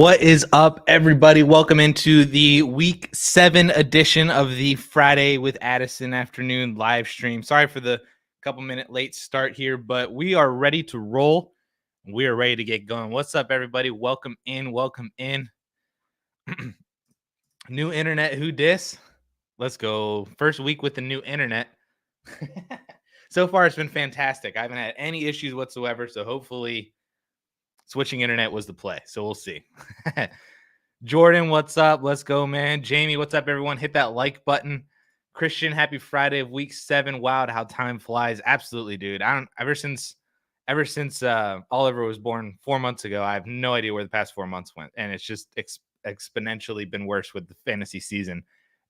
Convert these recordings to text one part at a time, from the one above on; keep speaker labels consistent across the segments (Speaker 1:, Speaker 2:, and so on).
Speaker 1: What is up, everybody? Welcome into the week 7 edition of the Friday with Addison afternoon live stream. Sorry for the couple minute late start here, but we are ready to roll. We are ready to get going. What's up, everybody? Welcome in. Welcome in. New internet, who dis? Let's go. First week with the new internet. So far, it's been fantastic. I haven't had any issues whatsoever, so hopefully switching internet was the play. So we'll see. Jordan, what's up? Let's go, man. Jamie, what's up, everyone? Hit that like button. Christian, happy Friday of week 7. Wow, how time flies. Absolutely, dude. Ever since Oliver was born 4 months ago, I have no idea where the past 4 months went. And it's just exponentially been worse with the fantasy season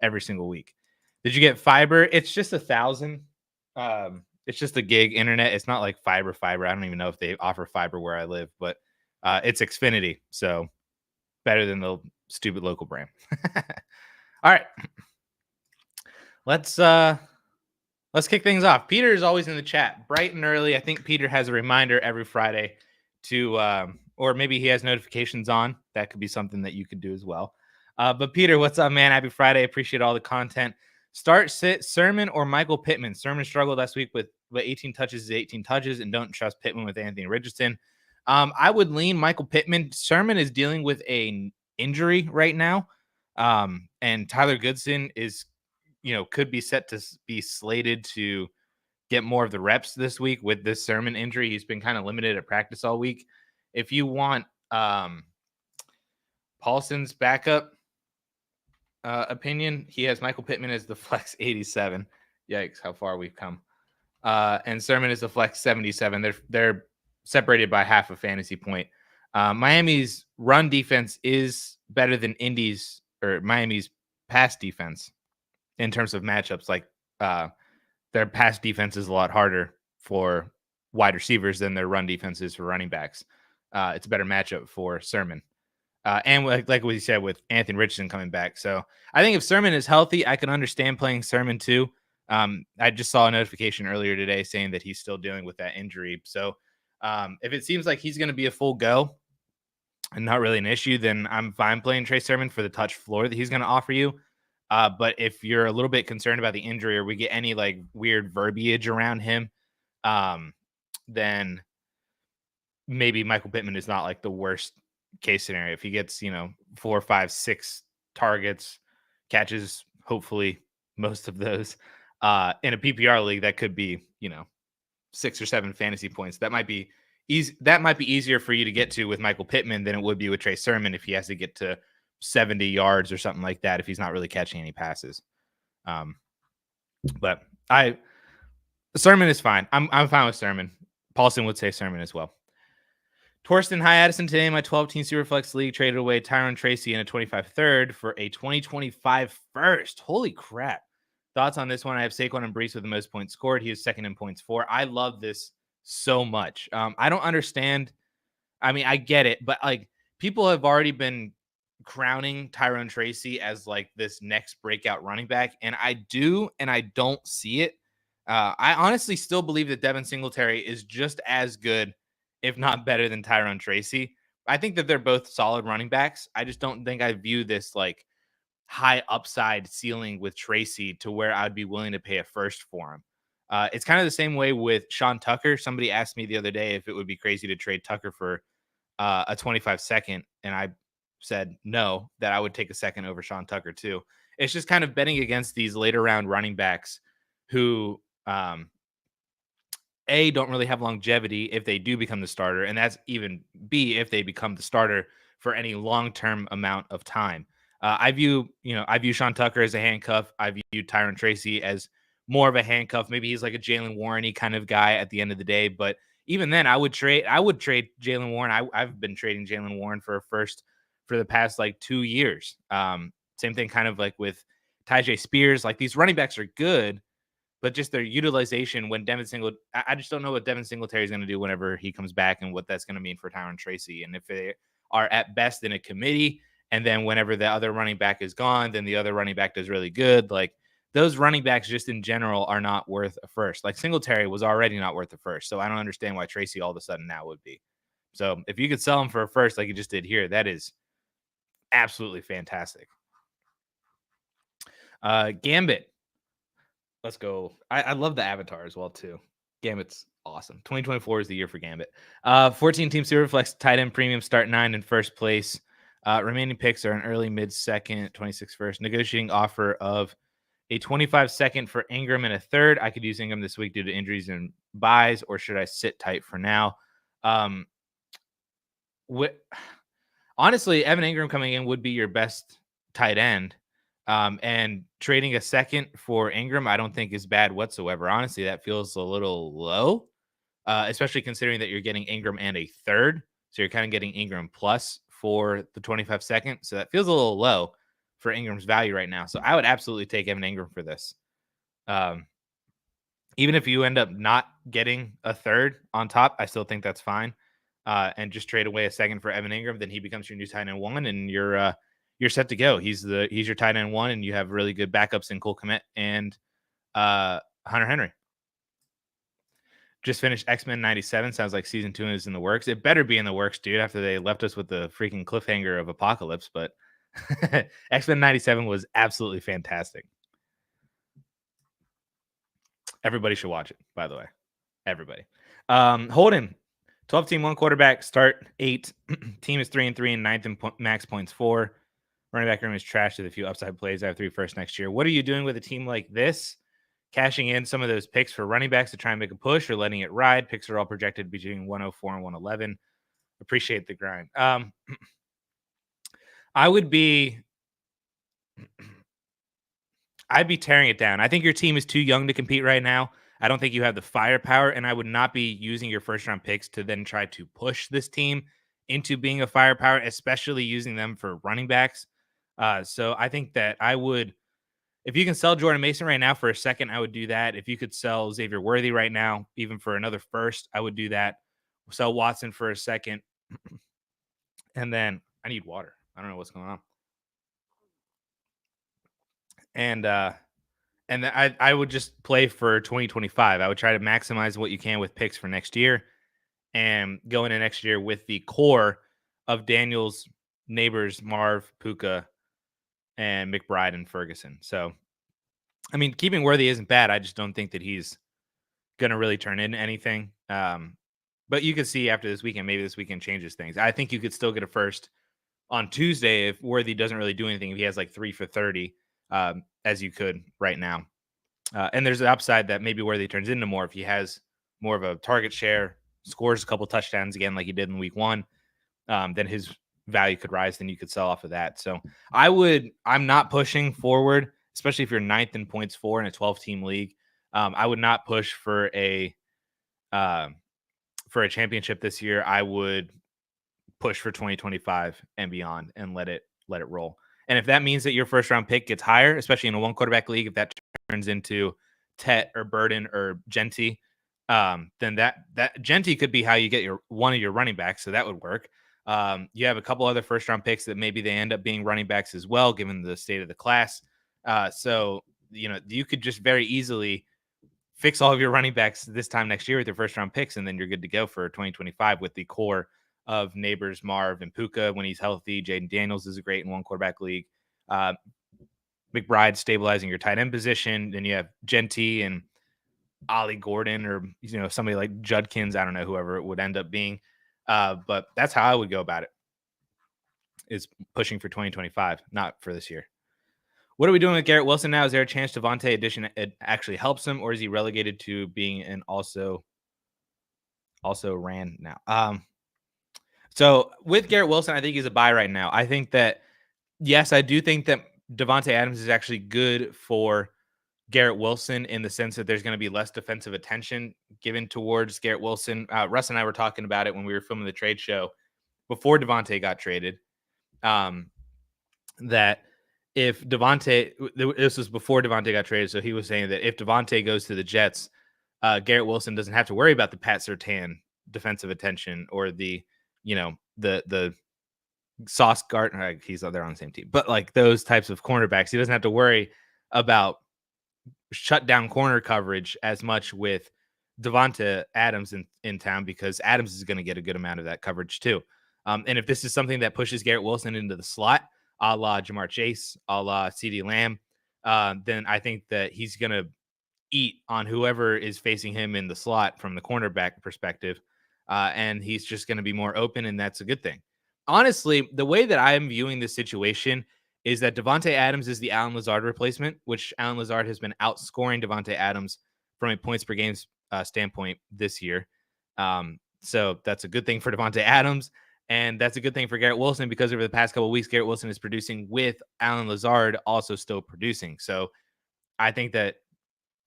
Speaker 1: every single week. Did you get fiber? It's just 1,000. It's just a gig internet. It's not like fiber. I don't even know if they offer fiber where I live, but it's Xfinity. So better than the stupid local brand. All right. Let's kick things off. Peter is always in the chat bright and early. I think Peter has a reminder every Friday to or maybe he has notifications on. That could be something that you could do as well. But Peter, what's up, man? Happy Friday. Appreciate all the content. Start, sit, Sermon or Michael Pittman. Sermon struggled last week with 18 touches is 18 touches, and don't trust Pittman with Anthony Richardson. I would lean Michael Pittman. Sermon is dealing with an injury right now. And Tyler Goodson is, could be set to be slated to get more of the reps this week with this Sermon injury. He's been kind of limited at practice all week. If you want Paulson's backup opinion, he has Michael Pittman as the flex 87. Yikes, how far we've come. And Sermon is the flex 77. They're separated by half a fantasy point. Miami's run defense is better than Miami's pass defense in terms of matchups. Like their pass defense is a lot harder for wide receivers than their run defense is for running backs. It's a better matchup for Sermon. And like what you said with Anthony Richardson coming back. So I think if Sermon is healthy, I can understand playing Sermon too. I just saw a notification earlier today saying that he's still dealing with that injury. So if it seems like he's going to be a full go and not really an issue, then I'm fine playing Trey Sermon for the touch floor that he's going to offer you. But if you're a little bit concerned about the injury or we get any like weird verbiage around him, then maybe Michael Pittman is not like the worst case scenario. If he gets, 4, 5, 6 targets, catches, hopefully most of those in a PPR league, that could be, 6 or 7 fantasy points. That might be easy. That might be easier for you to get to with Michael Pittman than it would be with Trey Sermon if he has to get to 70 yards or something like that if he's not really catching any passes. But Sermon is fine. I'm fine with Sermon. Paulson would say Sermon as well. Torsten, hi Addison. Today in my 12-team Superflex league traded away Tyron Tracy in a 25 third for a 2025 first. Holy crap. Thoughts on this one? I have Saquon and Breece with the most points scored. He is second in points for. I love this so much. I don't understand. I mean, I get it, but like people have already been crowning Tyron Tracy as like this next breakout running back. And I do, and I don't see it. I honestly still believe that Devin Singletary is just as good, if not better than Tyron Tracy. I think that they're both solid running backs. I just don't think I view this like high upside ceiling with Tracy to where I'd be willing to pay a first for him. It's kind of the same way with Sean Tucker. Somebody asked me the other day if it would be crazy to trade Tucker for a 25 second. And I said no, that I would take a second over Sean Tucker too. It's just kind of betting against these later round running backs who A, don't really have longevity if they do become the starter. And that's even B, if they become the starter for any long-term amount of time. I view Sean Tucker as a handcuff. I view Tyron Tracy as more of a handcuff. Maybe he's like a Jalen Warren-y kind of guy at the end of the day. But even then, I would trade Jalen Warren. I've been trading Jalen Warren for a first for the past like 2 years. Same thing kind of like with Tyjae Spears. Like these running backs are good, but just their utilization when Devin Singletary, I just don't know what Devin Singletary is going to do whenever he comes back and what that's going to mean for Tyron Tracy. And if they are at best in a committee, and then whenever the other running back is gone, then the other running back does really good. Like those running backs just in general are not worth a first. Like Singletary was already not worth a first. So I don't understand why Tracy all of a sudden now would be. So if you could sell him for a first like you just did here, that is absolutely fantastic. Gambit. Let's go. I love the avatar as well, too. Gambit's awesome. 2024 is the year for Gambit. 14-team Superflex tight end premium start 9 in first place. Remaining picks are an early, mid, second, 26 first. Negotiating offer of a 25 second for Ingram and a third. I could use Ingram this week due to injuries and buys, or should I sit tight for now? Honestly, Evan Ingram coming in would be your best tight end. And trading a second for Ingram, I don't think is bad whatsoever. Honestly, that feels a little low, especially considering that you're getting Ingram and a third. So you're kind of getting Ingram plus for the 25 second. So that feels a little low for Ingram's value right now. So I would absolutely take Evan Ingram for this. Even if you end up not getting a third on top, I still think that's fine. And just trade away a second for Evan Ingram, then he becomes your new tight end 1, and you're set to go. He's your tight end 1, and you have really good backups in Cole Kmet and Hunter Henry. Just finished X-Men 97. Sounds like season 2 is in the works. It better be in the works, dude, after they left us with the freaking cliffhanger of Apocalypse. But X-Men 97 was absolutely fantastic. Everybody should watch it, by the way. Everybody. Holden, 12-team, 1 quarterback, start 8. Team is 3-3 and 9th in max points 4. Running back room is trash with a few upside plays. I have 3 first next year. What are you doing with a team like this? Cashing in some of those picks for running backs to try and make a push, or letting it ride? Picks are all projected between 104 and 111. Appreciate the grind. I'd be tearing it down. I think your team is too young to compete right now. I don't think you have the firepower, and I would not be using your first-round picks to then try to push this team into being a firepower, especially using them for running backs. So I think that I would, if you can sell Jordan Mason right now for a second, I would do that. If you could sell Xavier Worthy right now, even for another first, I would do that. Sell Watson for a second. And then I need water. I don't know what's going on. And I would just play for 2025. I would try to maximize what you can with picks for next year, and go into next year with the core of Daniels, Neighbors, Marv, Puka, and McBride and Ferguson. So, I mean, keeping Worthy isn't bad. I just don't think that he's going to really turn into anything. But you could see after this weekend, maybe this weekend changes things. I think you could still get a first on Tuesday if Worthy doesn't really do anything. If he has like 3 for 30, as you could right now. And there's an upside that maybe Worthy turns into more if he has more of a target share, scores a couple touchdowns again like he did in week 1, then his value could rise. Then you could sell off of that. So I'm not pushing forward, especially if you're 9th in points 4 in a 12-team league. I would not push for a championship this year. I would push for 2025 and beyond and let it roll. And if that means that your first round pick gets higher, especially in a 1 quarterback league, if that turns into Tet or Burden or Genty, then that Genty could be how you get one of your running backs. So that would work. You have a couple other first round picks that maybe they end up being running backs as well, given the state of the class. So, you could just very easily fix all of your running backs this time next year with your first round picks, and then you're good to go for 2025 with the core of Neighbors, Marv, and Puka when he's healthy. Jaden Daniels is a great in 1 quarterback league. McBride stabilizing your tight end position. Then you have Genty and Ollie Gordon, or somebody like Judkins. I don't know, whoever it would end up being. But that's how I would go about it, is pushing for 2025, not for this year. What are we doing with Garrett Wilson now? Is there a chance Devontae addition actually helps him, or is he relegated to being an also ran now? So with Garrett Wilson, I think he's a buy right now. I think that, yes, I do think that Devontae Adams is actually good for Garrett Wilson in the sense that there's going to be less defensive attention given towards Garrett Wilson. Russ and I were talking about it when we were filming the trade show before Devontae got traded. That if Devontae, this was before Devontae got traded, so he was saying that if Devontae goes to the Jets, Garrett Wilson doesn't have to worry about the Pat Surtain defensive attention, or the Sauce Gardner. He's there on the same team, but like those types of cornerbacks, he doesn't have to worry about shut down corner coverage as much with Devontae Adams in town, because Adams is going to get a good amount of that coverage too. And if this is something that pushes Garrett Wilson into the slot, a la Jamar Chase, a la CeeDee Lamb, then I think that he's going to eat on whoever is facing him in the slot from the cornerback perspective. And he's just going to be more open, and that's a good thing. Honestly, the way that I am viewing this situation is that Devontae Adams is the Allen Lazard replacement, which Allen Lazard has been outscoring Devontae Adams from a points per game standpoint this year. So that's a good thing for Devontae Adams. And that's a good thing for Garrett Wilson because over the past couple of weeks, Garrett Wilson is producing with Allen Lazard also still producing. So I think that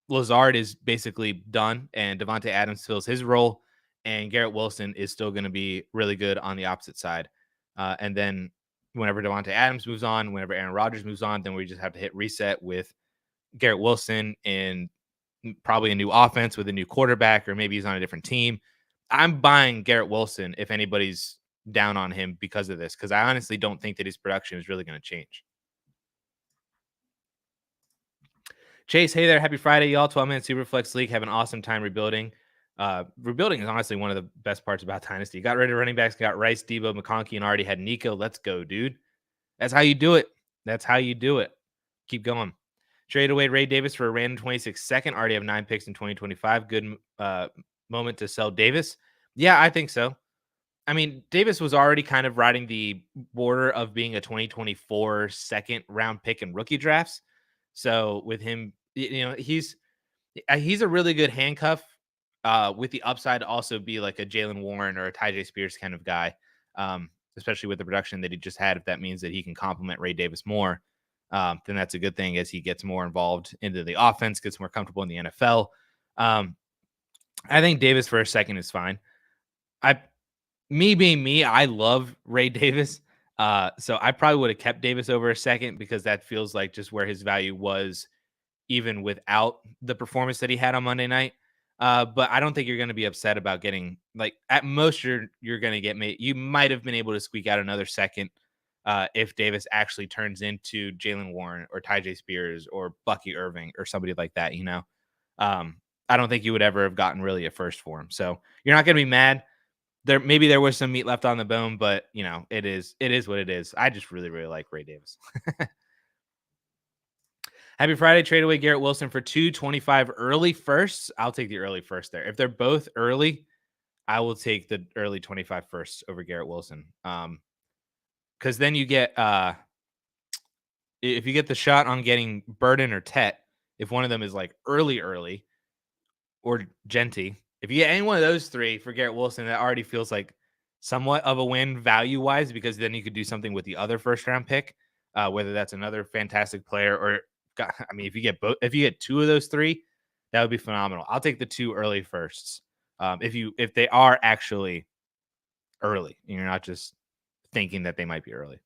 Speaker 1: Lazard is basically done, and Devontae Adams fills his role, and Garrett Wilson is still going to be really good on the opposite side. And then whenever Devontae Adams moves on, whenever Aaron Rodgers moves on, then we just have to hit reset with Garrett Wilson and probably a new offense with a new quarterback, or maybe he's on a different team. I'm buying Garrett Wilson if anybody's down on him because of this, because I honestly don't think that his production is really going to change. Chase, hey there. Happy Friday, y'all. 12-man Superflex League. Have an awesome time rebuilding. Rebuilding is honestly one of the best parts about Dynasty. Got rid of running backs, got Rice, Debo, McConkey, and already had Nico. Let's go, dude. That's how you do it. That's how you do it. Keep going. Trade away Ray Davis for a random 26 second. Already have 9 picks in 2025. Good moment to sell Davis. Yeah, I think so. I mean, Davis was already kind of riding the border of being a 2024 second round pick in rookie drafts. So with him, he's a really good handcuff with the upside to also be like a Jalen Warren or a Tyjae Spears kind of guy, especially with the production that he just had. If that means that he can complement Ray Davis more, then that's a good thing as he gets more involved into the offense, gets more comfortable in the NFL. I think Davis for a second is fine. Me being me, I love Ray Davis. So I probably would have kept Davis over a second because that feels like just where his value was even without the performance that he had on Monday night. But I don't think you're going to be upset about getting, like, at most you're going to get you might have been able to squeak out another second if Davis actually turns into Jalen Warren or Tyjae Spears or Bucky Irving or somebody like that, I don't think you would ever have gotten really a first for him. So you're not going to be mad. Maybe there was some meat left on the bone, but it is what it is. I just really, really like Ray Davis. Happy Friday. Trade away Garrett Wilson for 225 early firsts. I'll take the early first there. If they're both early, I will take the early 25 firsts over Garrett Wilson. Because then you get if you get the shot on getting Burden or Tet, if one of them is like early, or Genty, if you get any one of those three for Garrett Wilson, that already feels like somewhat of a win value-wise, because then you could do something with the other first-round pick, whether that's another fantastic player or, if you get two of those three, that would be phenomenal. I'll take the 2 early firsts if they are actually early, and you're not just thinking that they might be early.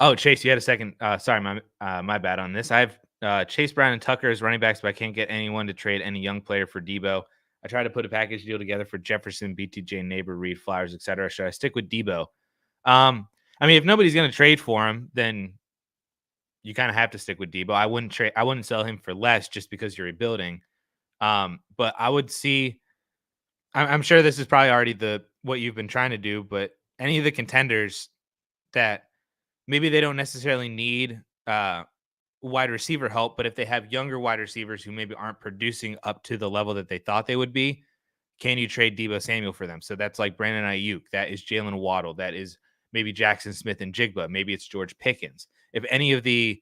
Speaker 1: Oh, Chase, you had a second. Sorry, my bad on this. I have Chase Brown and Tucker as running backs, but I can't get anyone to trade any young player for Debo. I tried to put a package deal together for Jefferson, BTJ, Neighbor, Reed, Flowers, etc. Should I stick with Debo? If nobody's going to trade for him, then you kind of have to stick with Debo. I wouldn't sell him for less just because you're rebuilding. But I would see. I'm sure this is probably already what you've been trying to do, but any of the contenders that maybe they don't necessarily need wide receiver help, but if they have younger wide receivers who maybe aren't producing up to the level that they thought they would be, can you trade Debo Samuel for them? So that's like Brandon Ayuk. That is Jalen Waddle. That is maybe Jackson Smith and Jigba. Maybe it's George Pickens. If any of the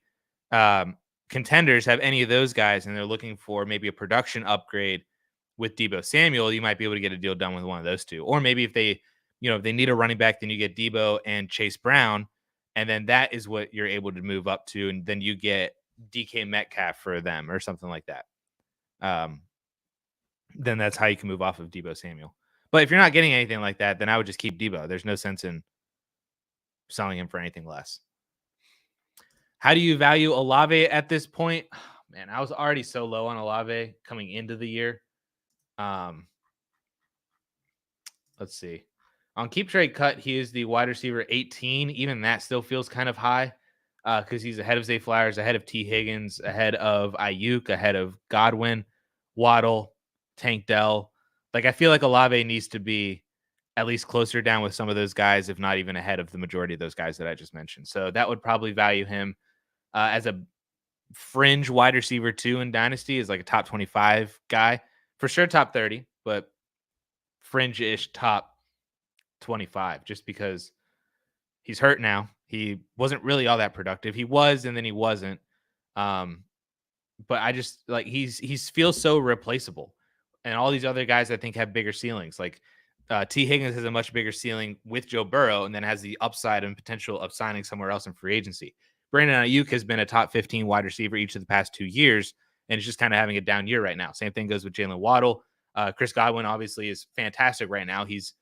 Speaker 1: contenders have any of those guys and they're looking for maybe a production upgrade with Debo Samuel, you might be able to get a deal done with one of those two. Or maybe if they need a running back, then you get Debo and Chase Brown. And then that is what you're able to move up to. And then you get DK Metcalf for them or something like that. Then that's how you can move off of Debo Samuel. But if you're not getting anything like that, then I would just keep Debo. There's no sense in selling him for anything less. How do you value Olave at this point? Man, I was already so low on Olave coming into the year. Let's see. On Keep Trade Cut, he is the wide receiver 18. Even that still feels kind of high because he's ahead of Zay Flowers, ahead of T. Higgins, ahead of Ayuk, ahead of Godwin, Waddle, Tank Dell. Like, I feel like Olave needs to be at least closer down with some of those guys, if not even ahead of the majority of those guys that I just mentioned. So that would probably value him as a fringe wide receiver two in Dynasty, is like a top 25 guy. For sure, top 30, but fringe ish top 25, just because he's hurt now. He wasn't really all that productive. He was, and then he wasn't. Um, but I just like he's feels so replaceable, and all these other guys I think have bigger ceilings. Like T Higgins has a much bigger ceiling with Joe Burrow, and then has the upside and potential of signing somewhere else in free agency. Brandon Ayuk has been a top 15 wide receiver each of the past 2 years, and is just kind of having a down year right now. Same thing goes with Jalen Waddle. Chris Godwin obviously is fantastic right now. He's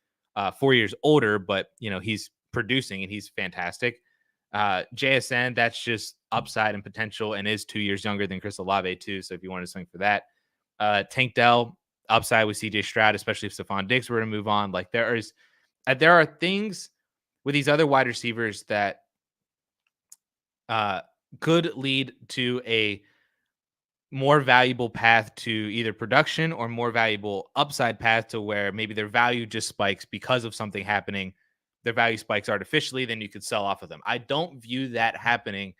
Speaker 1: 4 years older, but he's producing and he's fantastic. JSN, that's just upside and potential, and is 2 years younger than Chris Olave too. So if you want to swing for that, Tank Dell, upside with CJ Stroud, especially if Stephon Diggs were to move on. Like there are things with these other wide receivers that could lead to a more valuable path to either production or more valuable upside path to where maybe their value just spikes because of something happening. Their value spikes artificially, then you could sell off of them. I don't view that happening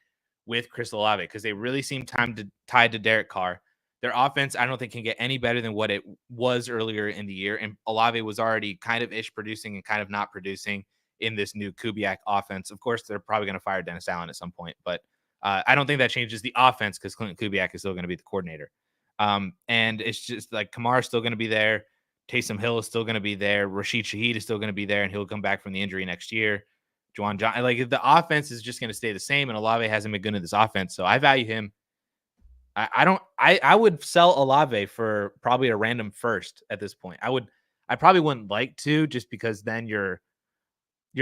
Speaker 1: with Chris Olave because they really seem tied to Derek Carr. Their offense, I don't think, can get any better than what it was earlier in the year. And Olave was already kind of ish producing and kind of not producing in this new Kubiak offense. Of course, they're probably going to fire Dennis Allen at some point, but I don't think that changes the offense because Clinton Kubiak is still going to be the coordinator. And it's just like Kamara's still going to be there. Taysom Hill is still going to be there. Rashid Shaheed is still going to be there, and he'll come back from the injury next year. Juwan John, like the offense is just going to stay the same, and Olave hasn't been good in this offense, so I value him. I would sell Olave for probably a random first at this point. I probably wouldn't like to, just because then you're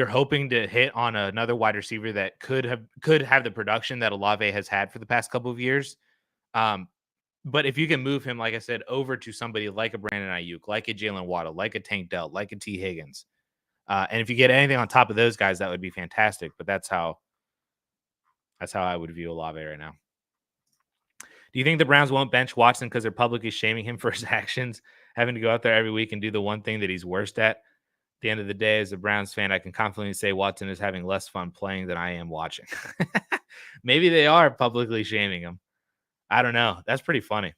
Speaker 1: hoping to hit on another wide receiver that could have the production that Olave has had for the past couple of years. But if you can move him, like I said, over to somebody like a Brandon Ayuk, like a Jalen Waddle, like a Tank Dell, like a T Higgins, and if you get anything on top of those guys, that would be fantastic. But that's how I would view Olave right now. Do you think the Browns won't bench Watson because they're publicly shaming him for his actions, having to go out there every week and do the one thing that he's worst at? At the end of the day, as a Browns fan, I can confidently say Watson is having less fun playing than I am watching. Maybe they are publicly shaming him. I don't know. That's pretty funny.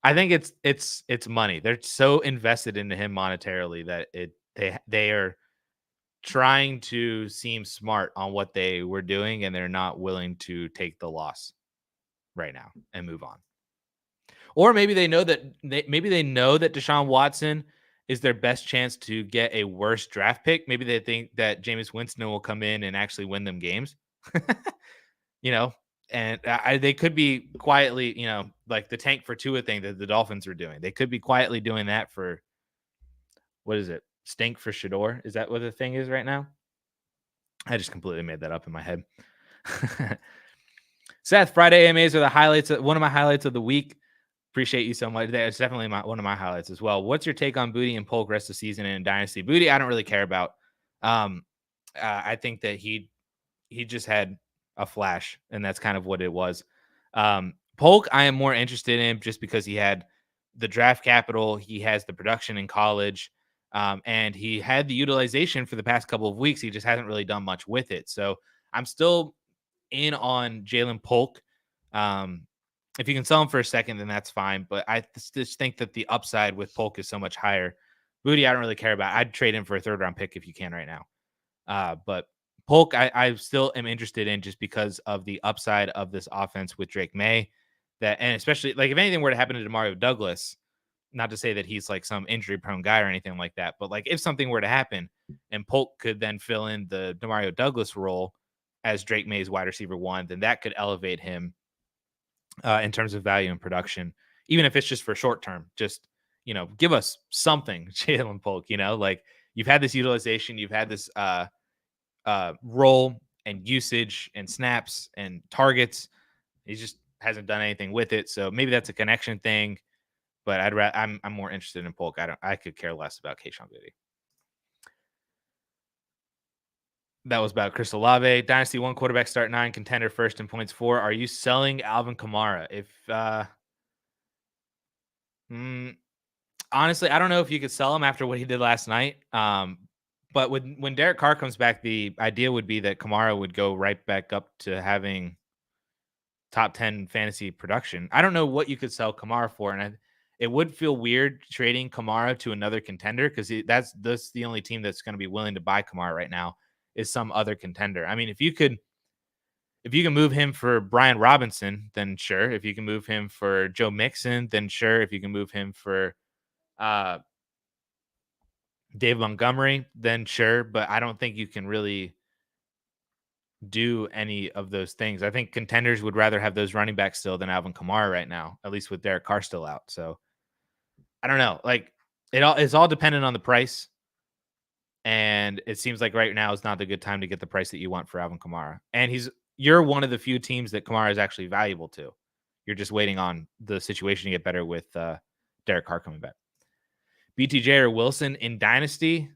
Speaker 1: I think it's money. They're so invested into him monetarily that they are trying to seem smart on what they were doing, and they're not willing to take the loss right now and move on. Or maybe they know that Deshaun Watson is their best chance to get a worse draft pick. Maybe they think that Jameis Winston will come in and actually win them games. And they could be quietly, like the tank for Tua thing that the Dolphins are doing. They could be quietly doing that for, what is it? Stink for Shador? Is that what the thing is right now? I just completely made that up in my head. Seth, Friday AMAs are the highlights. One of my highlights of the week. Appreciate you so much. It's definitely one of my highlights as well. What's your take on Booty and Polk rest of the season and in Dynasty? Booty, I don't really care about. I think that he just had a flash, and that's kind of what it was. Polk, I am more interested in just because he had the draft capital, he has the production in college, and he had the utilization for the past couple of weeks. He just hasn't really done much with it. So I'm still in on Jalen Polk. If you can sell him for a second, then that's fine. But I just think that the upside with Polk is so much higher. Booty, I don't really care about. I'd trade him for a third-round pick if you can right now. But Polk, I still am interested in just because of the upside of this offense with Drake May. And especially, like, if anything were to happen to Demario Douglas, not to say that he's like some injury-prone guy or anything like that, but like if something were to happen and Polk could then fill in the Demario Douglas role as Drake May's wide receiver one, then that could elevate him in terms of value and production, even if it's just for short term. Just, give us something, Jalen Polk, like you've had this utilization, you've had this role and usage and snaps and targets. He just hasn't done anything with it. So maybe that's a connection thing, but I'm more interested in Polk. I could care less about Kayshon Boutte. That was about Chris Olave. Dynasty 1 quarterback start 9, contender first in points 4. Are you selling Alvin Kamara? If Honestly, I don't know if you could sell him after what he did last night. But when Derek Carr comes back, the idea would be that Kamara would go right back up to having top 10 fantasy production. I don't know what you could sell Kamara for, and it would feel weird trading Kamara to another contender because that's the only team that's going to be willing to buy Kamara right now is some other contender. I mean, if you can move him for Brian Robinson, then sure. If you can move him for Joe Mixon, then sure. If you can move him for uh, Dave Montgomery, then sure. But I don't think you can really do any of those things. I think contenders would rather have those running backs still than Alvin Kamara right now, at least with Derek Carr still out. So I don't know. Like it's all dependent on the price. And it seems like right now is not the good time to get the price that you want for Alvin Kamara. And you're one of the few teams that Kamara is actually valuable to. You're just waiting on the situation to get better with Derek Carr coming back. BTJ or Wilson in Dynasty.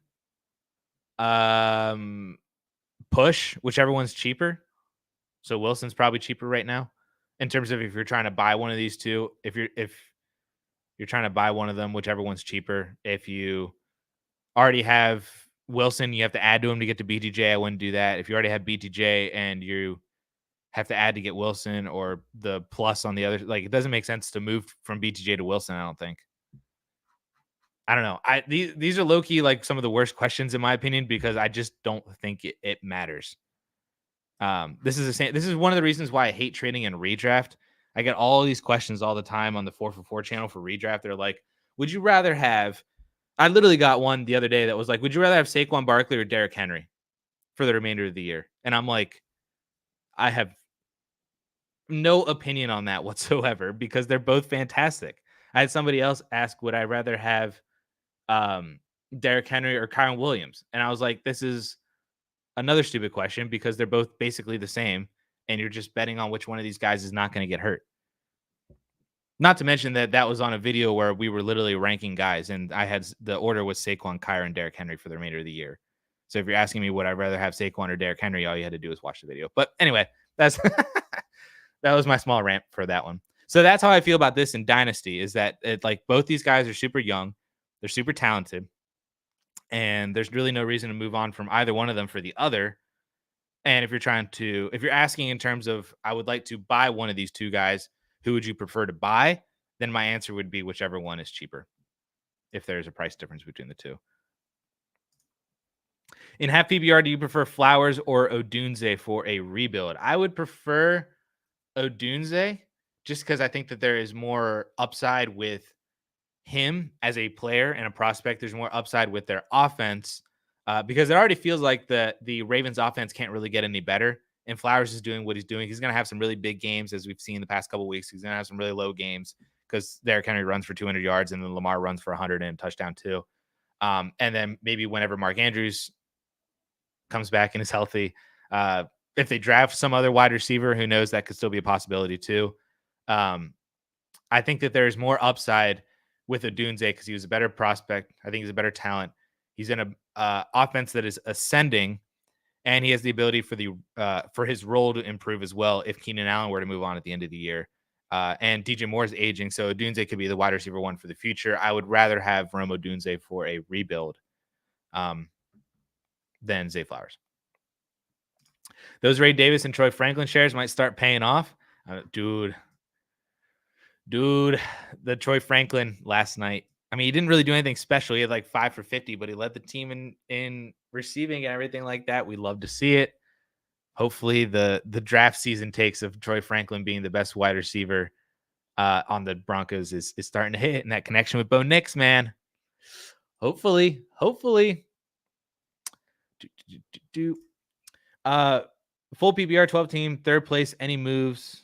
Speaker 1: Push, whichever one's cheaper. So Wilson's probably cheaper right now in terms of if you're trying to buy one of these two. If you're trying to buy one of them, whichever one's cheaper. If you already have Wilson, you have to add to him to get to BTJ. I wouldn't do that. If you already have BTJ and you have to add to get Wilson or the plus on the other, like it doesn't make sense to move from BTJ to Wilson. I don't think. I don't know. These are low key like some of the worst questions in my opinion because I just don't think it matters. This is one of the reasons why I hate trading in redraft. I get all these questions all the time on the 4for4 channel for redraft. They're like, would you rather have? I literally got one the other day that was like, would you rather have Saquon Barkley or Derrick Henry for the remainder of the year? And I'm like, I have no opinion on that whatsoever because they're both fantastic. I had somebody else ask, would I rather have Derrick Henry or Kyron Williams? And I was like, this is another stupid question because they're both basically the same. And you're just betting on which one of these guys is not going to get hurt. Not to mention that was on a video where we were literally ranking guys, and I had the order was Saquon, Kyron, and Derrick Henry for the remainder of the year. So if you're asking me would I rather have Saquon or Derrick Henry, all you had to do is watch the video. But anyway, that's that was my small rant for that one. So that's how I feel about this in Dynasty is that like both these guys are super young, they're super talented, and there's really no reason to move on from either one of them for the other. And if you're asking in terms of I would like to buy one of these two guys, who would you prefer to buy? Then my answer would be whichever one is cheaper, if there's a price difference between the two. In half PPR, do you prefer Flowers or Odunze for a rebuild? I would prefer Odunze just because I think that there is more upside with him as a player and a prospect. There's more upside with their offense because it already feels like the Ravens offense can't really get any better. And Flowers is doing what he's doing. He's going to have some really big games as we've seen the past couple of weeks. He's going to have some really low games because Derrick Henry runs for 200 yards and then Lamar runs for 100 and a touchdown too. And then maybe whenever Mark Andrews comes back and is healthy, if they draft some other wide receiver, who knows, that could still be a possibility too. I think that there's more upside with Odunze because he was a better prospect. I think he's a better talent. He's in a offense that is ascending, and he has the ability for his role to improve as well if Keenan Allen were to move on at the end of the year. And DJ Moore is aging, so Odunze could be the wide receiver one for the future. I would rather have Rome Odunze for a rebuild than Zay Flowers. Those Ray Davis and Troy Franklin shares might start paying off. Dude, the Troy Franklin last night. I mean, he didn't really do anything special. He had like 5 for 50, but he led the team in receiving and everything like that. We love to see it. Hopefully the draft season takes of Troy Franklin being the best wide receiver on the Broncos is starting to hit, and that connection with Bo Nix, man. Hopefully. Full PPR 12 team, third place. Any moves?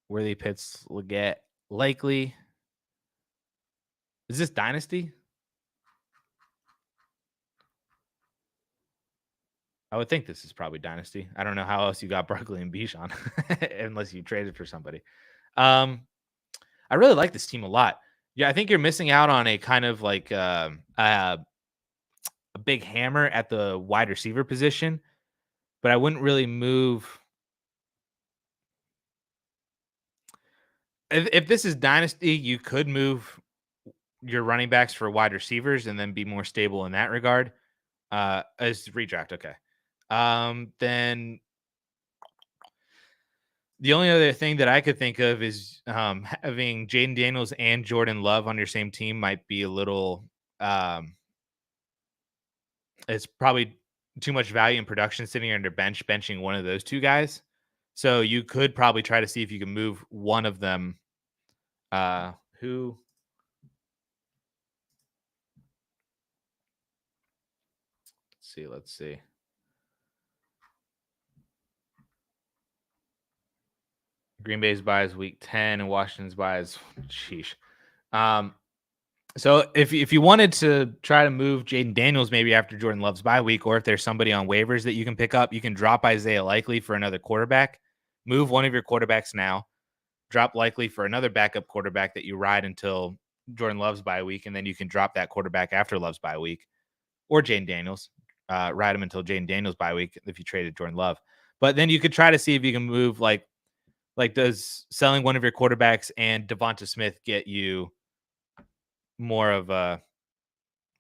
Speaker 1: Worthy Pitts will get likely. Is this Dynasty? I would think this is probably Dynasty. I don't know how else you got Barkley and Bijan unless you traded for somebody. I really like this team a lot. Yeah, I think you're missing out on a kind of like a big hammer at the wide receiver position, but I wouldn't really move. If this is Dynasty, you could move your running backs for wide receivers and then be more stable in that regard. As redraft, okay. Then the only other thing that I could think of is having Jaden Daniels and Jordan Love on your same team might be a little. Um, it's probably too much value in production sitting under benching one of those two guys. So you could probably try to see if you can move one of them. Who? Let's see. Green Bay's buys week 10 and Washington's buys. Sheesh. Um, so if you wanted to try to move Jaden Daniels maybe after Jordan Love's bye week, or if there's somebody on waivers that you can pick up, you can drop Isaiah Likely for another quarterback. Move one of your quarterbacks now. Drop Likely for another backup quarterback that you ride until Jordan Love's bye week, and then you can drop that quarterback after Love's bye week, or Jaden Daniels. Ride him until Jaden Daniels bye week if you traded Jordan Love. But then you could try to see if you can move like does selling one of your quarterbacks and Devonta Smith get you more of a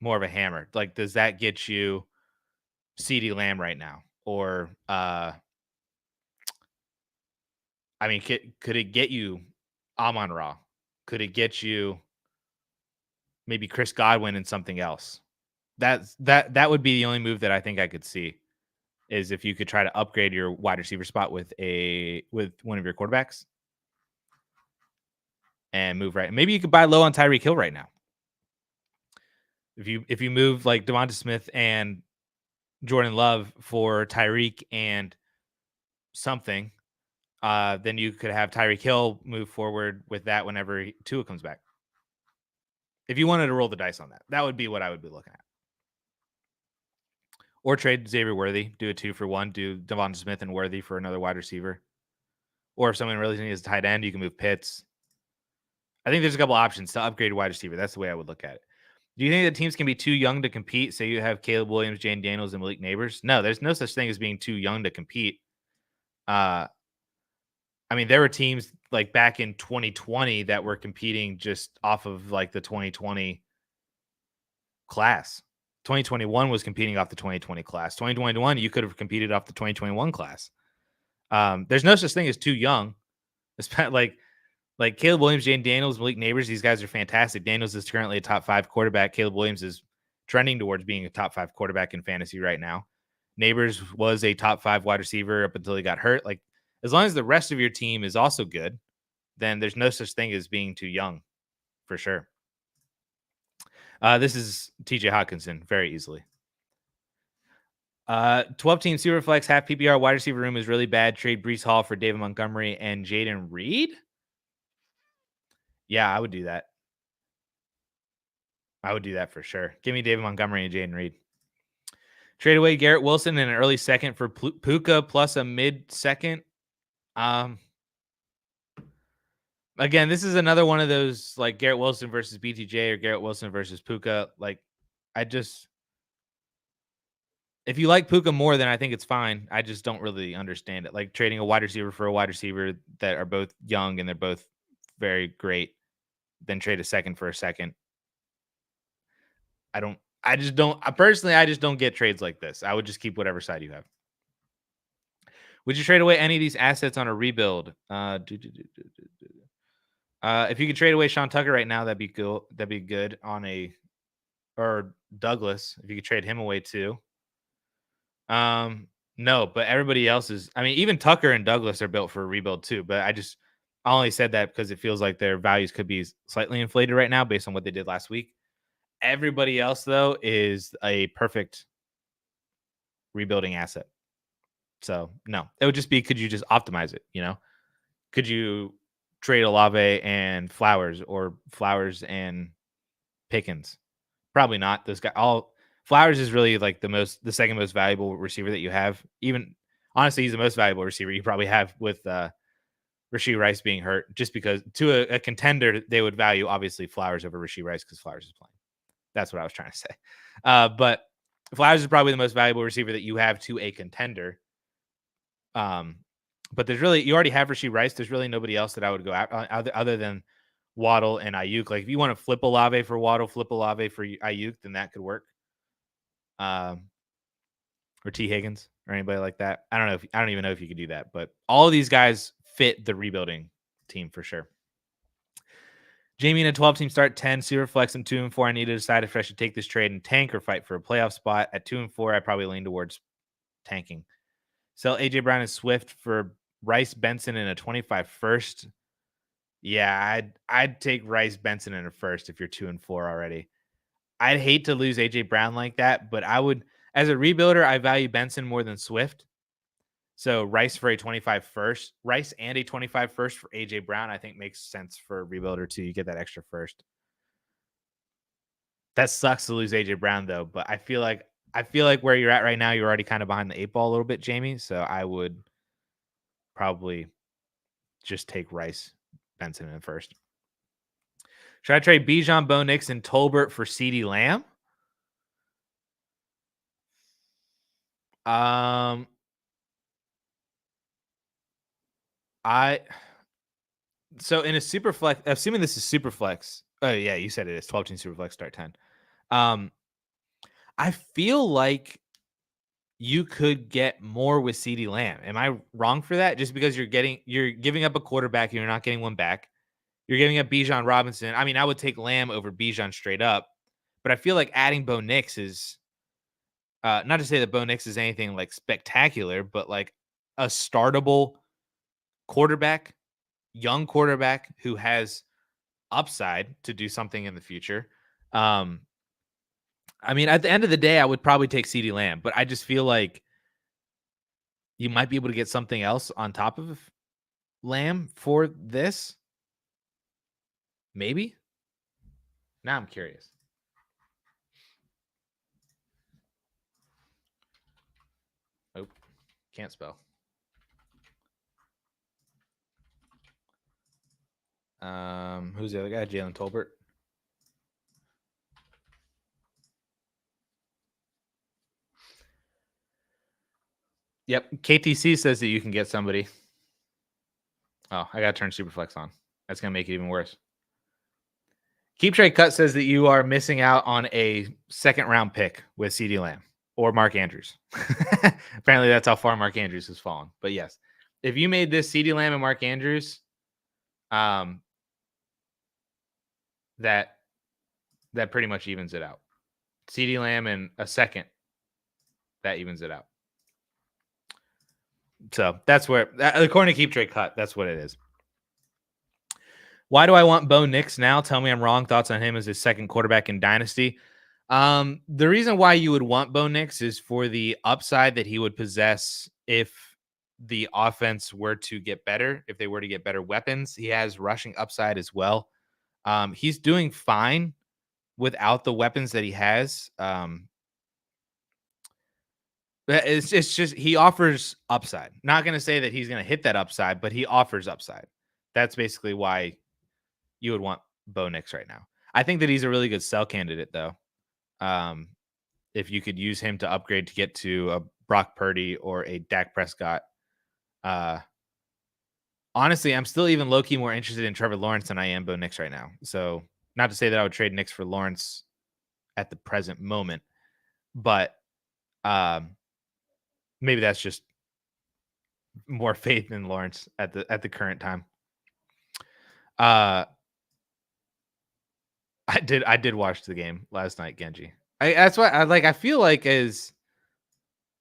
Speaker 1: hammer? Like, does that get you CeeDee Lamb right now? Or I mean, could it get you Amon Ra? Could it get you maybe Chris Godwin and something else? That would be the only move that I think I could see, is if you could try to upgrade your wide receiver spot with one of your quarterbacks and move right. Maybe you could buy low on Tyreek Hill right now. If you move like Devonta Smith and Jordan Love for Tyreek and something, then you could have Tyreek Hill move forward with that whenever Tua comes back. If you wanted to roll the dice on that, that would be what I would be looking at. Or trade Xavier Worthy, do a 2-for-1, do Devonta Smith and Worthy for another wide receiver. Or if someone really needs a tight end, you can move Pitts. I think there's a couple options to upgrade wide receiver. That's the way I would look at it. Do you think that teams can be too young to compete? Say you have Caleb Williams, Jane Daniels, and Malik Neighbors. No, there's no such thing as being too young to compete. I mean, there were teams like back in 2020 that were competing just off of like the 2020 class. 2021 was competing off the 2020 class. 2021, you could have competed off the 2021 class. There's no such thing as too young. It's like Caleb Williams, Jane Daniels, Malik Neighbors, these guys are fantastic. Daniels is currently a top 5 quarterback. Caleb Williams is trending towards being a top 5 quarterback in fantasy right now. Neighbors was a top 5 wide receiver up until he got hurt. Like, as long as the rest of your team is also good, then there's no such thing as being too young, for sure. This is TJ Hawkinson very easily. 12-team Superflex half PPR wide receiver room is really bad. Trade Breece Hall for David Montgomery and Jaden Reed. Yeah, I would do that. I would do that for sure. Give me David Montgomery and Jaden Reed. Trade away Garrett Wilson in an early second for Puka plus a mid second. Again, this is another one of those like Garrett Wilson versus BTJ or Garrett Wilson versus Puka. Like, if you like Puka more, then I think it's fine. I just don't really understand it. Like trading a wide receiver for a wide receiver that are both young and they're both very great, then trade a second for a second. I just don't get trades like this. I would just keep whatever side you have. Would you trade away any of these assets on a rebuild? If you could trade away Sean Tucker right now, that'd be cool. That'd be good or Douglas, if you could trade him away too. No, but everybody else is. I mean, even Tucker and Douglas are built for a rebuild too. But I only said that because it feels like their values could be slightly inflated right now based on what they did last week. Everybody else, though, is a perfect rebuilding asset. So, no, it would just be, could you just optimize it? Could you trade Olave and Flowers or Flowers and Pickens? Probably not. Those guys, Flowers is really like the second most valuable receiver that you have. Even honestly, he's the most valuable receiver you probably have with Rashee Rice being hurt, just because to a contender, they would value obviously Flowers over Rashee Rice because Flowers is playing. That's what I was trying to say. But Flowers is probably the most valuable receiver that you have to a contender. But there's really, you already have Rashee Rice. There's really nobody else that I would go out other than Waddle and Ayuk. Like if you want to flip Olave for Waddle, flip Olave for Ayuk, then that could work. Or T Higgins or anybody like that. I don't even know if you could do that, but all of these guys fit the rebuilding team for sure. Jamie in a 12-team start, 10, super flex and 2 and 4. I need to decide if I should take this trade and tank or fight for a playoff spot. At 2 and 4, I probably lean towards tanking. Sell AJ Brown and Swift for Rice Benson in a 25 first. Yeah, I'd take Rice Benson in a first if you're 2 and 4 already. I'd hate to lose AJ Brown like that, but I would, as a rebuilder, I value Benson more than Swift. So Rice for a 25 first, Rice and a 25 first for AJ Brown, I think makes sense for a rebuilder too. You get that extra first. That sucks to lose AJ Brown though, but I feel like where you're at right now, you're already kind of behind the 8 ball a little bit, Jamie. So I would probably just take Rice Benson in first. Should I trade Bijan, Bo Nix, and Tolbert for CeeDee Lamb? So in a super flex, assuming this is super flex. Oh yeah, you said it is 12-team super flex start 10. I feel like you could get more with CeeDee Lamb. Am I wrong for that? Just because you're giving up a quarterback and you're not getting one back. You're giving up Bijan Robinson. I mean, I would take Lamb over Bijan straight up, but I feel like adding Bo Nix is not to say that Bo Nix is anything like spectacular, but like a startable quarterback, young quarterback who has upside to do something in the future. I mean, at the end of the day, I would probably take CeeDee Lamb, but I just feel like you might be able to get something else on top of Lamb for this. Maybe. Now I'm curious. Oh, can't spell. Who's the other guy? Jalen Tolbert. Yep. KTC says that you can get somebody. Oh, I got to turn Superflex on. That's going to make it even worse. Keep Trade Cut says that you are missing out on a second round pick with CeeDee Lamb or Mark Andrews. Apparently, that's how far Mark Andrews has fallen. But yes, if you made this CeeDee Lamb and Mark Andrews, that pretty much evens it out. CeeDee Lamb and a second, that evens it out. So that's where, according to Keep Trade Cut, that's what it is. Why do I want Bo Nix now? Tell me I'm wrong. Thoughts on him as his second quarterback in Dynasty. The reason why you would want Bo Nix is for the upside that he would possess if the offense were to get better, if they were to get better weapons. He has rushing upside as well. He's doing fine without the weapons that he has. It's just he offers upside. Not going to say that he's going to hit that upside, but he offers upside. That's basically why you would want Bo Nix right now. I think that he's a really good sell candidate, though. If you could use him to upgrade to get to a Brock Purdy or a Dak Prescott. Honestly, I'm still even low-key more interested in Trevor Lawrence than I am Bo Nix right now. So not to say that I would trade Nix for Lawrence at the present moment, but maybe that's just more faith in Lawrence at the current time. I did watch the game last night, Genji. That's what I feel like is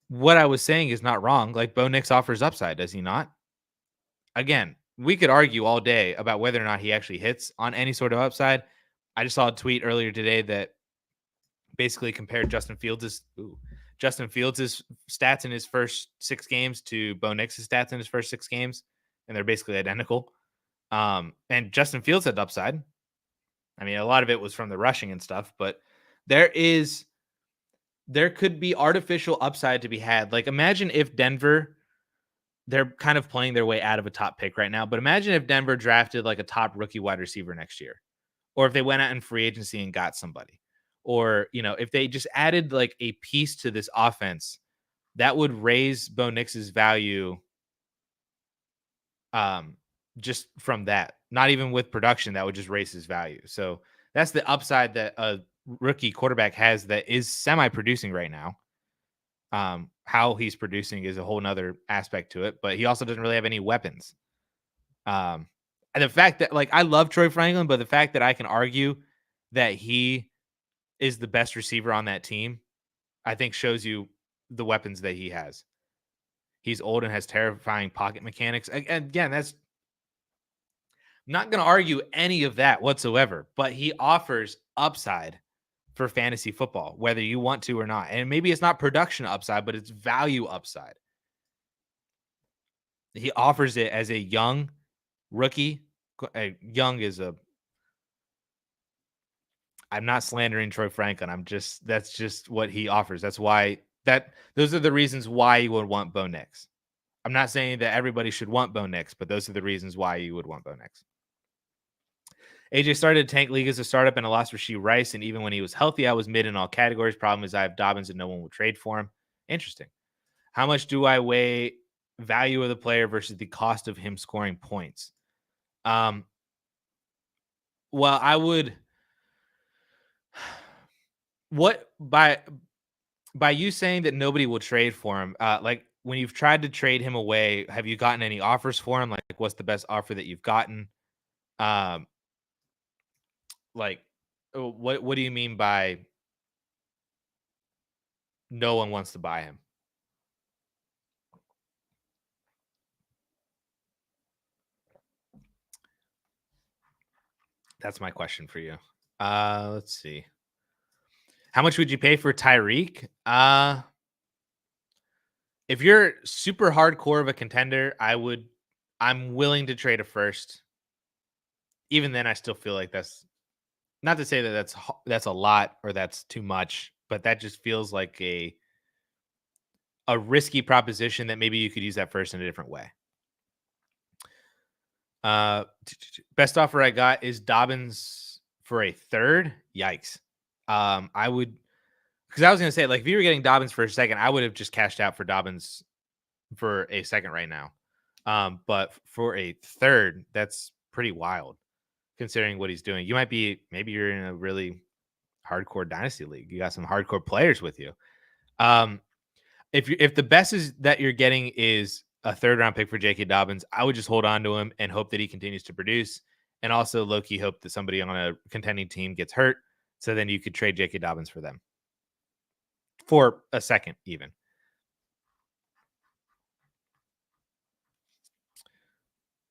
Speaker 1: what I was saying is not wrong. Like Bo Nix offers upside, does he not? Again, we could argue all day about whether or not he actually hits on any sort of upside. I just saw a tweet earlier today that basically compared Justin Fields' stats in his first 6 games to Bo Nix's stats in his first 6 games, and they're basically identical. And Justin Fields had upside. I mean, a lot of it was from the rushing and stuff, but there could be artificial upside to be had. Like imagine if Denver, they're kind of playing their way out of a top pick right now, but imagine if Denver drafted like a top rookie wide receiver next year, or if they went out in free agency and got somebody, or, if they just added like a piece to this offense that would raise Bo Nix's value Um, just from that, not even with production, that would just raise his value. So that's the upside that a rookie quarterback has that is semi producing right now. How he's producing is a whole nother aspect to it, but he also doesn't really have any weapons. Um, and the fact that like I love Troy Franklin, but the fact that I can argue that he is the best receiver on that team, I think shows you the weapons that he has. He's old and has terrifying pocket mechanics. Again, that's not going to argue any of that whatsoever, but he offers upside for fantasy football, whether you want to or not. And maybe it's not production upside, but it's value upside. He offers it as a young rookie. Young is a. I'm not slandering Troy Franklin. That's just what he offers. That's why those are the reasons why you would want Bo Nix. I'm not saying that everybody should want Bo Nix, but those are the reasons why you would want Bo Nix. AJ started a tank league as a startup and I lost Rashee Rice. And even when he was healthy, I was mid in all categories. Problem is I have Dobbins and no one will trade for him. Interesting. How much do I weigh value of the player versus the cost of him scoring points? Well, I would what by you saying that nobody will trade for him, like when you've tried to trade him away, have you gotten any offers for him? Like what's the best offer that you've gotten? Um, like what do you mean by no one wants to buy him? That's my question for you. Let's see. How much would you pay for Tyreek? If you're super hardcore of a contender, I'm willing to trade a first. Even then, I still feel like that's not to say that that's a lot or that's too much, but that just feels like a risky proposition that maybe you could use that first in a different way. Best offer I got is Dobbins for a third. Yikes. I would, because I was going to say, like, if you were getting Dobbins for a second, I would have just cashed out for Dobbins for a second right now. But for a third, that's pretty wild considering what he's doing. Maybe you're in a really hardcore dynasty league. You got some hardcore players with you. If the best is that you're getting is a third round pick for J.K. Dobbins, I would just hold on to him and hope that he continues to produce, and also low-key hope that somebody on a contending team gets hurt, so then you could trade J.K. Dobbins for them for a second, even.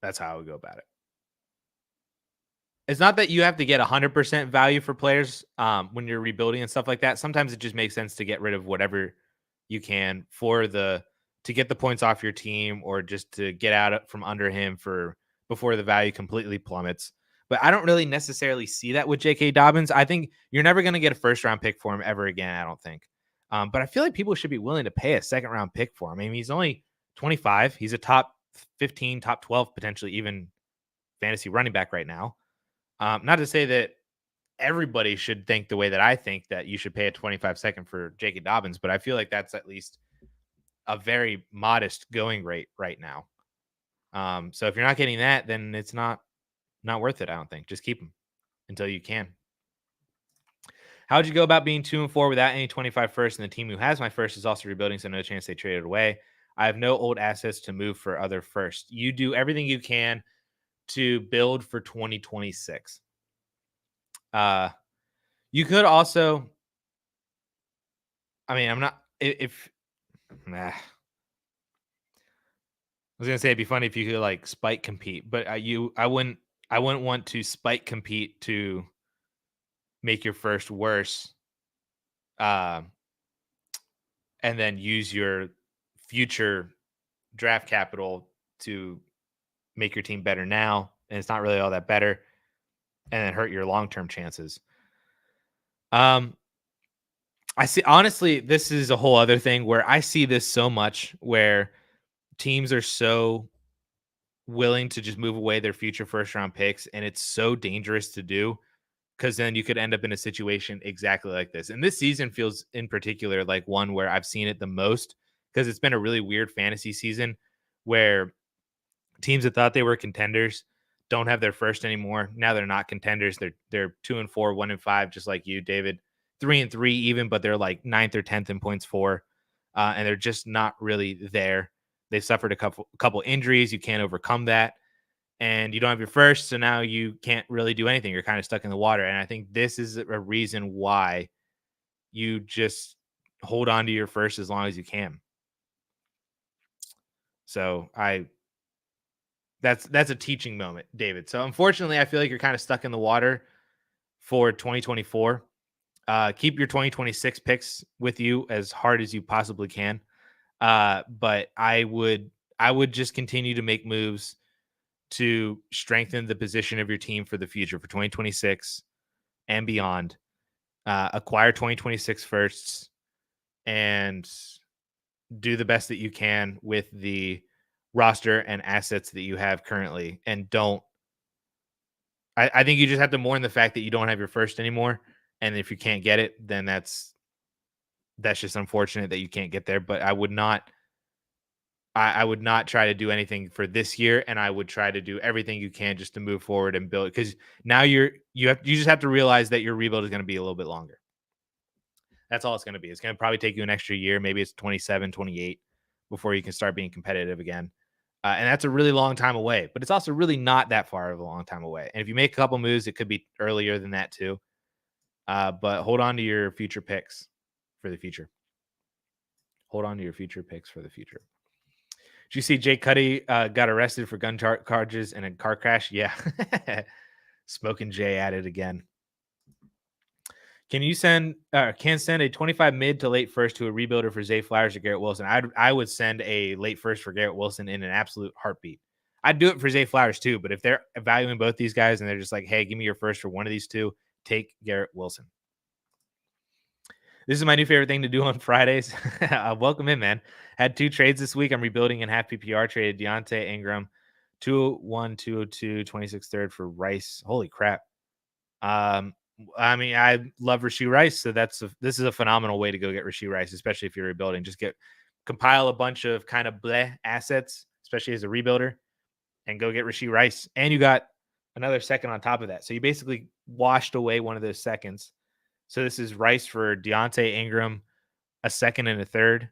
Speaker 1: That's how I would go about it. It's not that you have to get 100% value for players when you're rebuilding and stuff like that. Sometimes it just makes sense to get rid of whatever you can to get the points off your team or just to get out from under him before the value completely plummets. But I don't really necessarily see that with J.K. Dobbins. I think you're never going to get a first round pick for him ever again. I don't think. But I feel like people should be willing to pay a second round pick for him. I mean, he's only 25. He's a top 15, top 12, potentially even fantasy running back right now. Not to say that everybody should think the way that I think that you should pay a 25 second for J.K. Dobbins, but I feel like that's at least a very modest going rate right now. So if you're not getting that, then it's not worth it. I don't think. Just keep him until you can. How would you go about being 2-4 without any 25 first? And the team who has my first is also rebuilding, so no chance they trade it away. I have no old assets to move for other first. You do everything you can to build for 2026. You could also, I mean, I'm not, if, nah. I was gonna say it'd be funny if you could like spike compete, but I wouldn't want to spike compete to make your first worse, and then use your future draft capital to make your team better now, and it's not really all that better, and then hurt your long-term chances. I see, honestly, this is a whole other thing where I see this so much where teams are so willing to just move away their future first round picks, and it's so dangerous to do because then you could end up in a situation exactly like this. And this season feels in particular like one where I've seen it the most because it's been a really weird fantasy season where teams that thought they were contenders don't have their first anymore. Now they're not contenders. They're 2-4, 1-5, just like you, David. 3-3 even, but they're like 9th or 10th in points for, and they're just not really there. They suffered a couple injuries. You can't overcome that, and you don't have your first, so now you can't really do anything. You're kind of stuck in the water, and I think this is a reason why you just hold on to your first as long as you can. So that's a teaching moment, David. So unfortunately, I feel like you're kind of stuck in the water for 2024. Keep your 2026 picks with you as hard as you possibly can. But I would just continue to make moves to strengthen the position of your team for the future for 2026 and beyond. Acquire 2026 firsts and do the best that you can with the roster and assets that you have currently. And I think you just have to mourn the fact that you don't have your first anymore. And if you can't get it, then that's just unfortunate that you can't get there. But I would not try to do anything for this year, and I would try to do everything you can just to move forward and build, because now you just have to realize that your rebuild is going to be a little bit longer. That's all it's going to be. It's going to probably take you an extra year. Maybe it's 27, 28 before you can start being competitive again. And that's a really long time away, but it's also really not that far of a long time away. And if you make a couple moves, it could be earlier than that too. But hold on to your future picks for the future. Hold on to your future picks for the future. Did you see Jake Cuddy got arrested for gun charges in a car crash? Yeah. Smoking Jay at it again. Can send a 25 mid to late first to a rebuilder for Zay Flowers or Garrett Wilson? I would send a late first for Garrett Wilson in an absolute heartbeat. I'd do it for Zay Flowers too, but if they're evaluating both these guys and they're just like, hey, give me your first for one of these two, take Garrett Wilson. This is my new favorite thing to do on Fridays. Welcome in, man. Had 2 trades this week. I'm rebuilding in half PPR. Traded Deontay Ingram, 201, 202, 26 third for Rice. Holy crap. I mean, I love Rashee Rice, so this is a phenomenal way to go get Rashee Rice, especially if you're rebuilding. Just compile a bunch of kind of bleh assets, especially as a rebuilder, and go get Rashee Rice. And you got another second on top of that. So you basically washed away one of those seconds. So this is Rice for Deontay Ingram, a second and a third.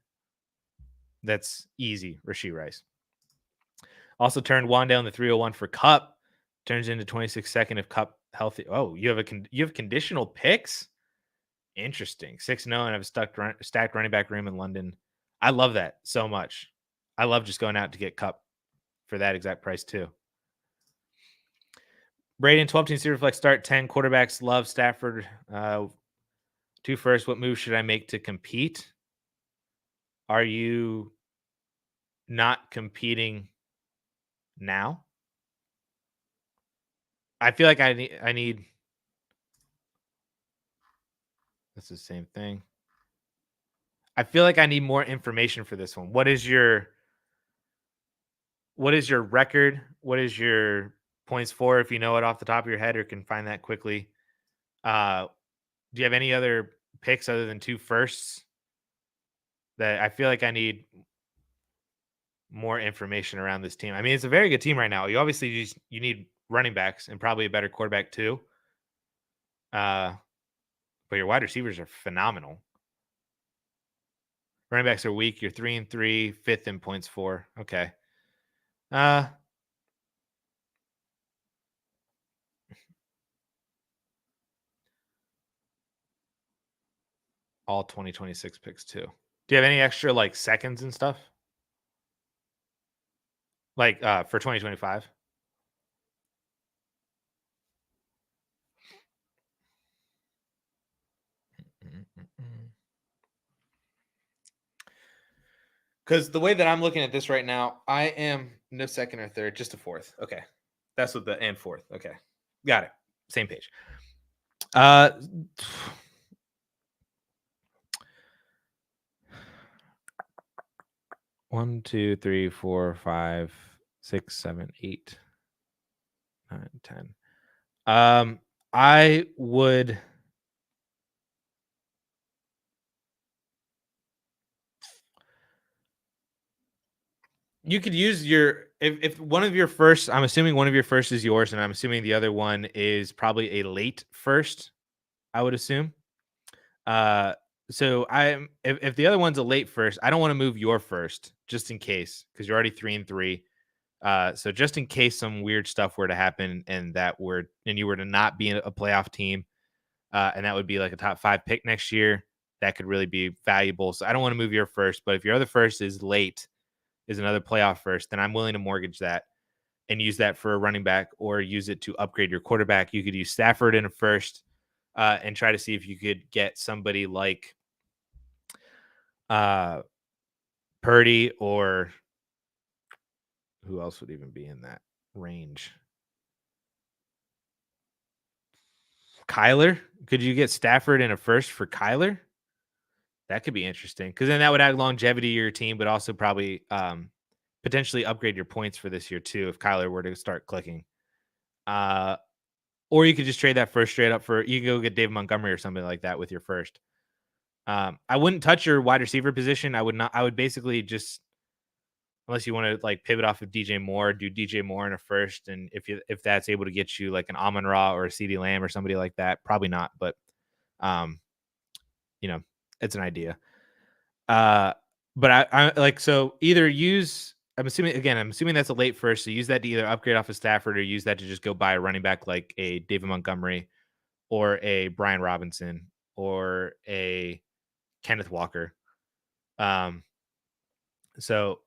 Speaker 1: That's easy, Rashee Rice. Also turned one down the 301 for Cup. Turns into 26 second if Cup healthy. Oh, you have conditional picks? Interesting. 6-0 and I have a stacked running back room in London. I love that so much. I love just going out to get Cup for that exact price too. Braden, 12-team Superflex start, 10 quarterbacks. Love Stafford. 2 first. What move should I make to compete? Are you not competing now? I feel like I need. That's the same thing. I feel like I need more information for this one. What is your record? What is your points for, if you know it off the top of your head or can find that quickly? Do you have any other picks other than 2 firsts? That I feel like I need more information around this team. I mean, it's a very good team right now. You obviously you need running backs and probably a better quarterback too. But your wide receivers are phenomenal. Running backs are weak. You're 3-3, 5th in points for. Okay. All 2026 picks too. Do you have any extra like seconds and stuff? Like for 2025? Because the way that I'm looking at this right now, I am no second or third, just a 4th. Okay. That's what and 4th. Okay. Got it. Same page. 1, 2, 3, 4, 5, 6, 7, 8, 9, 10. I would. You could use your if one of your first, I'm assuming one of your first is yours, and I'm assuming the other one is probably a late first, I would assume. Uh, so if the other one's a late first, I don't want to move your first just in case because you're already 3-3. So just in case some weird stuff were to happen and you were to not be a playoff team, and that would be like a top 5 pick next year, that could really be valuable. So I don't want to move your first, but if your other first is late, is another playoff first, then I'm willing to mortgage that and use that for a running back or use it to upgrade your quarterback. You could use Stafford in a first and try to see if you could get somebody like uh, Purdy or who else would even be in that range? Kyler? Could you get Stafford in a first for Kyler? That could be interesting because then that would add longevity to your team, but also probably potentially upgrade your points for this year too if Kyler were to start clicking. Uh, or you could just trade that first straight up for you can go get David Montgomery or something like that with your first. I wouldn't touch your wide receiver position. I would not. I would basically just unless you want to like pivot off of DJ Moore, do DJ Moore in a first, and if that's able to get you like an Amon Ra or a CD Lamb or somebody like that, probably not. But um, you know, it's an idea. Uh, but I like so either use. I'm assuming that's a late first. So use that to either upgrade off of Stafford or use that to just go buy a running back like a David Montgomery or a Brian Robinson or a Kenneth Walker. Um, so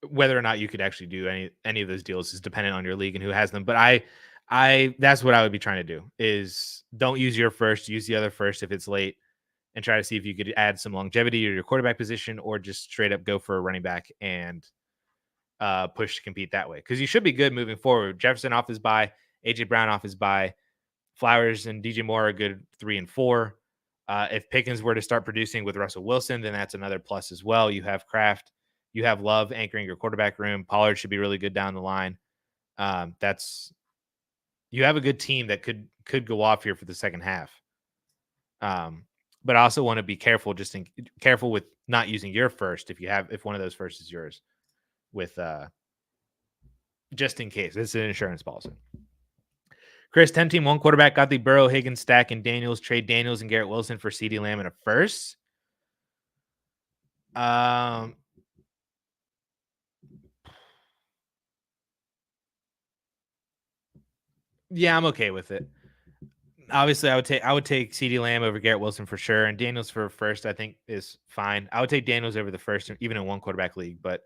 Speaker 1: whether or not you could actually do any of those deals is dependent on your league and who has them. But I that's what I would be trying to do is don't use your first, use the other first if it's late and try to see if you could add some longevity to your quarterback position or just straight up go for a running back and push to compete that way. Because you should be good moving forward. Jefferson off his bye, AJ Brown off his bye, Flowers and DJ Moore are good 3 and 4. If Pickens were to start producing with Russell Wilson, then that's another plus as well. You have Kraft, you have Love anchoring your quarterback room. Pollard should be really good down the line. That's you have a good team that could go off here for the second half. But I also want to be careful, careful with not using your first if one of those first is yours, with just in case. It's an insurance policy. Chris, 10 team, one quarterback, got the Burrow, Higgins, Stack, and Daniels. Trade Daniels and Garrett Wilson for CeeDee Lamb in a first. Yeah, I'm okay with it. Obviously, I would take CeeDee Lamb over Garrett Wilson for sure, and Daniels for first, I think is fine. I would take Daniels over the first, even in one quarterback league. But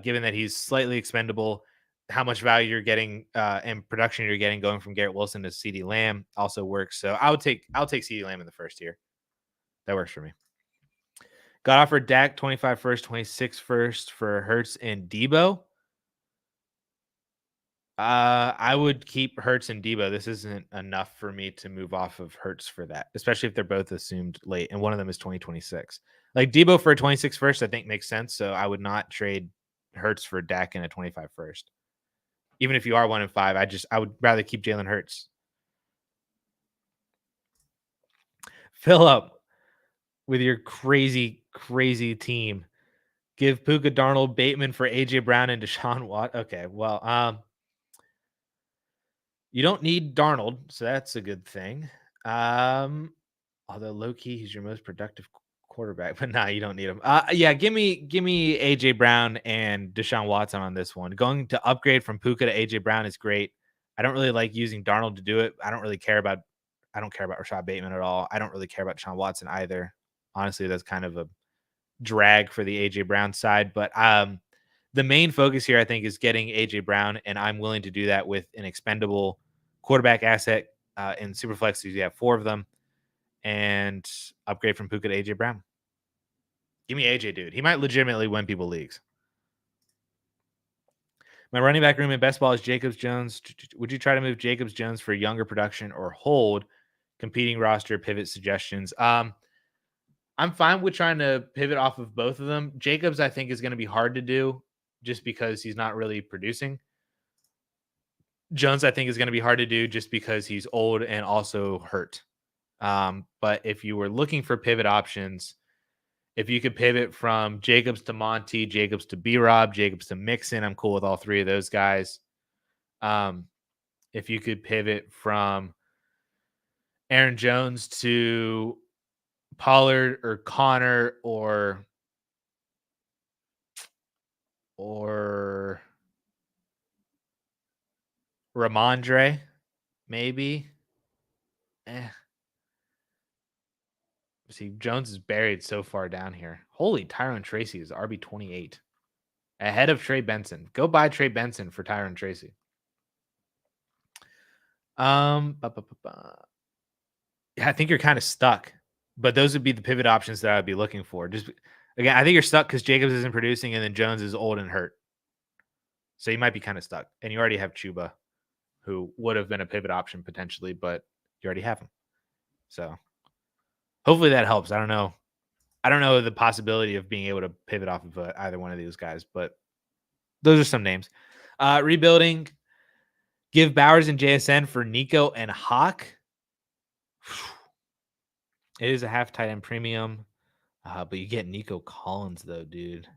Speaker 1: given that he's slightly expendable, how much value you're getting and production you're getting going from Garrett Wilson to CeeDee Lamb also works. So I'll take CeeDee Lamb in the first year. That works for me. Got offered Dak 25 first, 26 first for Hurts and Debo. I would keep Hurts and Debo. This isn't enough for me to move off of Hurts for that, especially if they're both assumed late and one of them is 2026. Like Debo for a 26 first, I think makes sense. So I would not trade Hurts for Dak in a 25 first. Even if you are 1 and 5, I would rather keep Jalen Hurts. Fill up with your crazy team. Give Puka Darnold, Bateman for AJ Brown and Deshaun Watt. Okay, well, you don't need Darnold, so that's a good thing. Although low key, he's your most productive quarterback, but nah, you don't need him. Yeah, give me AJ Brown and Deshaun Watson on this one. Going to upgrade from Puka to AJ Brown is great. I don't really like using Darnold to do it. I don't care about Rashad Bateman at all. I don't really care about Deshaun Watson either. Honestly, that's kind of a drag for the AJ Brown side, but the main focus here I think is getting AJ Brown, and I'm willing to do that with an expendable quarterback asset in Superflex. You have 4 of them, and upgrade from Puka to AJ Brown. Give me AJ, dude. He might legitimately win people leagues. My running back room in best ball is Jacobs Jones. Would you try to move Jacobs Jones for younger production or hold? Competing roster pivot suggestions. I'm fine with trying to pivot off of both of them. Jacobs, I think, is going to be hard to do just because he's not really producing. Jones, I think, is going to be hard to do just because he's old and also hurt. But if you were looking for pivot options, If you could pivot from Jacobs to Monty, Jacobs to B-Rob, Jacobs to Mixon, I'm cool with all three of those guys. If you could pivot from Aaron Jones to Pollard or Connor or Ramondre, maybe. Eh. See, Jones is buried so far down here. Holy, Tyron Tracy is RB28. Ahead of Trey Benson. Go buy Trey Benson for Tyron Tracy. Yeah, I think you're kind of stuck. But those would be the pivot options that I'd be looking for. Just again, I think you're stuck because Jacobs isn't producing and then Jones is old and hurt. So you might be kind of stuck. And you already have Chuba, who would have been a pivot option potentially, but you already have him. So hopefully that helps. I don't know. I don't know the possibility of being able to pivot off of either one of these guys, but those are some names. Rebuilding, give Bowers and JSN for Nico and Hawk. It is a half tight end premium, but you get Nico Collins though, dude.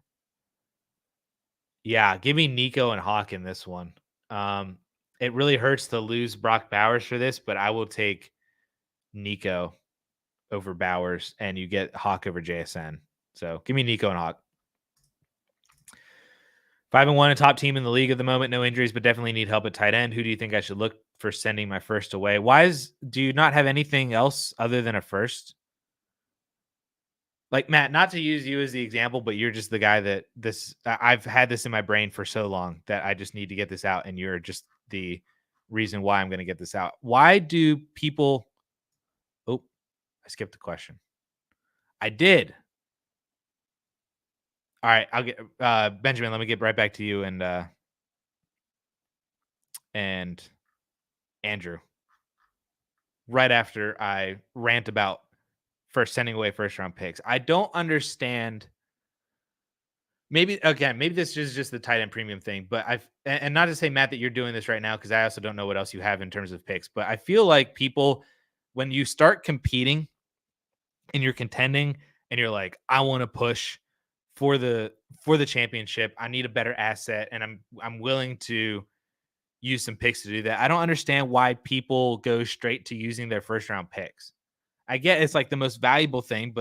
Speaker 1: Yeah, give me Nico and Hawk in this one. It really hurts to lose Brock Bowers for this, but I will take Nico over Bowers, and you get Hawk over JSN. So give me Nico and Hawk. 5-1, a top team in the league at the moment. No injuries, but definitely need help at tight end. Who do you think I should look for sending my first away? Do you not have anything else other than a first? Like, Matt, not to use you as the example, but you're just the guy that I've had this in my brain for so long that I just need to get this out, and you're just the reason why I'm going to get this out. Why do people... Oh, I skipped the question. I did. All right, I'll get Benjamin. Let me get right back to you and Andrew. Right after I rant about sending away first round picks, I don't understand. Maybe this is just the tight end premium thing, but and not to say, Matt, that you're doing this right now, because I also don't know what else you have in terms of picks, but I feel like people, when you start competing and you're contending and you're like, I want to push for the championship, I need a better asset, and I'm willing to use some picks to do that. I don't understand why people go straight to using their first round picks. I get it's like the most valuable thing,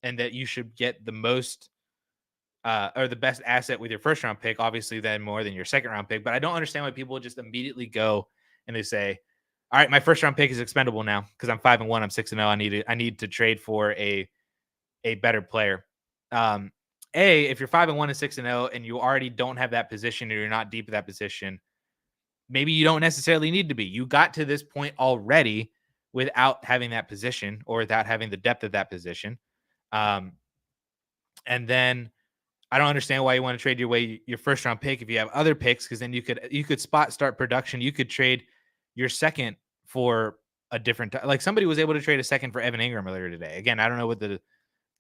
Speaker 1: and that you should get the most or the best asset with your first round pick, obviously, then more than your second round pick. But I don't understand why people just immediately go and they say, all right, my first round pick is expendable now because I'm 5-1, I'm 6-0. I need to trade for a better player. If you're 5-1 and 6-0 and you already don't have that position or you're not deep at that position, maybe you don't necessarily need to be. You got to this point already without having that position or without having the depth of that position. And then I don't understand why you want to trade your first round pick if you have other picks, because then you could spot start production. You could trade your second for a different, like somebody was able to trade a second for Evan Ingram earlier today. Again, I don't know what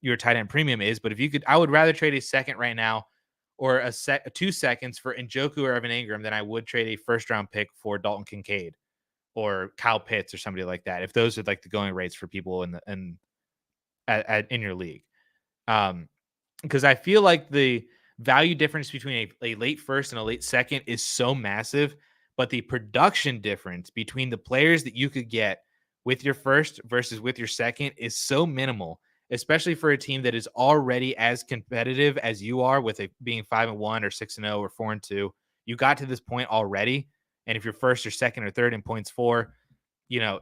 Speaker 1: your tight end premium is, but if you could, I would rather trade a second right now or 2 seconds for Njoku or Evan Ingram than I would trade a first round pick for Dalton Kincaid or Kyle Pitts or somebody like that. If those are like the going rates for people in your league. Because I feel like the value difference between a late first and a late second is so massive, but the production difference between the players that you could get with your first versus with your second is so minimal, especially for a team that is already as competitive as you are with it being 5-1 or 6-0 or 4-2. You got to this point already. And if you're first or second or third in points for,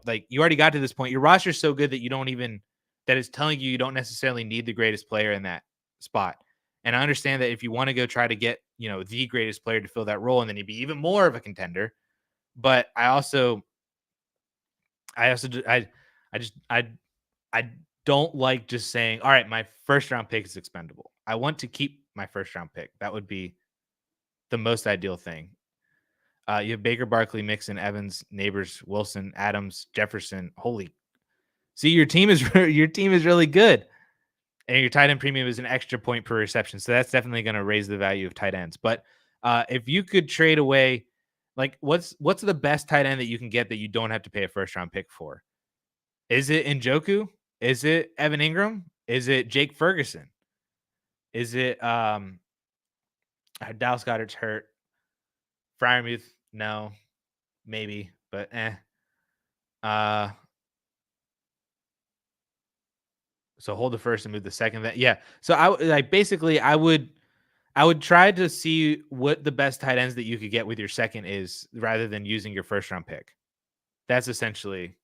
Speaker 1: like you already got to this point, your roster is so good that that is telling you don't necessarily need the greatest player in that spot. And I understand that if you want to go try to get, the greatest player to fill that role, and then you'd be even more of a contender. But I don't like just saying, all right, my first round pick is expendable. I want to keep my first round pick. That would be the most ideal thing. You have Baker, Barkley, Mixon, Evans, Neighbors, Wilson, Adams, Jefferson. See, your team is really good. And your tight end premium is an extra point per reception. So that's definitely going to raise the value of tight ends. But if you could trade away, like what's the best tight end that you can get that you don't have to pay a first round pick for? Is it Njoku? Is it Evan Ingram? Is it Jake Ferguson? Is it Dallas Goedert's hurt? Fryermuth? No, maybe, but Uh, so hold the first and move the second. Then yeah. So I would try to see what the best tight ends that you could get with your second is, rather than using your first round pick. That's essentially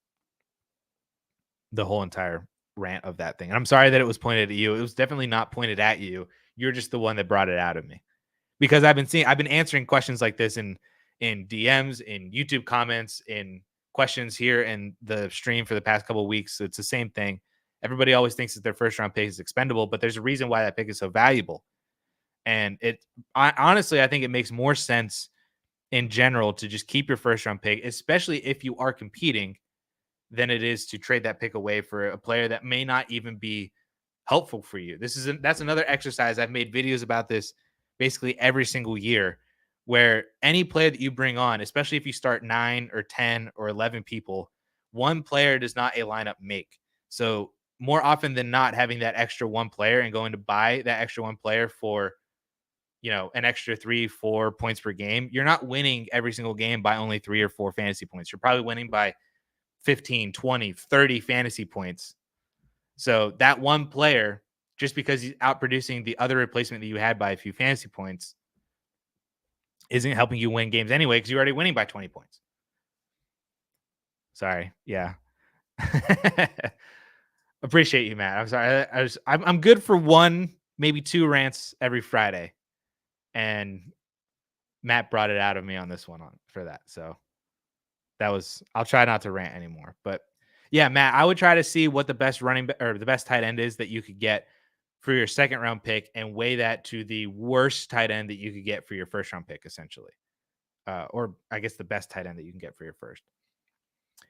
Speaker 1: the whole entire rant of that thing. And I'm sorry that it was pointed at you. It was definitely not pointed at you. You're just the one that brought it out of me, because I've been answering questions like this in DMs, in YouTube comments, in questions here in the stream for the past couple of weeks. So it's the same thing. Everybody always thinks that their first round pick is expendable, but there's a reason why that pick is so valuable. And honestly, I think it makes more sense in general to just keep your first round pick, especially if you are competing, than it is to trade that pick away for a player that may not even be helpful for you. That's another exercise. I've made videos about this basically every single year, where any player that you bring on, especially if you start 9 or 10 or 11 people, one player does not a lineup make. So more often than not, having that extra one player and going to buy that extra one player for, an extra 3-4 points per game, you're not winning every single game by only 3 or 4 fantasy points. You're probably winning by 15, 20, 30 fantasy points. So that one player, just because he's outproducing the other replacement that you had by a few fantasy points, isn't helping you win games anyway, because you're already winning by 20 points. Sorry. Yeah. Appreciate you, Matt. I'm sorry. I'm good for one, maybe two rants every Friday. And Matt brought it out of me on this one for that. So I'll try not to rant anymore. But yeah, Matt, I would try to see what the best or the best tight end is that you could get for your second round pick, and weigh that to the worst tight end that you could get for your first round pick, essentially. Or I guess the best tight end that you can get for your first.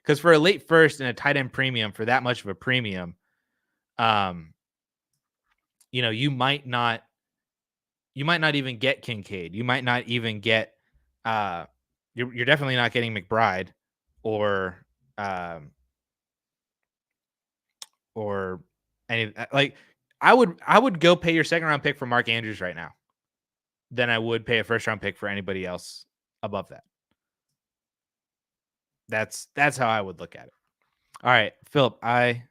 Speaker 1: Because for a late first and a tight end premium, for that much of a premium, you might not even get Kincaid. You might not even get you're definitely not getting McBride or any, like, I would go pay your second round pick for Mark Andrews right now than I would pay a first round pick for anybody else above that. That's how I would look at it. All right, Philip, or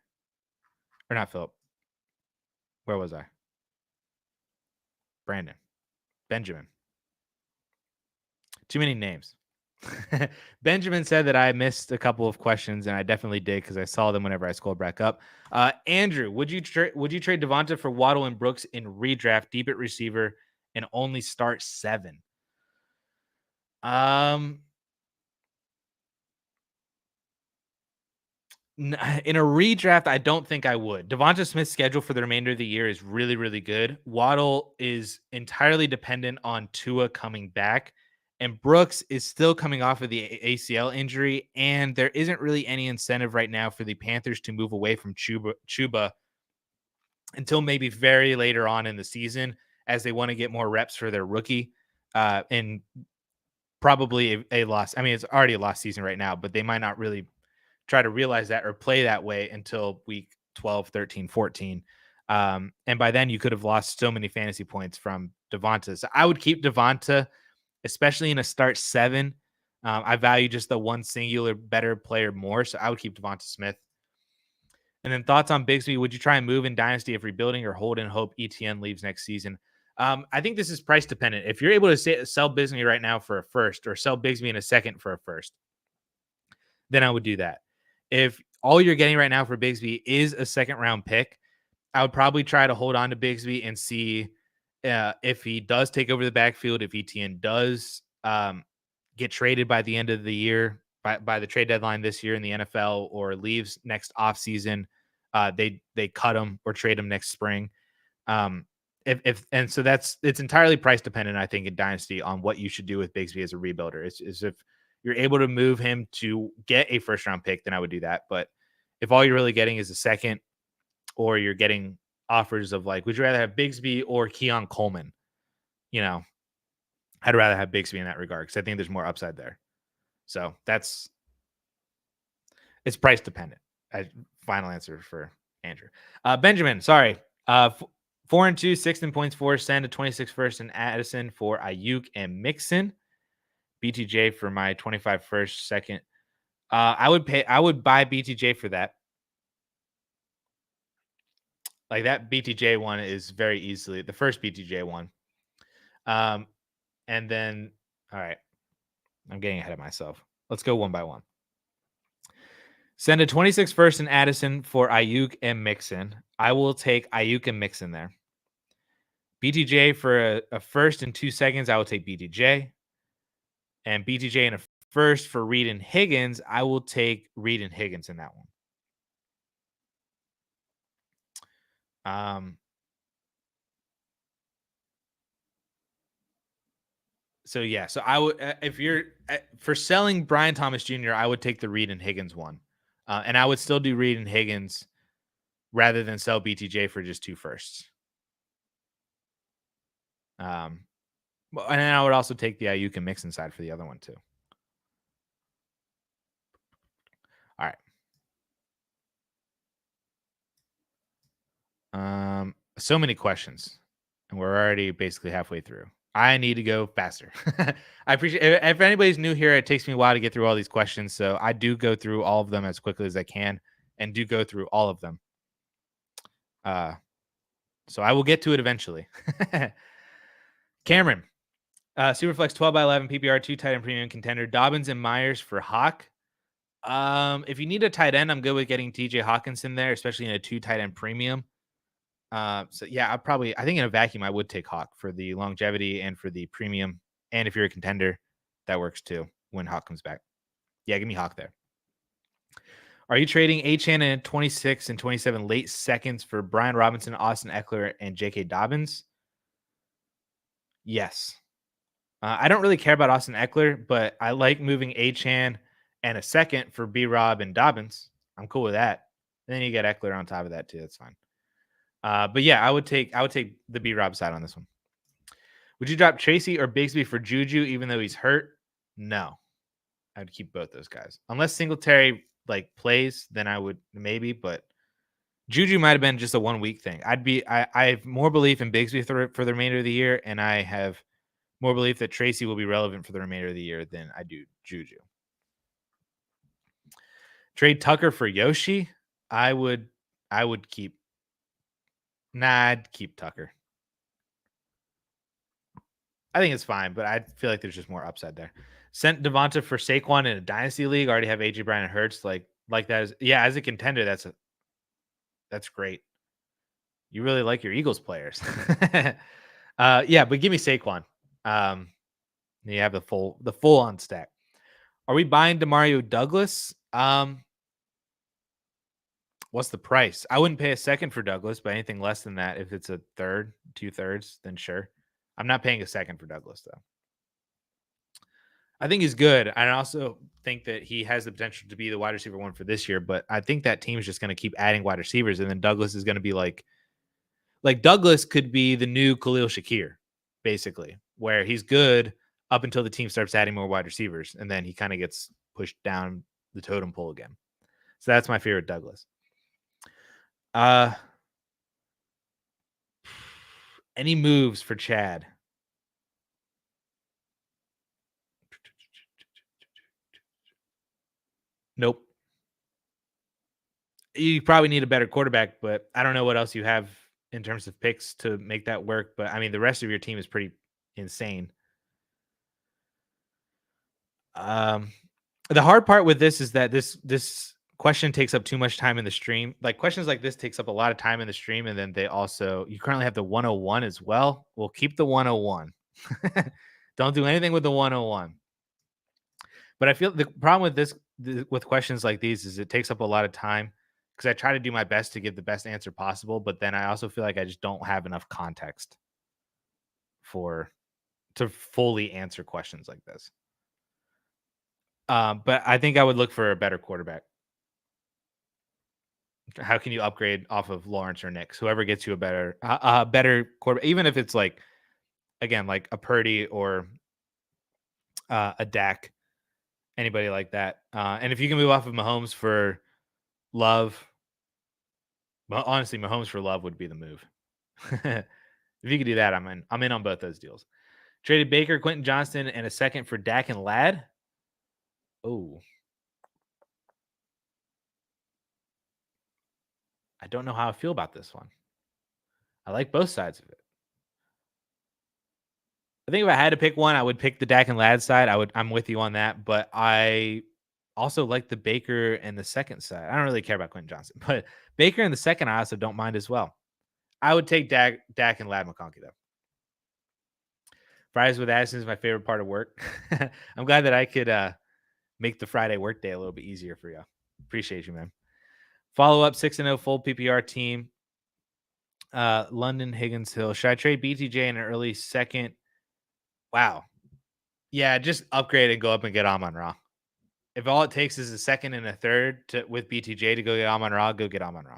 Speaker 1: not Philip. Where was I? Benjamin. Too many names. Benjamin said that I missed a couple of questions, and I definitely did, because I saw them whenever I scrolled back up. Andrew, would you trade Devonta for Waddle and Brooks in redraft, deep at receiver, and only start 7? In a redraft, I don't think I would. Devonta Smith's schedule for the remainder of the year is really, really good. Waddle is entirely dependent on Tua coming back, and Brooks is still coming off of the ACL injury, and there isn't really any incentive right now for the Panthers to move away from Chuba until maybe very later on in the season, as they want to get more reps for their rookie, and probably a loss. I mean, it's already a lost season right now, but they might not really try to realize that or play that way until week 12, 13, 14. And by then you could have lost so many fantasy points from Devonta. So I would keep Devonta, especially in a start 7. I value just the one singular better player more. So I would keep Devonta Smith. And then thoughts on Bigsby. Would you try and move in Dynasty if rebuilding, or hold and hope ETN leaves next season? I think this is price dependent. If you're able to sell Bigsby right now for a first, or sell Bigsby in a second for a first, then I would do that. If all you're getting right now for Bigsby is a second round pick, I would probably try to hold on to Bigsby and see if he does take over the backfield, if ETN does get traded by the end of the year, by the trade deadline this year in the NFL, or leaves next offseason. They cut him or trade him next spring. It's entirely price dependent, I think, in Dynasty, on what you should do with Bigsby as a rebuilder. It's if you're able to move him to get a first round pick, then I would do that. But if all you're really getting is a second, or you're getting offers of, like, would you rather have Bigsby or Keon Coleman? I'd rather have Bigsby in that regard, because I think there's more upside there. So it's price dependent. Final answer for Andrew. Benjamin, sorry. 4-2, sixth in points for Send a 26 first and Addison for Ayuk and Mixon. BTJ for my 25 first, second. I would buy BTJ for that. Like that BTJ one is very easily the first BTJ one. And then, all right, I'm getting ahead of myself. Let's go one by one. Send a 26 first and Addison for Ayuk and Mixon. I will take Ayuk and Mixon there. BTJ for a first and 2 seconds. I will take BTJ. And BTJ in a first for Reed and Higgins. I will take Reed and Higgins in that one. So yeah, so I would if you're for selling Brian Thomas Jr., I would take the Reed and Higgins one, and I would still do Reed and Higgins rather than sell BTJ for just 2 firsts. And then I would also take the Ayuk and Mixon side for the other one too. All right. So many questions, and we're already basically halfway through. I need to go faster. I appreciate if anybody's new here, it takes me a while to get through all these questions. So I do go through all of them as quickly as I can and do go through all of them. So I will get to it eventually. Cameron, Superflex 12 by 11 PPR 2 tight end premium contender Dobbins and Myers for Hawk. If you need a tight end, I'm good with getting TJ Hawkinson there, especially in a 2 tight end premium. So yeah, I think in a vacuum, I would take Hawk for the longevity and for the premium. And if you're a contender, that works too when Hawk comes back. Yeah, give me Hawk there. Are you trading Achane in 26 and 27 late seconds for Brian Robinson, Austin Eckler, and J.K. Dobbins? Yes. I don't really care about Austin Eckler, but I like moving Achane and a second for B-Rob and Dobbins. I'm cool with that. And then you get Eckler on top of that too. That's fine. But yeah, I would take the B-Rob side on this one. Would you drop Tracy or Bigsby for Juju even though he's hurt? No. I would keep both those guys. Unless Singletary like plays, then I would maybe, but Juju might have been just a 1 week thing. I have more belief in Bigsby for the remainder of the year, and I have more belief that Tracy will be relevant for the remainder of the year than I do Juju. Trade Tucker for Yoshi. I would keep. I'd keep Tucker. I think it's fine, but I feel like there's just more upside there. Sent Devonta for Saquon in a dynasty league. Already have AJ Brown and Hurts. Like that is as a contender, that's great. You really like your Eagles players. Yeah, but give me Saquon. You have the full on stack. Are we buying Demario Douglas? What's the price? I wouldn't pay a second for Douglas, but anything less than that, if it's a third, 2/3, then sure. I'm not paying a second for Douglas though. I think he's good. I also think that he has the potential to be the wide receiver 1 for this year, but I think that team is just going to keep adding wide receivers, and then Douglas is going to be like Douglas could be the new Khalil Shakir, basically, where he's good up until the team starts adding more wide receivers, and then he kind of gets pushed down the totem pole again. So that's my favorite Douglas. Any moves for Chad? Nope. You probably need a better quarterback, but I don't know what else you have in terms of picks to make that work. But I mean, the rest of your team is pretty insane. The hard part with this is that this question takes up too much time in the stream. Like questions like this takes up a lot of time in the stream, and then you currently have the 101 as well. We'll keep the 101. Don't do anything with the 101. But I feel the problem with questions like these is it takes up a lot of time because I try to do my best to give the best answer possible, but then I also feel like I just don't have enough context to fully answer questions like this. But I think I would look for a better quarterback. How can you upgrade off of Lawrence or Nix? Whoever gets you a better quarterback, even if it's like, again, like a Purdy or a Dak, anybody like that. And if you can move off of Mahomes for Love, But honestly, Mahomes for love would be the move. If you could do that, I'm in. I'm in on both those deals. Traded Baker, Quentin Johnston, and a second for Dak and Ladd. Oh, I don't know how I feel about this one. I like both sides of it. I think if I had to pick one, I would pick the Dak and Ladd side. I'm with you on that, but I also like the Baker and the second side. I don't really care about Quentin Johnson, but Baker and the second I also don't mind as well. I would take Dak and Ladd McConkey though. Fridays with Addison is my favorite part of work. I'm glad that I could make the Friday work day a little bit easier for you. Appreciate you, man. Follow up 6-0 full PPR team. London Higgins Hill. Should I trade BTJ in an early second? Wow. Yeah, just upgrade and go up and get Amon Ra. If all it takes is a second and a third with BTJ to go get Amon Ra, go get Amon Ra.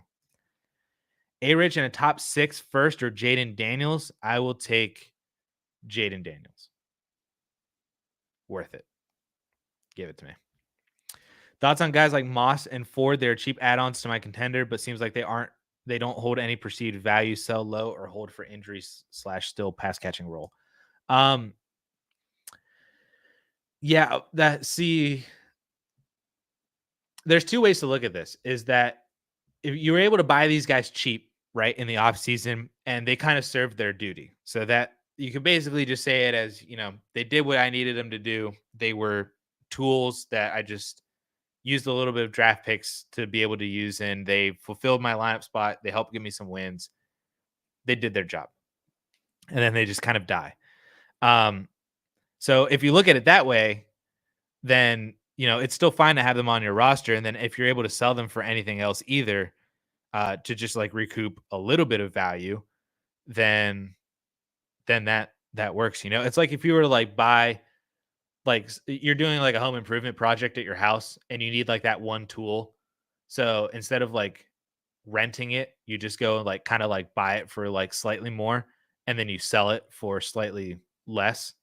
Speaker 1: A-Rich in a top 6 first or Jaden Daniels, I will take Jaden Daniels. Worth it. Give it to me. Thoughts on guys like Moss and Ford? They're cheap add-ons to my contender, but seems like they don't hold any perceived value, sell low, or hold for injuries / still pass catching role. Yeah, there's two ways to look at this. Is that if you were able to buy these guys cheap, right, in the offseason, and they kind of served their duty. So that you could basically just say it as, they did what I needed them to do. They were tools that I just used a little bit of draft picks to be able to use, and they fulfilled my lineup spot. They helped give me some wins. They did their job. And then they just kind of die. So if you look at it that way, then, it's still fine to have them on your roster. And then if you're able to sell them for anything else either, to just like recoup a little bit of value, then that works. It's like if you were to like buy, like you're doing like a home improvement project at your house and you need like that one tool. So instead of like renting it, you just go and like kind of like buy it for like slightly more and then you sell it for slightly less.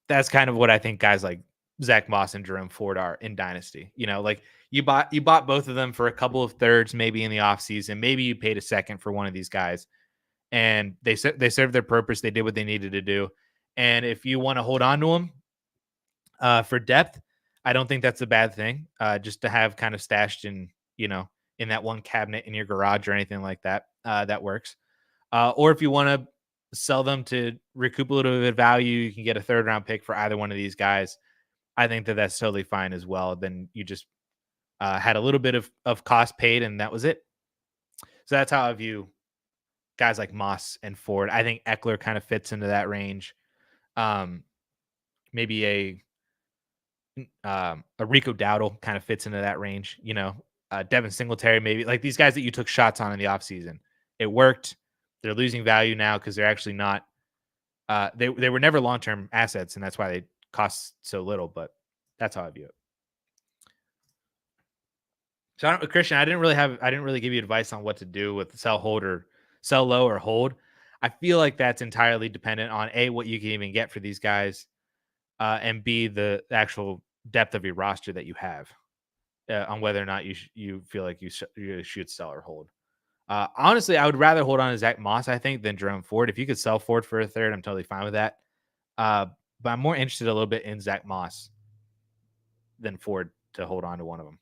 Speaker 1: That's kind of what I think guys like Zach Moss and Jerome Ford are in Dynasty. Like you bought both of them for a couple of thirds, maybe in the offseason. Maybe you paid a second for one of these guys, and they served their purpose. They did what they needed to do. And if you want to hold on to them for depth, I don't think that's a bad thing. Just to have kind of stashed in that one cabinet in your garage or anything like that, that works. Or if you want to sell them to recoup a little bit of value, you can get a 3rd round pick for either one of these guys. I think that that's totally fine as well. Then you just had a little bit of cost paid, and that was it. So that's how I view guys like Moss and Ford. I think Eckler kind of fits into that range. Maybe a Rico Dowdle kind of fits into that range. Devin Singletary, maybe like these guys that you took shots on in the offseason. It worked. They're losing value now because they're actually not. They were never long-term assets, and that's why they cost so little. But that's how I view it. So Christian, I didn't really give you advice on what to do with sell low or hold. I feel like that's entirely dependent on A, what you can even get for these guys, and B, the actual depth of your roster that you have, on whether or not you feel like you should sell or hold. Honestly, I would rather hold on to Zach Moss, I think, than Jerome Ford. If you could sell Ford for a third, I'm totally fine with that. But I'm more interested a little bit in Zach Moss than Ford to hold on to one of them.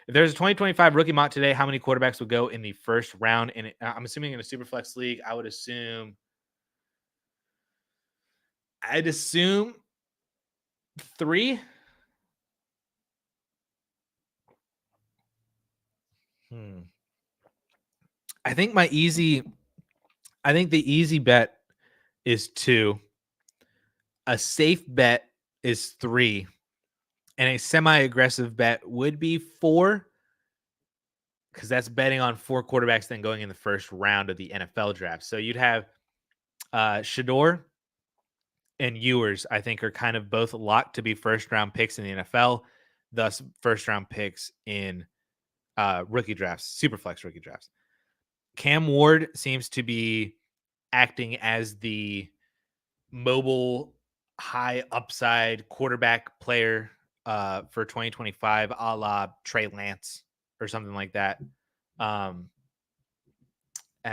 Speaker 1: If there's a 2025 rookie mock today, how many quarterbacks would go in the first round? And I'm assuming in a Superflex league, I'd assume 3. I think the easy bet is 2. A safe bet is 3. And a semi-aggressive bet would be 4. Because that's betting on 4 quarterbacks then going in the first round of the NFL draft. So you'd have Shador and Ewers, I think, are kind of both locked to be first-round picks in the NFL, thus first-round picks in rookie drafts, Superflex rookie drafts. Cam Ward seems to be acting as the mobile, high upside quarterback player for 2025, a la Trey Lance or something like that.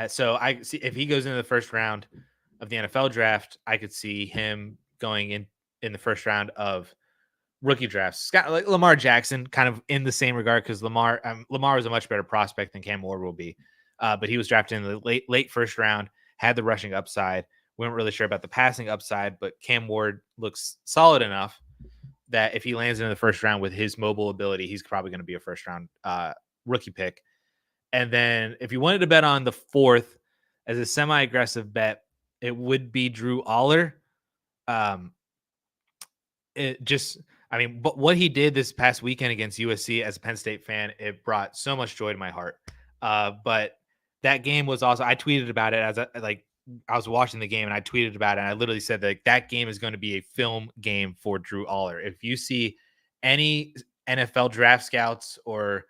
Speaker 1: So I see if he goes into the first round of the NFL draft, I could see him going in the first round of rookie drafts. Scott, like Lamar Jackson, kind of in the same regard because Lamar was a much better prospect than Cam Ward will be, but he was drafted in the late first round, had the rushing upside. We weren't really sure about the passing upside, but Cam Ward looks solid enough that if he lands in the first round with his mobile ability, he's probably going to be a first round rookie pick. And then if you wanted to bet on the fourth as a semi-aggressive bet, it would be Drew Aller. But what he did this past weekend against USC as a Penn State fan, it brought so much joy to my heart. But that game was also, I tweeted about it I was watching the game and I tweeted about it. And I literally said that game is going to be a film game for Drew Aller. If you see any NFL draft scouts or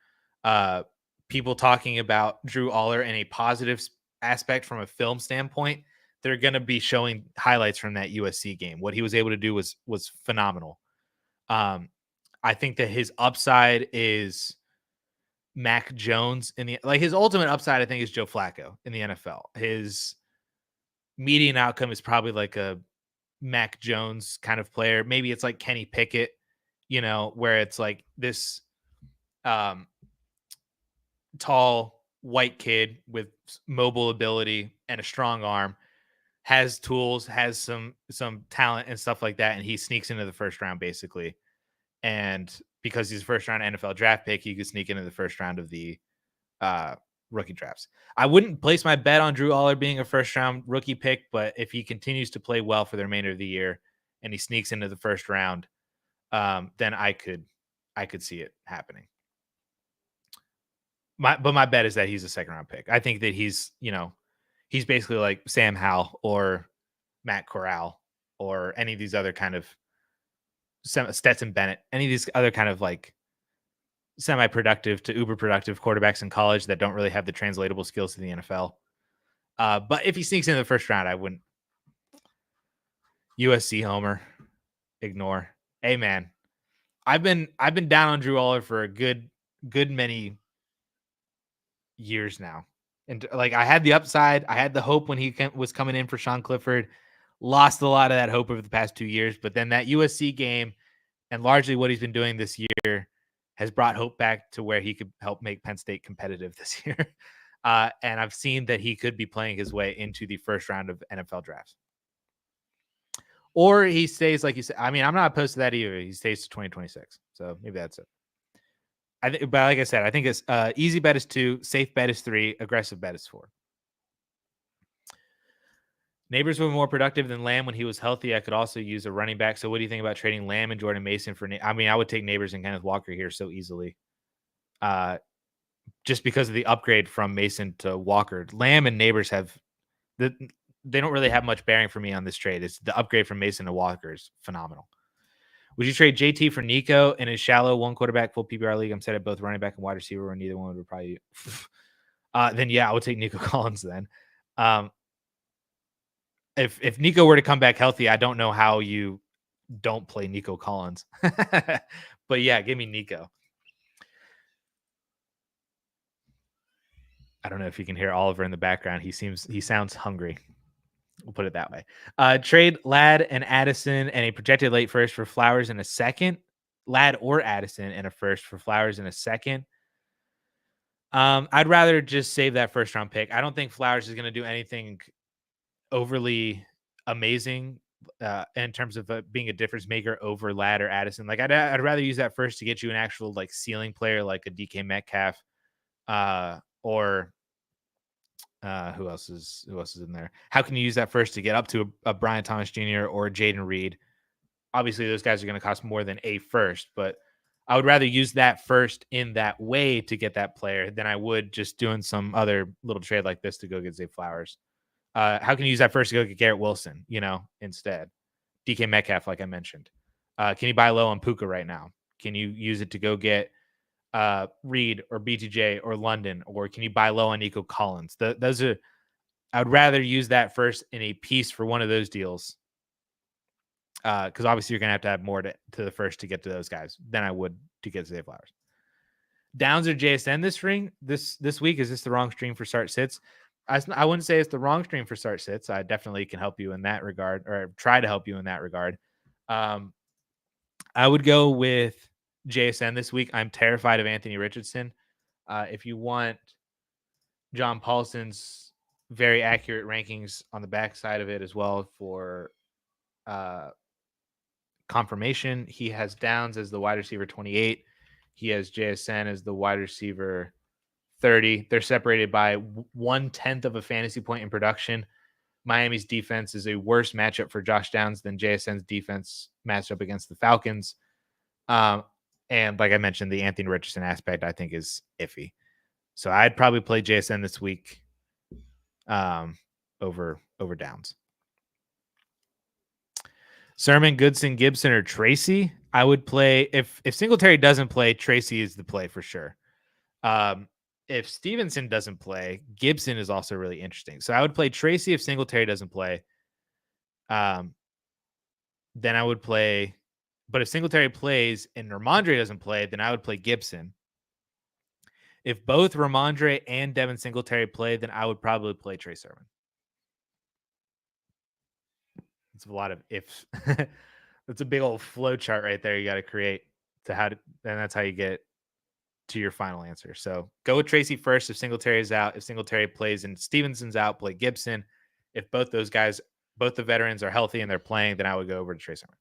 Speaker 1: people talking about Drew Aller in a positive aspect from a film standpoint, they're going to be showing highlights from that USC game. What he was able to do was phenomenal. I think that his upside is Mac Jones his ultimate upside, I think, is Joe Flacco in the NFL. His median outcome is probably like a Mac Jones kind of player. Maybe it's like Kenny Pickett, where it's like this tall white kid with mobile ability and a strong arm, has tools, has some talent and stuff like that, and he sneaks into the first round basically. And because he's a first round NFL draft pick, he could sneak into the first round of the rookie drafts. I wouldn't place my bet on Drew Aller being a first round rookie pick, but if he continues to play well for the remainder of the year and he sneaks into the first round, then I could see it happening. My bet is that he's a second round pick. I think that he's basically like Sam Howell or Matt Corral or any of these other kind of Stetson Bennett, any of these other kind of like semi-productive to uber productive quarterbacks in college that don't really have the translatable skills to the NFL. But if he sneaks into the first round, I wouldn't. USC homer, ignore. Hey man, I've been down on Drew Aller for a good many years now. And like I had the upside, I had the hope when he was coming in for Sean Clifford, lost a lot of that hope over the past 2 years. But then that USC game and largely what he's been doing this year has brought hope back to where he could help make Penn State competitive this year. And I've seen that he could be playing his way into the first round of NFL drafts. Or he stays, like you said. I mean, I'm not opposed to that either. He stays to 2026. So maybe that's it. But like I said, I think it's easy bet is 2, safe bet is 3, aggressive bet is 4. Neighbors were more productive than Lamb when he was healthy. I could also use a running back. So what do you think about trading Lamb and Jordan Mason for? I mean, I would take Neighbors and Kenneth Walker here so easily. Just because of the upgrade from Mason to Walker. Lamb and Neighbors they don't really have much bearing for me on this trade. It's the upgrade from Mason to Walker is phenomenal. Would you trade JT for Nico in a shallow one quarterback full PPR league? I'm set at both running back and wide receiver, or neither one would probably. Then yeah, I would take Nico Collins then. If Nico were to come back healthy, I don't know how you don't play Nico Collins. But yeah, give me Nico. I don't know if you can hear Oliver in the background. He sounds hungry. We'll put it that way. Trade Ladd and Addison and a projected late first for Flowers in a second. Ladd or Addison and a first for Flowers in a second. I'd rather just save that first round pick. I don't think Flowers is going to do anything overly amazing in terms of being a difference maker over Ladd or Addison. Like I'd rather use that first to get you an actual like ceiling player like a DK Metcalf or who else is in there? How can you use that first to get up to a Brian Thomas Jr. or Jaden Reed? Obviously, those guys are going to cost more than a first, but I would rather use that first in that way to get that player than I would just doing some other little trade like this to go get Zay Flowers. How can you use that first to go get Garrett Wilson, instead? DK Metcalf, like I mentioned. Can you buy low on Puka right now? Can you use it to go get Reed or BTJ or London, or can you buy low on Nico Collins? Those are, I would rather use that first in a piece for one of those deals. Because obviously you're going to have more to the first to get to those guys than I would to get Zay Flowers. Downs or JSN this week? Is this the wrong stream for start sits? I wouldn't say it's the wrong stream for start sits. I definitely can help you in that regard, or try to help you in that regard. I would go with JSN this week. I'm terrified of Anthony Richardson. If you want John Paulson's very accurate rankings on the backside of it as well for confirmation, he has Downs as the wide receiver 28. He has JSN as the wide receiver 30. They're separated by 1/10 of a fantasy point in production. Miami's defense is a worse matchup for Josh Downs than JSN's defense matchup against the Falcons. And like I mentioned, the Anthony Richardson aspect I think is iffy. So I'd probably play JSN this week over Downs. Sermon, Goodson, Gibson, or Tracy. I would play if Singletary doesn't play, Tracy is the play for sure. If Stevenson doesn't play, Gibson is also really interesting. So I would play Tracy if Singletary doesn't play. Then I would play, but if Singletary plays and Ramondre doesn't play, then I would play Gibson. If both Ramondre and Devin Singletary play, then I would probably play Trey Sermon. It's a lot of ifs. That's a big old flow chart right there you got to create and that's how you get to your final answer. So go with Tracy first if Singletary is out. If Singletary plays and Stevenson's out, play Gibson. If both those guys, both the veterans are healthy and they're playing, then I would go over to Trey Sermon.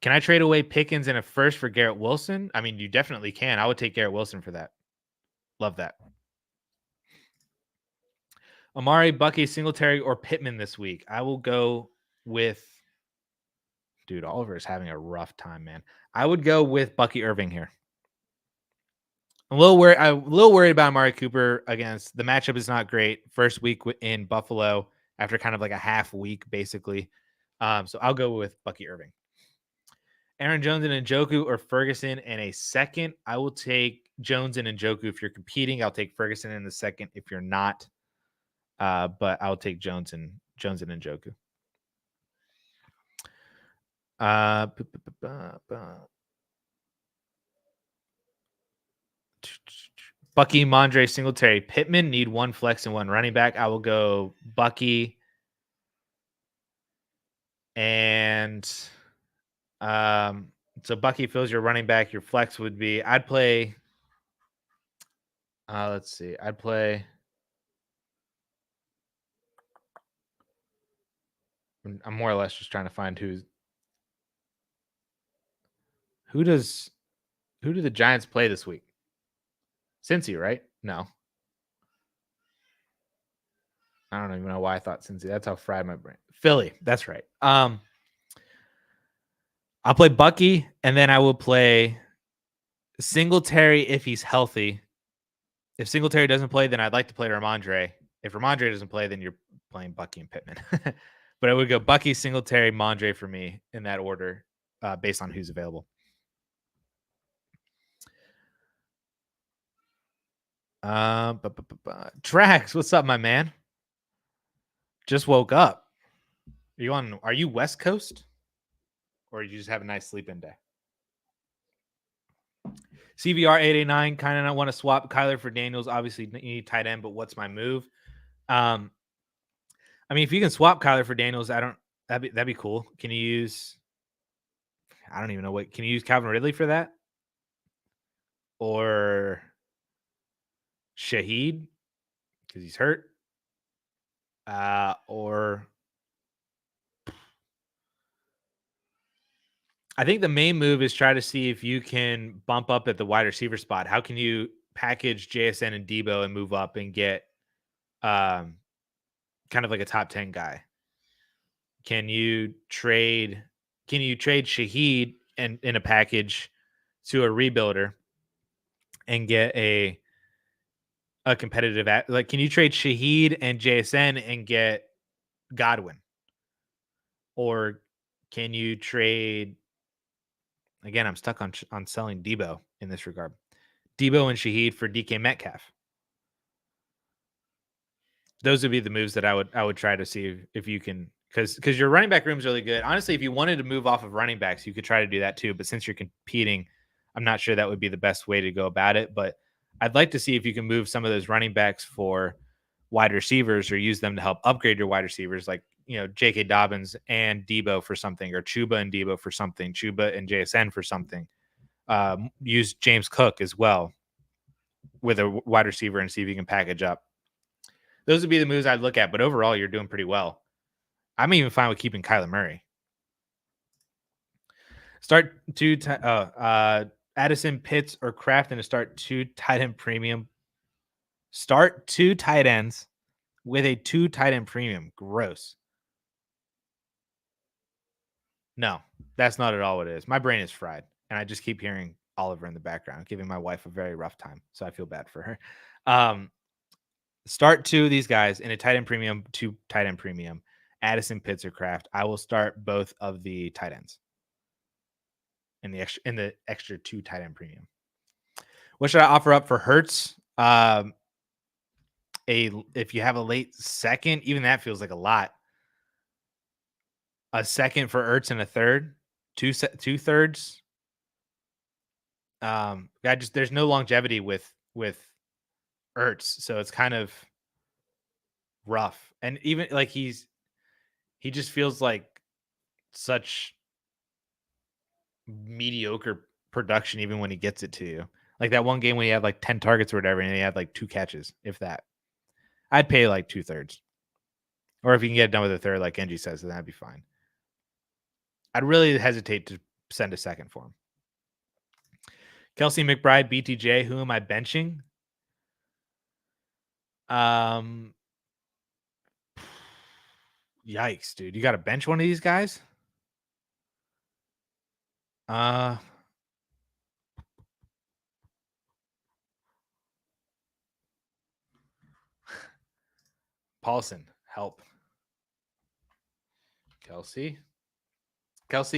Speaker 1: Can I trade away Pickens in a first for Garrett Wilson? I mean, you definitely can. I would take Garrett Wilson for that. Love that. Amari, Bucky, Singletary, or Pittman this week. I will go with, dude, Oliver is having a rough time, man. I would go with Bucky Irving here. I'm a little worried about Amari Cooper against the matchup is not great. First week in Buffalo after kind of like a half week, basically. So I'll go with Bucky Irving. Aaron Jones and Njoku or Ferguson in a second. I will take Jones and Njoku if you're competing. I'll take Ferguson in the second if you're not. But I'll take Jones and Njoku. Bucky, Mondre, Singletary, Pittman need one flex and one running back. I will go Bucky and so Bucky fills your running back. Your flex would be I'd play. Let's see. I'd play. I'm more or less just trying to find who do the Giants play this week? Cincy, right? No. I don't even know why I thought Cincy. That's how fried my brain. Philly. That's right. I'll play Bucky, and then I will play Singletary if he's healthy. If Singletary doesn't play, then I'd like to play Ramondre. If Ramondre doesn't play, then you're playing Bucky and Pittman. But I would go Bucky, Singletary, Mondre for me in that order, based on who's available. Trax, what's up, my man? Just woke up. Are you West Coast? Or did you just have a nice sleep-in day? CVR 889, kind of not want to swap Kyler for Daniels. Obviously, you need tight end, but what's my move? I mean, if you can swap Kyler for Daniels, that'd be cool. Can you use? I don't even know can you use Calvin Ridley for that? Or Shaheed because he's hurt? Or I think the main move is try to see if you can bump up at the wide receiver spot. How can you package JSN and Debo and move up and get kind of like a top 10 guy? Can you trade Shaheed in a package to a rebuilder and get a competitive can you trade Shaheed and JSN and get Godwin? Or can you trade? Again, I'm stuck on selling Debo in this regard. Debo and Shaheed for DK Metcalf. Those would be the moves that I would try to see if you can, because your running back room is really good. Honestly, if you wanted to move off of running backs, you could try to do that too. But since you're competing, I'm not sure that would be the best way to go about it, but I'd like to see if you can move some of those running backs for wide receivers or use them to help upgrade your wide receivers, like, J.K. Dobbins and Debo for something, or Chuba and Debo for something, Chuba and JSN for something. Use James Cook as well with a wide receiver and see if you can package up. Those would be the moves I'd look at, but overall, you're doing pretty well. I'm even fine with keeping Kyler Murray. Start Addison, Pitts, or Kraft, and to start 2 tight end premium. Start 2 tight ends with a 2 tight end premium. Gross. No, that's not at all what it is. My brain is fried, and I just keep hearing Oliver in the background, giving my wife a very rough time. So I feel bad for her. Start 2 of these guys in a tight end premium, 2 tight end premium. Addison, Pitts, or Kraft. I will start both of the tight ends in the extra 2 tight end premium. What should I offer up for Hurts? If you have a late second, even that feels like a lot. A second for Ertz and a third, two thirds. There's no longevity with Ertz, so it's kind of rough. And even like he just feels like such mediocre production, even when he gets it to you. Like that one game when he had like 10 targets or whatever, and he had like 2 catches, if that. I'd pay like 2/3. Or if you can get it done with a third, like Genji says, then that'd be fine. I'd really hesitate to send a second for him. Kelsey, McBride, BTJ. Who am I benching? Yikes, dude. You got to bench one of these guys? Paulson, help. Kelsey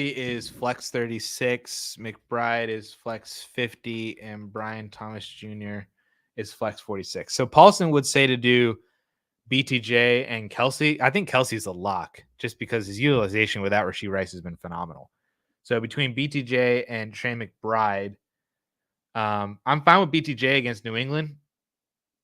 Speaker 1: is flex 36. McBride is flex 50. And Brian Thomas Jr. is flex 46. So Paulson would say to do BTJ and Kelsey. I think Kelsey's a lock just because his utilization without Rashee Rice has been phenomenal. So between BTJ and Trey McBride, I'm fine with BTJ against New England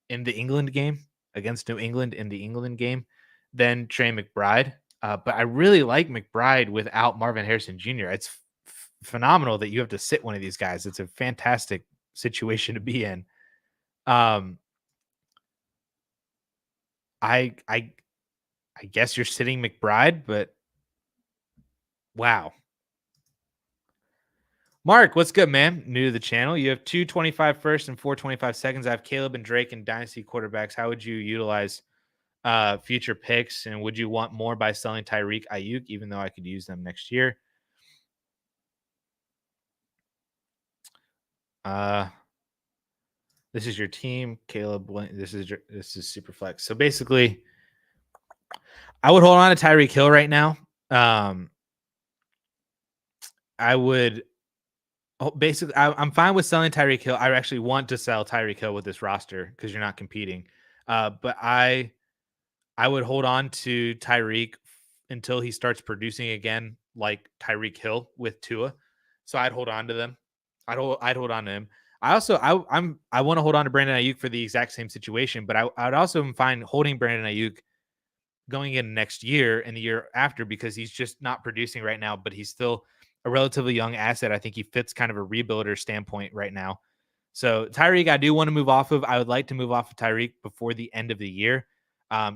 Speaker 1: in the England game, against New England in the England game, then Trey McBride. But I really like McBride without Marvin Harrison Jr. It's phenomenal that you have to sit one of these guys. It's a fantastic situation to be in. I guess you're sitting McBride, but wow. Mark, what's good, man? New to the channel. You have 225 first and 425 seconds. I have Caleb and Drake and Dynasty quarterbacks. How would you utilize future picks? And would you want more by selling Tyreek, Ayuk, even though I could use them next year? This is your team, Caleb. This is super flex. So basically, I would hold on to Tyreek Hill right now. I would basically, I'm fine with selling Tyreek Hill. I actually want to sell Tyreek Hill with this roster because you're not competing. But I would hold on to Tyreek until he starts producing again, like Tyreek Hill with Tua. So I'd hold on to them. I'd hold on to him. I want to hold on to Brandon Ayuk for the exact same situation, but I'd also find holding Brandon Ayuk going in next year and the year after because he's just not producing right now, but he's still a relatively young asset. I think he fits kind of a rebuilder standpoint right now. So Tyreek, I do want to move off of. I would like to move off of Tyreek before the end of the year.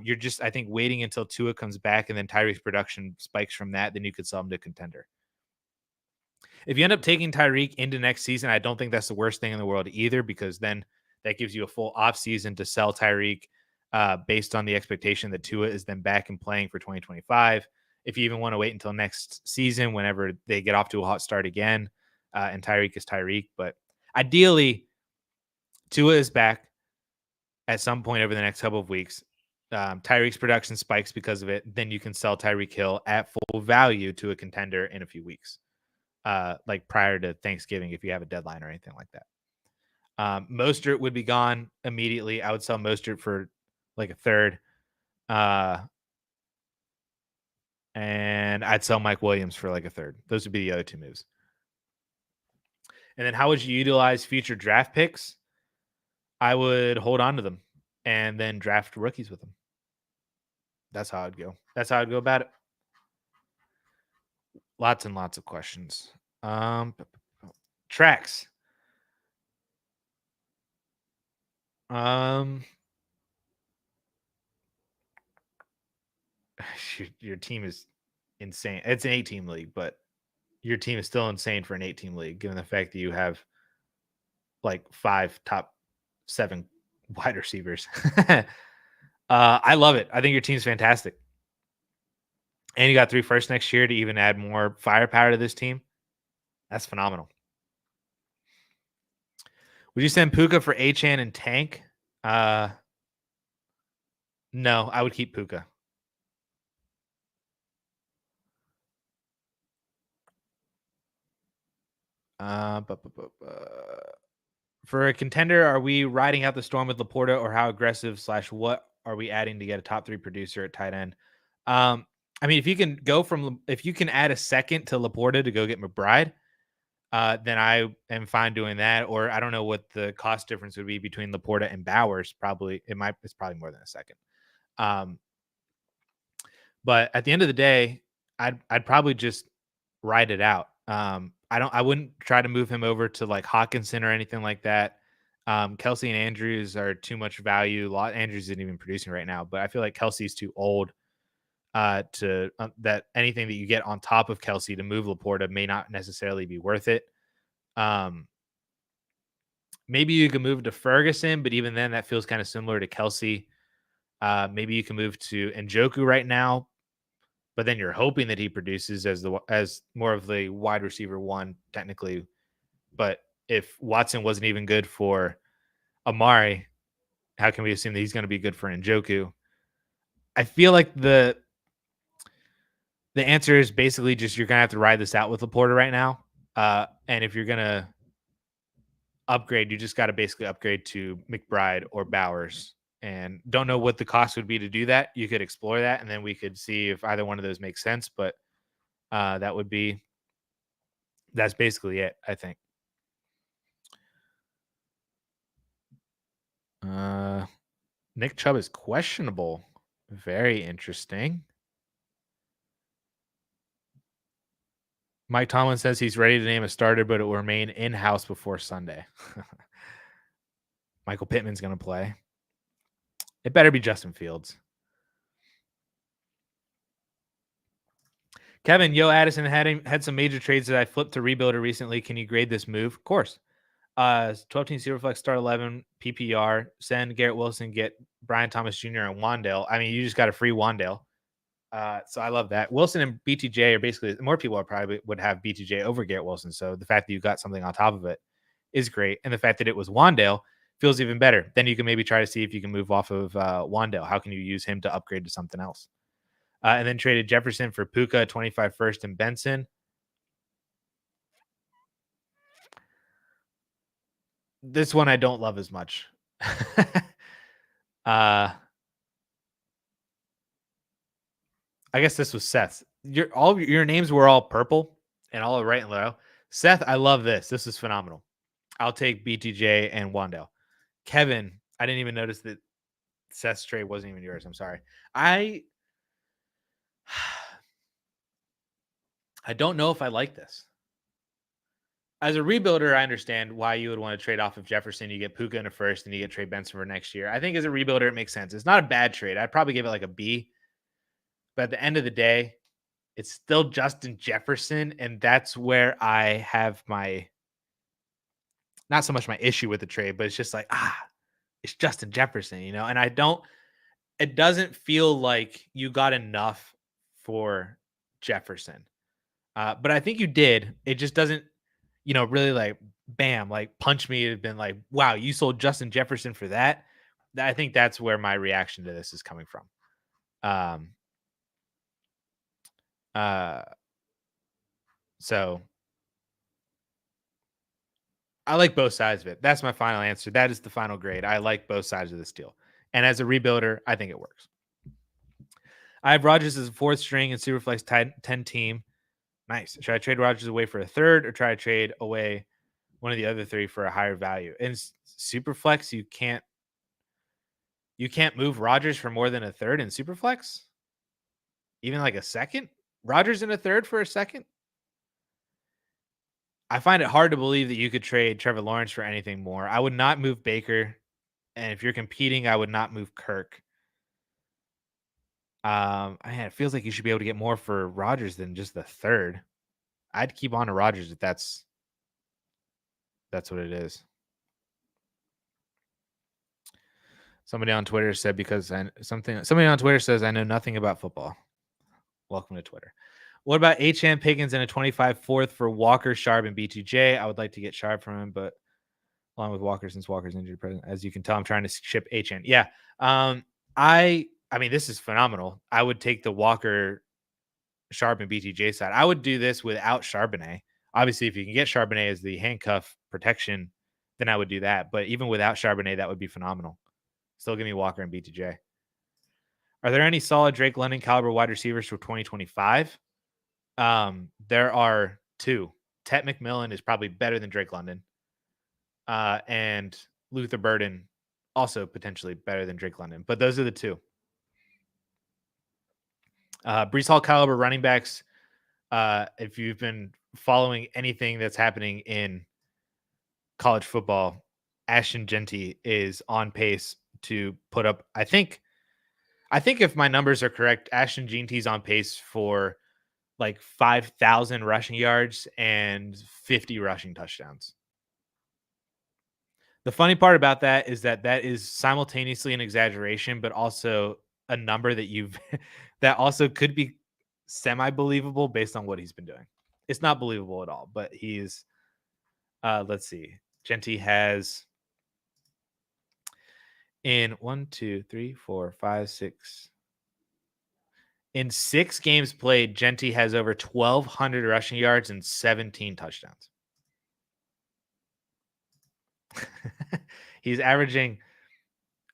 Speaker 1: You're just, I think, waiting until Tua comes back and then Tyreek's production spikes from that. Then you could sell him to contender. If you end up taking Tyreek into next season, I don't think that's the worst thing in the world either, because then that gives you a full off season to sell Tyreek based on the expectation that Tua is then back and playing for 2025. If you even want to wait until next season, whenever they get off to a hot start again, and Tyreek is Tyreek. But ideally, Tua is back at some point over the next couple of weeks. Tyreek's production spikes because of it. Then you can sell Tyreek Hill at full value to a contender in a few weeks, like prior to Thanksgiving, if you have a deadline or anything like that. Mostert would be gone immediately. I would sell Mostert for like a third. And I'd sell Mike Williams for like a third. Those would be the other two moves. And then how would you utilize future draft picks? I would hold on to them and then draft rookies with them. That's how I'd go. That's how I'd go about it. Lots and lots of questions. Tracks. Shoot, your team is insane. It's an 8-team league, but your team is still insane for an 8-team league, given the fact that you have like 5 top 7 wide receivers. I love it. I think your team's fantastic. And you got 3 firsts next year to even add more firepower to this team. That's phenomenal. Would you send Puka for Achane and Tank? No, I would keep Puka. For a contender, are we riding out the storm with Laporta, or how aggressive / what are we adding to get a top 3 producer at tight end? I mean, if you can add a second to Laporta to go get McBride, then I am fine doing that. Or I don't know what the cost difference would be between Laporta and Bowers. It's probably more than a second. But at the end of the day, I'd probably just ride it out. I wouldn't try to move him over to like Hawkinson or anything like that. Kelsey and Andrews are too much value. Andrews isn't even producing right now, but I feel like Kelsey's too old that anything that you get on top of Kelsey to move Laporta may not necessarily be worth it. Maybe you can move to Ferguson, but even then that feels kind of similar to Kelsey. Maybe you can move to Njoku right now, but then you're hoping that he produces as more of the wide receiver one technically. But if Watson wasn't even good for Amari, how can we assume that he's going to be good for Njoku? I feel like the answer is basically just you're going to have to ride this out with Laporta right now. And if you're going to upgrade, you just got to basically upgrade to McBride or Bowers. And don't know what the cost would be to do that. You could explore that, and then we could see if either one of those makes sense. But that's basically it, I think. Nick Chubb is questionable. Very interesting. Mike Tomlin says he's ready to name a starter, but it will remain in-house before Sunday. Michael Pittman's going to play. It better be Justin Fields. Kevin, Addison had some major trades that I flipped to Rebuilder recently. Can you grade this move? Of course. 12-team Superflex, start 11, PPR, send Garrett Wilson, get Brian Thomas Jr. and Wandale. I mean, you just got a free Wandale. So I love that. Wilson and BTJ are basically, more people probably would have BTJ over Garrett Wilson. So the fact that you got something on top of it is great. And the fact that it was Wandale feels even better. Then you can maybe try to see if you can move off of Wandale. How can you use him to upgrade to something else? And then traded Jefferson for Puka, 25 first, and Benson. This one I don't love as much. I guess this was Seth's. Your names were all purple and all right in low. Seth, I love this. This is phenomenal. I'll take BTJ and Wandale. Kevin, I didn't even notice that Seth's trade wasn't even yours. I'm sorry. I don't know if I like this. As a rebuilder, I understand why you would want to trade off of Jefferson. You get Puka in a first, and you get Trey Benson for next year. I think as a rebuilder, it makes sense. It's not a bad trade. I'd probably give it like a B. But at the end of the day, it's still Justin Jefferson, and that's where I have not so much my issue with the trade, but it's just like, it's Justin Jefferson, and it doesn't feel like you got enough for Jefferson. But I think you did. It just doesn't, really like, bam, like punch me. It'd been like, wow, you sold Justin Jefferson for that. I think that's where my reaction to this is coming from. So I like both sides of it. That's my final answer. That is the final grade. I like both sides of this deal. And as a rebuilder, I think it works. I have Rodgers as a 4th string and Superflex 10 team. Nice. Should I trade Rodgers away for a 3rd, or try to trade away one of the other three for a higher value. And Superflex, you can't move Rodgers for more than a third in Superflex? Even like a second? Rodgers in a third for a second? I find it hard to believe that you could trade Trevor Lawrence for anything more. I would not move Baker, and if you're competing, I would not move Kirk. Man, it feels like you should be able to get more for Rodgers than just the third. I'd keep on to Rodgers if that's what it is. Somebody on Twitter said somebody on Twitter says I know nothing about football. Welcome to Twitter. What about H.M. Pickens and a 25 fourth for Walker, Sharp, and BTJ? I would like to get Sharp from him, but along with Walker since Walker's injured present. As you can tell, I'm trying to ship H.M. Yeah. I mean, this is phenomenal. I would take the Walker, Sharp, and BTJ side. I would do this without Charbonnet. Obviously, if you can get Charbonnet as the handcuff protection, then I would do that. But even without Charbonnet, that would be phenomenal. Still give me Walker and BTJ. Are there any solid Drake London caliber wide receivers for 2025? There are two. Tet McMillan is probably better than Drake London. And Luther Burden also potentially better than Drake London. But those are the two. Brees Hall caliber running backs. If you've been following anything that's happening in college football, Ashton Genty is on pace to put up, I think if my numbers are correct, Ashton Genty's on pace for like 5,000 rushing yards and 50 rushing touchdowns. The funny part about that is simultaneously an exaggeration, but also a number that that also could be semi-believable based on what he's been doing. It's not believable at all, but he's let's see. Genty has in 6 games played, Genty has over 1,200 rushing yards and 17 touchdowns. He's averaging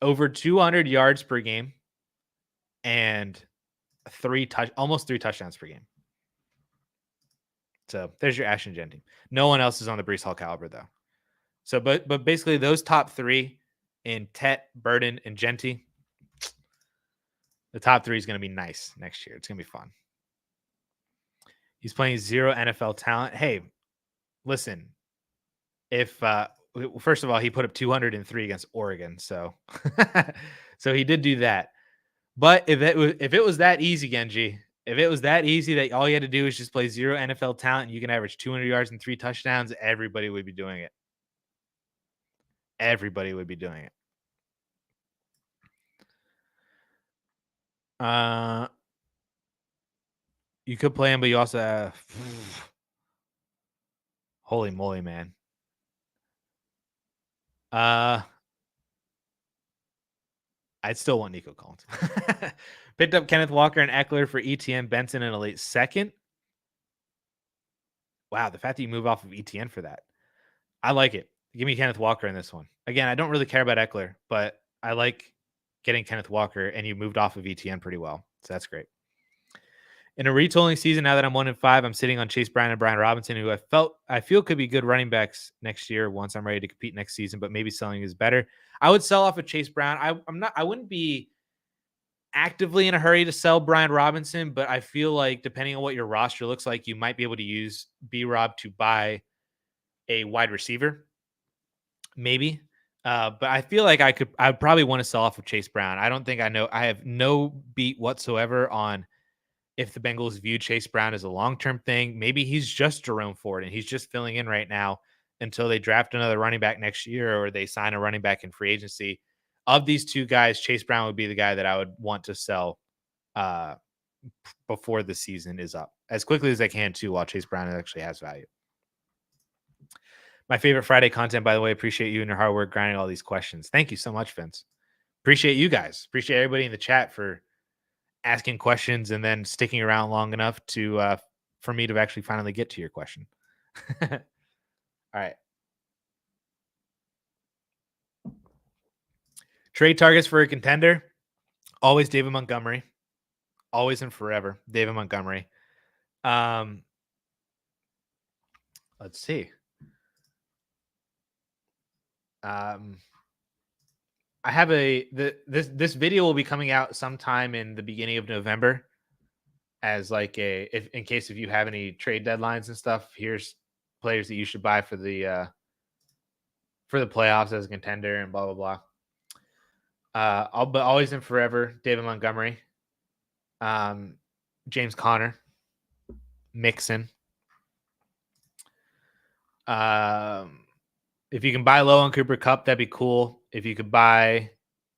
Speaker 1: over 200 yards per game and almost 3 touchdowns per game. So there's your Ashton Genty. No one else is on the Brees Hall caliber though. So, but basically those top 3 in Tet, Burden, and Genty, the top 3 is going to be nice next year. It's going to be fun. He's playing 0 NFL talent. Hey, listen, if first of all, he put up 203 against Oregon, so so he did do that. But if it was that easy, Genji, if it was that easy that all you had to do is just play 0 NFL talent and you can average 200 yards and 3 touchdowns, everybody would be doing it. Everybody would be doing it. You could play him, but you also have holy moly, man. I'd still want Nico Collins. Picked up Kenneth Walker and Eckler for ETN Benson in a late second. Wow, the fact that you move off of ETN for that. I like it. Give me Kenneth Walker in this one. Again, I don't really care about Eckler, but I like getting Kenneth Walker, and you moved off of ETN pretty well. So that's great. In a retooling season, now that I'm 1-5, I'm sitting on Chase Brown and Brian Robinson, who I feel could be good running backs next year once I'm ready to compete next season, but maybe selling is better. I would sell off of Chase Brown. I wouldn't be actively in a hurry to sell Brian Robinson, but I feel like depending on what your roster looks like, you might be able to use B-Rob to buy a wide receiver. Maybe. But I feel like I'd probably want to sell off of Chase Brown. I have no beat whatsoever on if the Bengals view Chase Brown as a long-term thing. Maybe he's just Jerome Ford and he's just filling in right now until they draft another running back next year or they sign a running back in free agency. Of these two guys, Chase Brown would be the guy that I would want to sell before the season is up as quickly as I can too, while Chase Brown actually has value. My favorite Friday content, by the way. Appreciate you and your hard work grinding all these questions. Thank you so much, Vince. Appreciate you guys. Appreciate everybody in the chat for asking questions and then sticking around long enough to for me to actually finally get to your question. All right. Trade targets for a contender. Always David Montgomery. Always and forever, David I have this video will be coming out sometime in the beginning of November as like in case if you have any trade deadlines and stuff. Here's players that you should buy for the playoffs as a contender and blah blah blah. But always and forever, David Montgomery, James Conner, Mixon. If you can buy low on Cooper Kupp, that'd be cool. If you could buy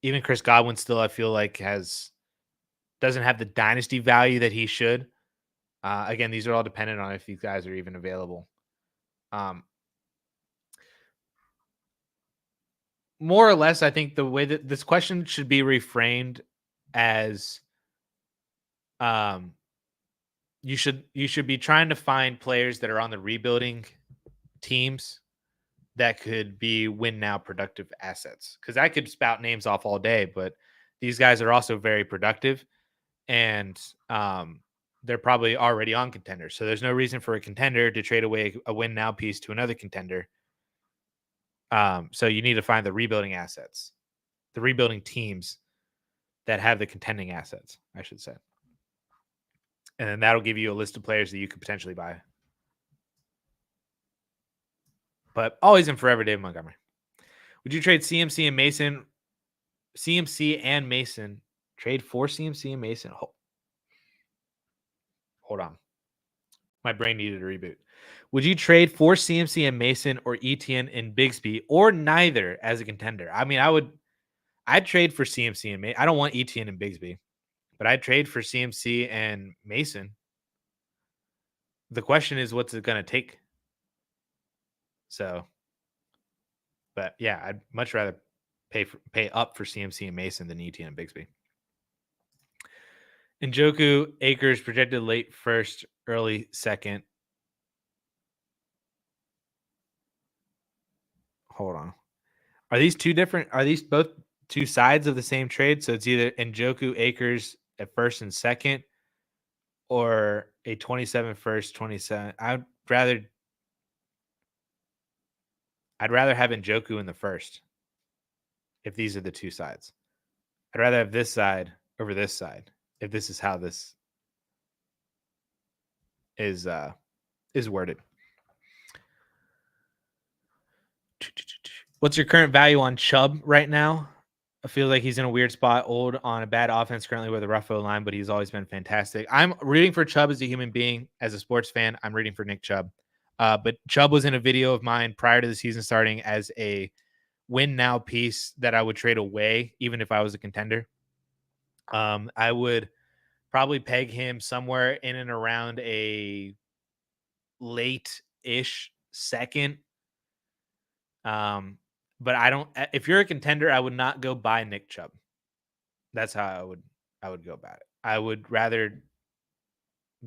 Speaker 1: even Chris Godwin, still I feel like doesn't have the dynasty value that he should. Again, these are all dependent on if these guys are even available. More or less, I think the way that this question should be reframed as you should be trying to find players that are on the rebuilding teams that could be win now productive assets. Because I could spout names off all day, but these guys are also very productive, and they're probably already on contenders. So there's no reason for a contender to trade away a win now piece to another contender. So you need to find the rebuilding assets, the rebuilding teams that have the contending assets, I should say. And then that'll give you a list of players that you could potentially buy. But always and forever, David Montgomery. Would you trade CMC and Mason? CMC and Mason. Trade for CMC and Mason. Hold on. My brain needed a reboot. Would you trade for CMC and Mason or ETN and Bigsby or neither as a contender? I mean, I'd trade for CMC and Mason. I don't want ETN and Bigsby, but I'd trade for CMC and Mason. The question is, what's it going to take? So, but yeah, I'd much rather pay up for CMC and Mason than ETN and Bigsby. Njoku, Akers projected late first, early second. Hold on. Are these two different? Are these both two sides of the same trade? So it's either Njoku, Akers at first and second, or a 27 first, 27. I'd rather have Njoku in the first. If these are the two sides, I'd rather have this side over this side. If this is how this is worded. What's your current value on Chubb right now? I feel like he's in a weird spot, old on a bad offense currently with a rough O-line, but he's always been fantastic. I'm rooting for Chubb as a human being. As a sports fan, I'm rooting for Nick Chubb. But Chubb was in a video of mine prior to the season starting as a win now piece that I would trade away, even if I was a contender. I would probably peg him somewhere in and around a late-ish second. But I don't. If you're a contender, I would not go buy Nick Chubb. That's how I would go about it. I would rather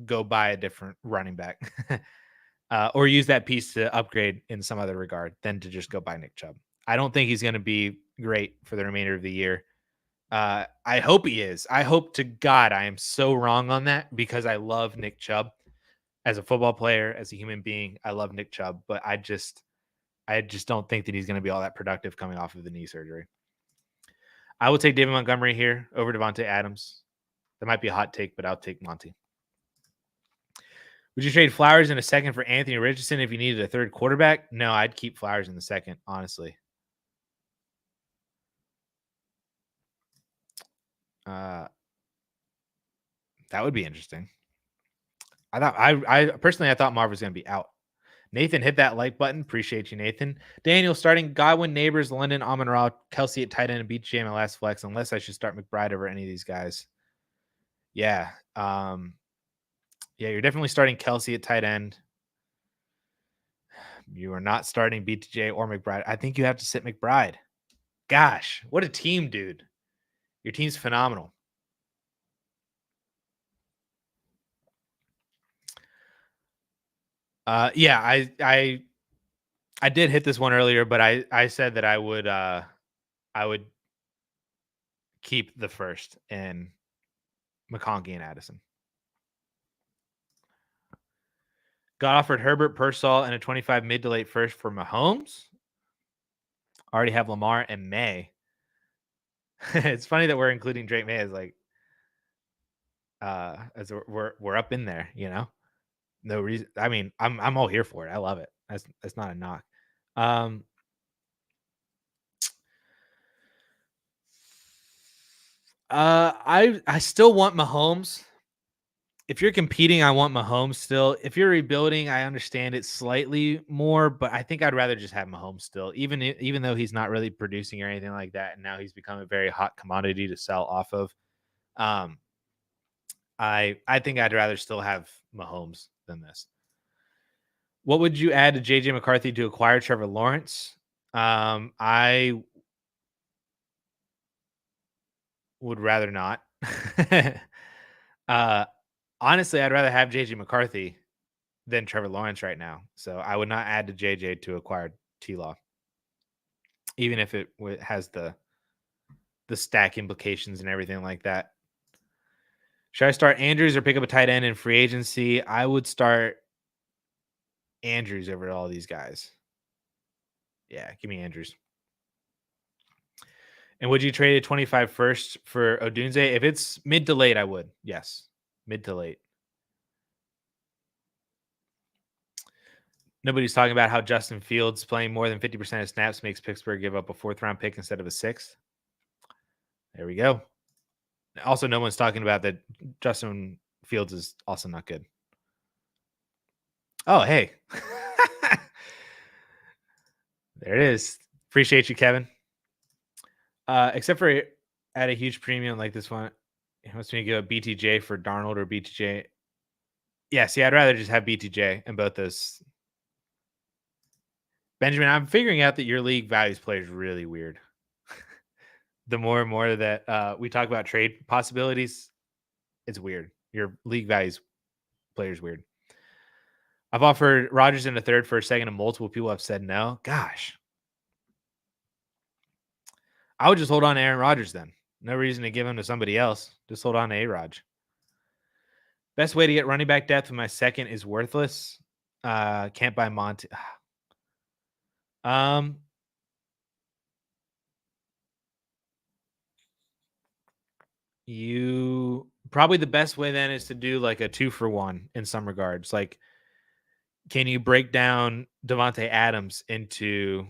Speaker 1: go buy a different running back, or use that piece to upgrade in some other regard than to just go buy Nick Chubb. I don't think he's going to be great for the remainder of the year. I hope he is. I hope to God I am so wrong on that because I love Nick Chubb as a football player, as a human being. I love Nick Chubb, but I just don't think that he's going to be all that productive coming off of the knee surgery. I will take David Montgomery here over Devontae Adams. That might be a hot take, but I'll take Monty. Would you trade Flowers in a second for Anthony Richardson if you needed a third quarterback? No, I'd keep Flowers in the second, honestly. That would be interesting. I personally thought Marv was going to be out. Nathan, hit that like button. Appreciate you, Nathan. Daniel, starting Godwin, Neighbors, London, Amon-Ra, Kelsey at tight end, and BJ my last flex, unless I should start McBride over any of these guys. Yeah. Yeah, you're definitely starting Kelsey at tight end. You are not starting BTJ or McBride. I think you have to sit McBride. Gosh, what a team, dude. Your team's phenomenal. Yeah, I did hit this one earlier, but I said that I would keep the first in McConkey and Addison. Got offered Herbert, Pearsall, and a 25 mid to late first for Mahomes. Already have Lamar and May. It's funny that we're including Drake May as like as we're up in there, you know? No reason. I mean, I'm all here for it. I love it. That's not a knock. Um I still want Mahomes. If you're competing, I want Mahomes still. If you're rebuilding, I understand it slightly more, but I think I'd rather just have Mahomes still, even though he's not really producing or anything like that, and now he's become a very hot commodity to sell off of. Um, I think I'd rather still have Mahomes than this. What would you add to JJ McCarthy to acquire Trevor Lawrence? I would rather not. uh, honestly, I'd rather have JJ McCarthy than Trevor Lawrence right now. So I would not add to JJ to acquire T Law, even if it has the stack implications and everything like that. Should I start Andrews or pick up a tight end in free agency? I would start Andrews over all these guys. Yeah, give me Andrews. And would you trade a 25 first for Odunze? If it's mid to late, I would. Yes, mid to late. Nobody's talking about how Justin Fields playing more than 50% of snaps makes Pittsburgh give up a 4th round pick instead of a 6th. There we go. Also, no one's talking about that Justin Fields is also not good. Oh, hey. There it is. Appreciate you, Kevin. Except for at a huge premium like this one, he wants me to give up BTJ for Darnold or BTJ. Yeah, see, I'd rather just have BTJ in both those. Benjamin, I'm figuring out that your league values players really weird. The more and more that we talk about trade possibilities, it's weird. Your league values players weird. I've offered Rodgers in a third for a second, and multiple people have said no. Gosh. I would just hold on to Aaron Rodgers then. No reason to give him to somebody else. Just hold on to A-Rod. Best way to get running back depth with my second is worthless. Can't buy Monty. You probably the best way then is to do like a 2-for-1 in some regards. Like, can you break down Devontae Adams into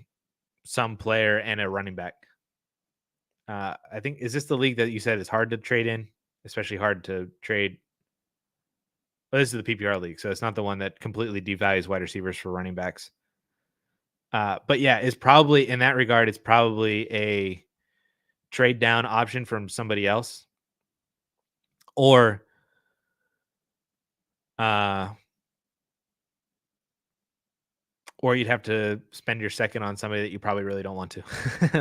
Speaker 1: some player and a running back? I think is this the league that you said is hard to trade in, especially hard to trade. Well, this is the PPR league, so it's not the one that completely devalues wide receivers for running backs. But yeah, it's probably in that regard, it's probably a trade down option from somebody else, or you'd have to spend your second on somebody that you probably really don't want to.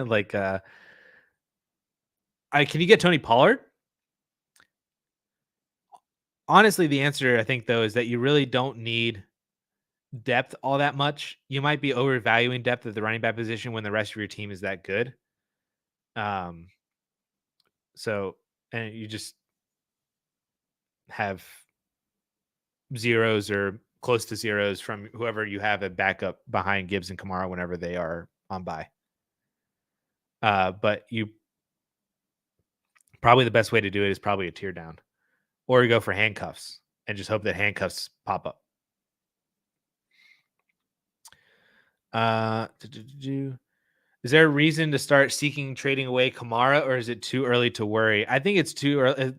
Speaker 1: Like, can you get Tony Pollard? Honestly, the answer I think though is that you really don't need depth all that much. You might be overvaluing depth at the running back position when the rest of your team is that good. So, and you just have zeros or close to zeros from whoever you have a backup behind Gibbs and Kamara whenever they are on bye. But you probably the best way to do it is probably a tier down, or you go for handcuffs and just hope that handcuffs pop up. Is there a reason to start seeking trading away Kamara, or is it too early to worry? I think it's too early.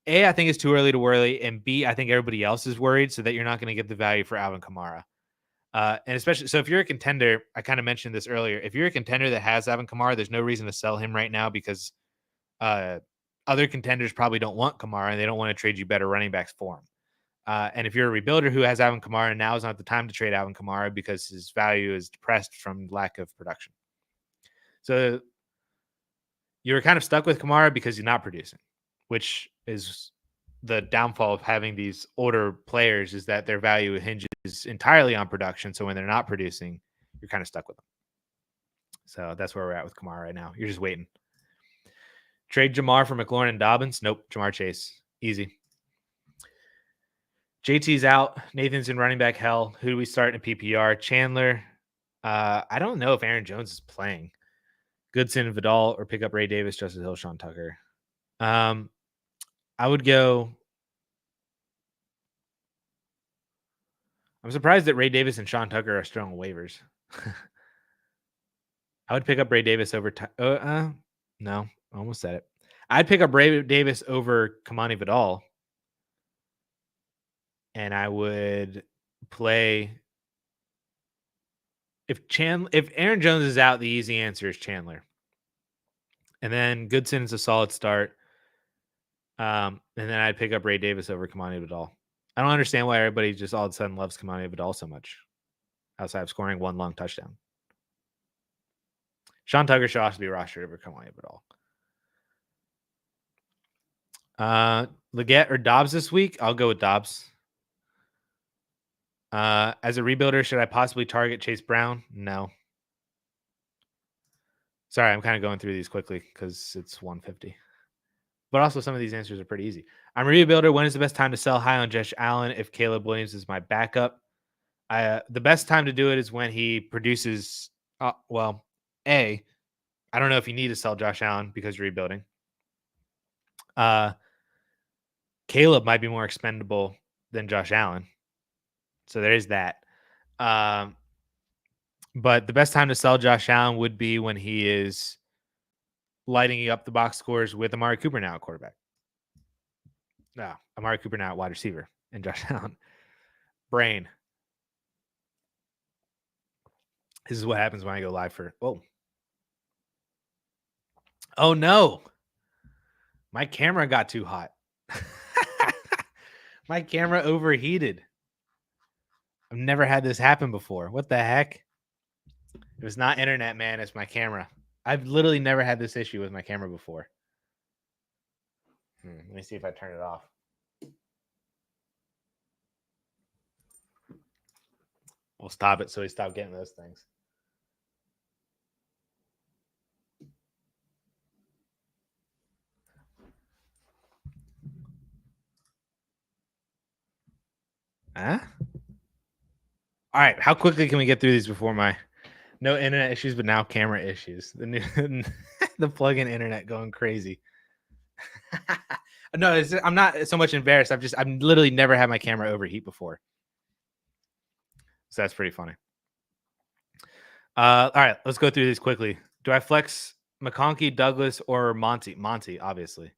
Speaker 1: I think it's too early to worry, and B, I think everybody else is worried, so that you're not going to get the value for Alvin Kamara. And especially, so if you're a contender, I kind of mentioned this earlier. If you're a contender that has Alvin Kamara, there's no reason to sell him right now because other contenders probably don't want Kamara and they don't want to trade you better running backs for him. And if you're a rebuilder who has Alvin Kamara, now is not the time to trade Alvin Kamara because his value is depressed from lack of production. So you're kind of stuck with Kamara because you're not producing, which is the downfall of having these older players, is that their value hinges entirely on production. So when they're not producing, you're kind of stuck with them. So that's where we're at with Kamara right now. You're just waiting. Trade Jamar for McLaurin and Dobbins. Nope. Jamar Chase. Easy. JT's out. Nathan's in running back hell. Who do we start in PPR? Chandler. I don't know if Aaron Jones is playing. Goodson, Vidal, or pick up Ray Davis, Justice Hill, Sean Tucker. I would go. I'm surprised that Ray Davis and Sean Tucker are still on waivers. I would pick up Ray Davis over. No, almost said it. I'd pick up Ray Davis over Kamani Vidal, and I would play. If Aaron Jones is out, the easy answer is Chandler, and then Goodson is a solid start. And then I'd pick up Ray Davis over Kamani Vidal. I don't understand why everybody just all of a sudden loves Kamani Vidal so much, outside of scoring one long touchdown. Sean Tucker should also be rostered over Kamani Vidal. Leggett or Dobbs this week? I'll go with Dobbs. As a rebuilder, should I possibly target Chase Brown? No. Sorry, I'm kind of going through these quickly because it's 150. But also, some of these answers are pretty easy. I'm a rebuilder. When is the best time to sell high on Josh Allen if Caleb Williams is my backup? The best time to do it is when he produces. I don't know if you need to sell Josh Allen because you're rebuilding. Caleb might be more expendable than Josh Allen. So there is that. But the best time to sell Josh Allen would be when he is lighting up the box scores with Amari Cooper now at quarterback. No, Amari Cooper now at wide receiver and Josh Allen. Brain. This is what happens when I go live for. Oh no. My camera got too hot. My camera overheated. I've never had this happen before. What the heck? It was not internet, man. It's my camera. I've literally never had this issue with my camera before. Let me see if I turn it off. We'll stop it so we stop getting those things. Huh? All right. How quickly can we get through these before my no internet issues, but now camera issues? The new the plug-in internet going crazy. No, I'm not so much embarrassed. I've literally never had my camera overheat before. So that's pretty funny. All right, let's go through these quickly. Do I flex McConkey, Douglas, or Monty? Monty, obviously.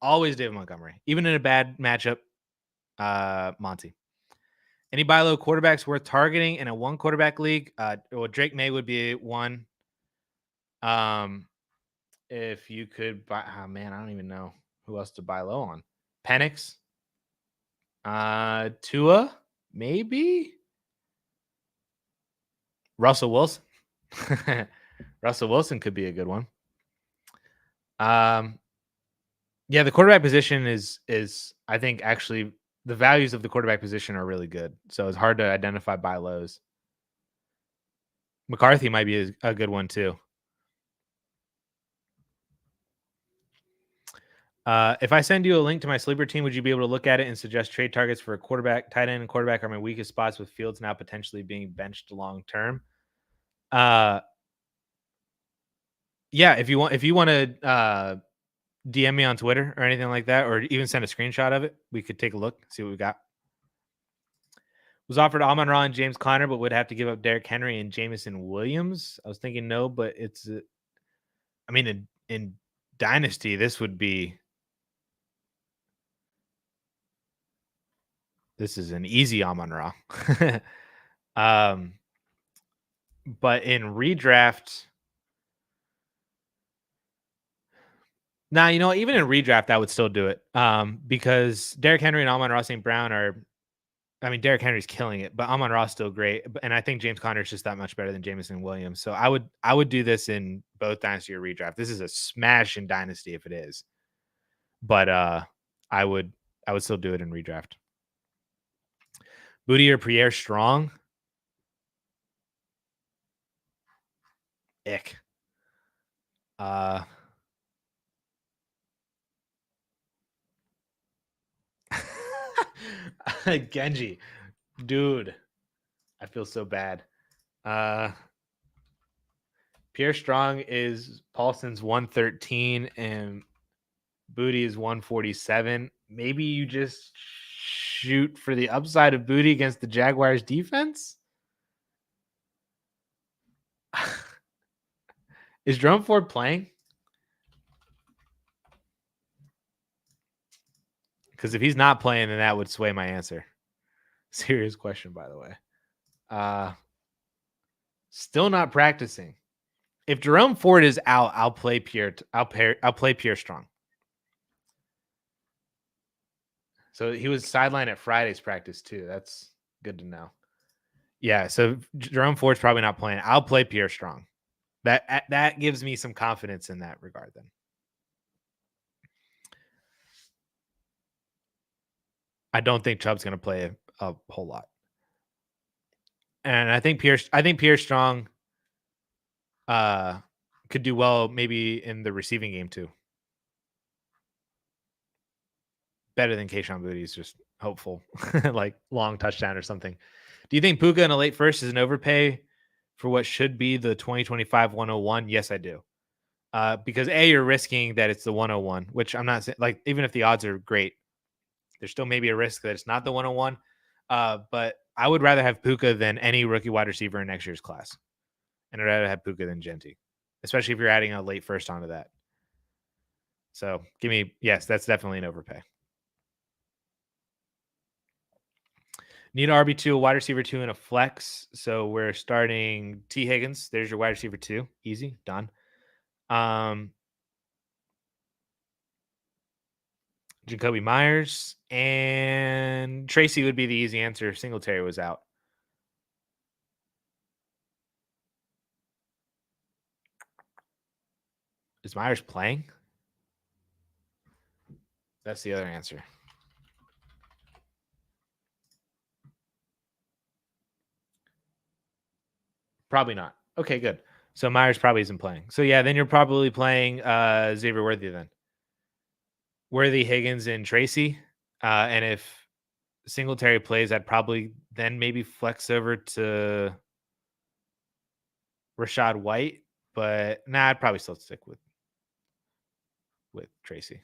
Speaker 1: Always David Montgomery. Even in a bad matchup, Monty. Any buy low quarterbacks worth targeting in a one quarterback league? Drake May would be one. If you could buy, I don't even know who else to buy low on. Penix, Tua, maybe. Russell Wilson. Russell Wilson could be a good one. Yeah, the quarterback position is I think actually the values of the quarterback position are really good. So it's hard to identify buy lows. McCarthy might be a good one too. If I send you a link to my sleeper team, would you be able to look at it and suggest trade targets for a quarterback, tight end, and quarterback are my weakest spots with Fields now potentially being benched long term? Yeah, if you want to DM me on Twitter or anything like that, or even send a screenshot of it, we could take a look, see what we got. Was offered Amon-Ra and James Conner, but would have to give up Derrick Henry and Jameson Williams. I was thinking no, but it's, in Dynasty, this is an easy Amon-Ra. But in redraft, now, even in redraft, I would still do it because Derrick Henry and Amon-Ra St. Brown Derrick Henry's killing it, but Amon-Ra is still great. And I think James Conner is just that much better than Jameson Williams. So I would do this in both Dynasty or redraft. This is a smash in Dynasty if it is. But I would still do it in redraft. Booty or Pierre Strong? Ick. Genji. Dude. I feel so bad. Pierre Strong is Paulson's 113 and Booty is 147. Maybe you just shoot for the upside of Booty against the Jaguars defense? Is Jerome Ford playing? Because if he's not playing, then that would sway my answer. Serious question, by the way. Still not practicing. If Jerome Ford is out, I'll play Pierre. I'll play Pierre Strong. So he was sidelined at Friday's practice too. That's good to know. Yeah. So Jerome Ford's probably not playing. I'll play Pierre Strong. That gives me some confidence in that regard. Then I don't think Chubb's going to play a whole lot, and I think Pierre Strong could do well maybe in the receiving game too. Better than Kayshon Boutte is just hopeful, like long touchdown or something. Do you think Puka in a late first is an overpay for what should be the 2025 101? Yes, I do. Because you're risking that it's the 101, which I'm not saying, like, even if the odds are great, there's still maybe a risk that it's not the 101. But I would rather have Puka than any rookie wide receiver in next year's class. And I'd rather have Puka than Genty, especially if you're adding a late first onto that. So yes, that's definitely an overpay. Need an RB2, a wide receiver 2, and a flex. So we're starting T. Higgins. There's your wide receiver 2. Easy. Done. Jacoby Myers and Tracy would be the easy answer. Singletary was out. Is Myers playing? That's the other answer. Probably not. Okay, good. So Myers probably isn't playing. So yeah, then you're probably playing Xavier Worthy then. Worthy, Higgins, and Tracy. And if Singletary plays, I'd probably then maybe flex over to Rashad White. But I'd probably still stick with Tracy.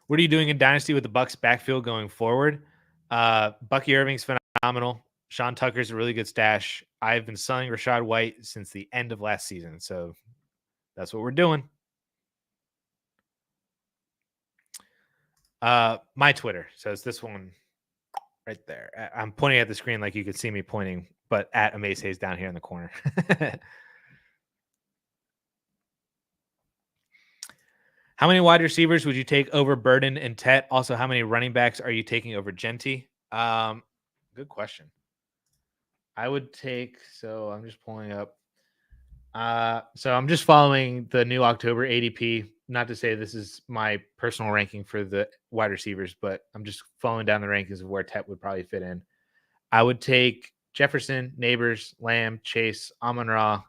Speaker 1: What are you doing in Dynasty with the Bucks backfield going forward? Bucky Irving's phenomenal. Sean Tucker's a really good stash. I've been selling Rashad White since the end of last season, so that's what we're doing. My Twitter says this one right there. I'm pointing at the screen like you could see me pointing, but at Amaze Hayes down here in the corner. How many wide receivers would you take over Burden and Tet? Also, how many running backs are you taking over Genty? Good question. I would take, so I'm just pulling up. So I'm just following the new October ADP. Not to say this is my personal ranking for the wide receivers, but I'm just following down the rankings of where Tet would probably fit in. I would take Jefferson, Neighbors, Lamb, Chase, Amon-Ra,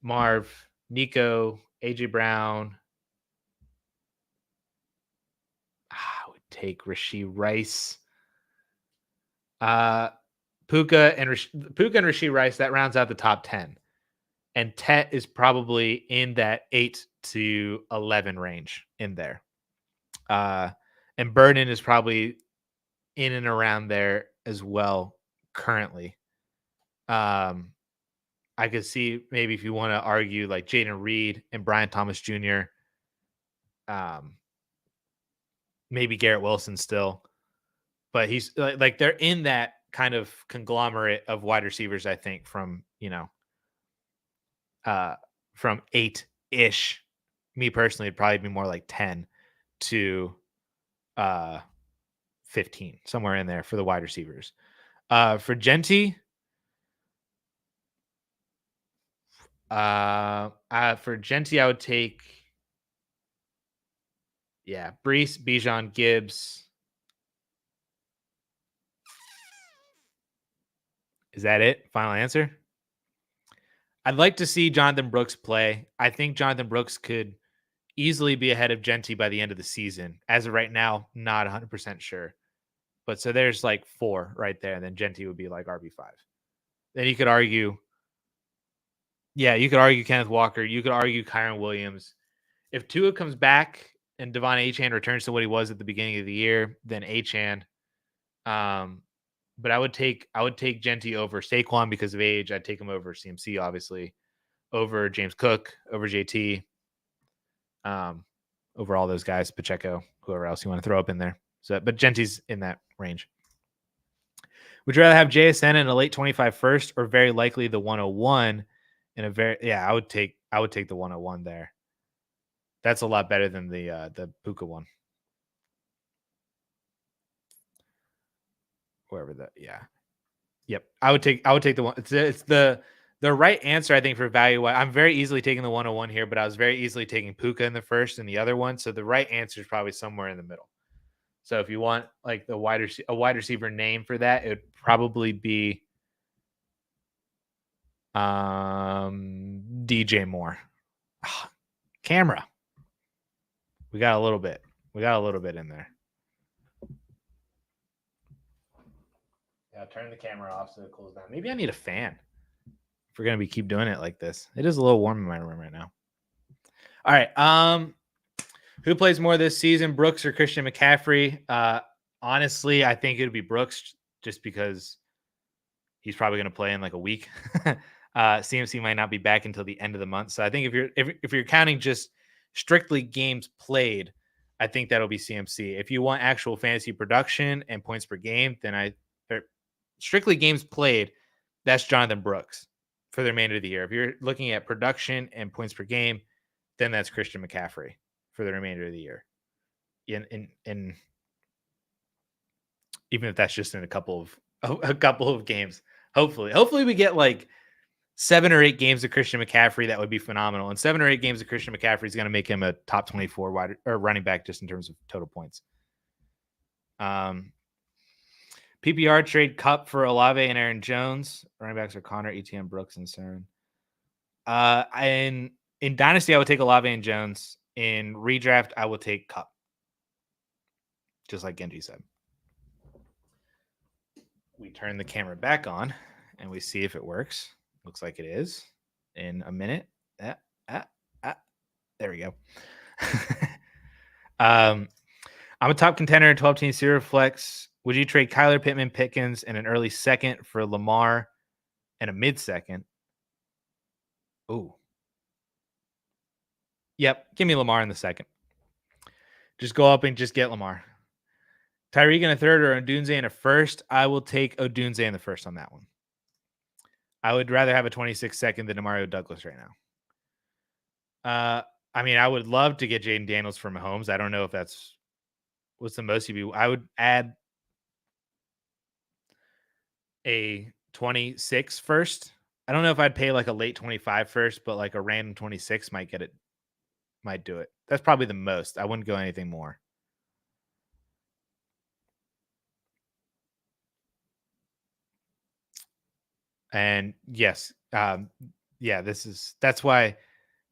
Speaker 1: Marv, Nico, AJ Brown. I would take Rashee Rice. Puka and Rashee Rice, that rounds out the top 10. And Tet is probably in that 8 to 11 range in there. And Burden is probably in and around there as well currently. I could see maybe if you want to argue like Jaden Reed and Brian Thomas Jr., maybe Garrett Wilson still. But he's like they're in that kind of conglomerate of wide receivers, I think, from 8-ish. Me personally, it'd probably be more like 10 to 15, somewhere in there for the wide receivers. For Genty, I would take Brees, Bijan, Gibbs. Is that it? Final answer? I'd like to see Jonathan Brooks play. I think Jonathan Brooks could easily be ahead of Genty by the end of the season. As of right now, not 100% sure. But so there's like 4 right there. And then Genty would be like RB5. then you could argue. Yeah, you could argue Kenneth Walker. You could argue Kyron Williams. If Tua comes back and Devon Achane returns to what he was at the beginning of the year, then Achane. But I would take Genty over Saquon because of age. I'd take him over CMC, obviously, over James Cook, over JT, over all those guys, Pacheco, whoever else you want to throw up in there. So, but Genty's in that range. Would you rather have JSN in a late 25 first or very likely the 101 in a I would take the 101 there. That's a lot better than the Puka one. Whoever that, yeah. Yep. I would take the one. It's the right answer, I think, for value. I'm very easily taking the 101 here, but I was very easily taking Puka in the first and the other one. So the right answer is probably somewhere in the middle. So if you want like a wide receiver name for that, it would probably be DJ Moore. Camera. We got a little bit in there. Yeah, turn the camera off so it cools down. Maybe I need a fan. If we're gonna keep doing it like this. It is a little warm in my room right now. All right. Who plays more this season, Brooks or Christian McCaffrey? Honestly, I think it would be Brooks just because he's probably going to play in like a week. CMC might not be back until the end of the month. So I think if you're counting just strictly games played, I think that'll be CMC. If you want actual fantasy production and points per game, then strictly games played, that's Jonathan Brooks for the remainder of the year. If you're looking at production and points per game, then that's Christian McCaffrey for the remainder of the year. In even if that's just in a couple of games. Hopefully we get like 7 or 8 games of Christian McCaffrey. That would be phenomenal. And 7 or 8 games of Christian McCaffrey is going to make him a top 24 wide or running back just in terms of total points. PPR trade Cup for Olave and Aaron Jones. Running backs are Connor, ETN, Brooks, and Cern. In Dynasty, I would take Olave and Jones. In redraft, I will take Cup. Just like Genji said. We turn the camera back on and we see if it works. Looks like it is. In a minute. There we go. I'm a top contender in 12-team Zero Flex. Would you trade Kyler Pittman, Pickens, in an early second for Lamar and a mid-second? Ooh. Yep. Give me Lamar in the second. Just go up and just get Lamar. Tyreek in a third or Odunze in a first. I will take Odunze in the first on that one. I would rather have a 26 second than Mario Douglas right now. I mean, I would love to get Jaden Daniels for Mahomes. I don't know if that's what's the most you'd be. I would add a 26 first. I don't know if I'd pay like a late 25 first, but like a random 26 might do it. That's probably the most. I wouldn't go anything more. And yes, that's why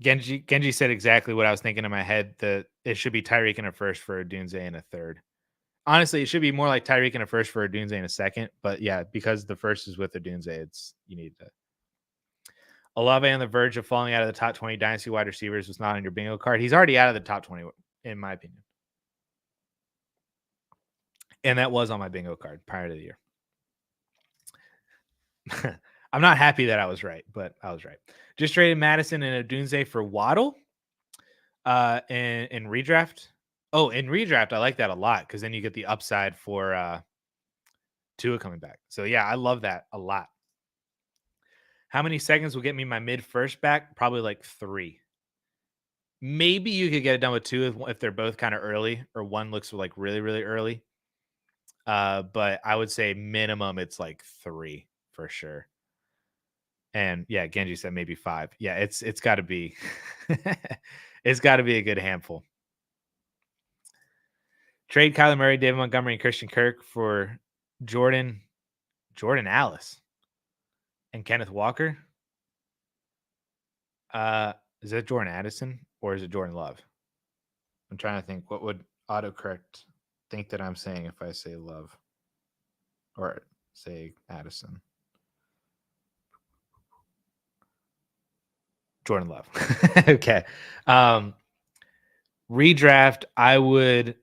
Speaker 1: Genji said exactly what I was thinking in my head. That it should be Tyreek in a first for Odunze in a third. Honestly, it should be more like Tyreek in a first for Odunze in a second. But yeah, because the first is with Odunze, you need to. Olave on the verge of falling out of the top 20 dynasty wide receivers was not on your bingo card. He's already out of the top 20, in my opinion. And that was on my bingo card prior to the year. I'm not happy that I was right, but I was right. Just traded Madison and Odunze for Waddle in redraft. Oh, in redraft, I like that a lot because then you get the upside for Tua coming back. So yeah, I love that a lot. How many seconds will get me my mid first back? Probably like 3. Maybe you could get it done with 2 if they're both kind of early, or one looks like really, really early. But I would say minimum it's like 3 for sure. And yeah, Genji said maybe 5. Yeah, it's got to be it's got to be a good handful. Trade Kyler Murray, David Montgomery, and Christian Kirk for Jordan Alice and Kenneth Walker. Is that Jordan Addison or is it Jordan Love? I'm trying to think. What would autocorrect think that I'm saying if I say Love or say Addison? Jordan Love. Okay. Redraft, I would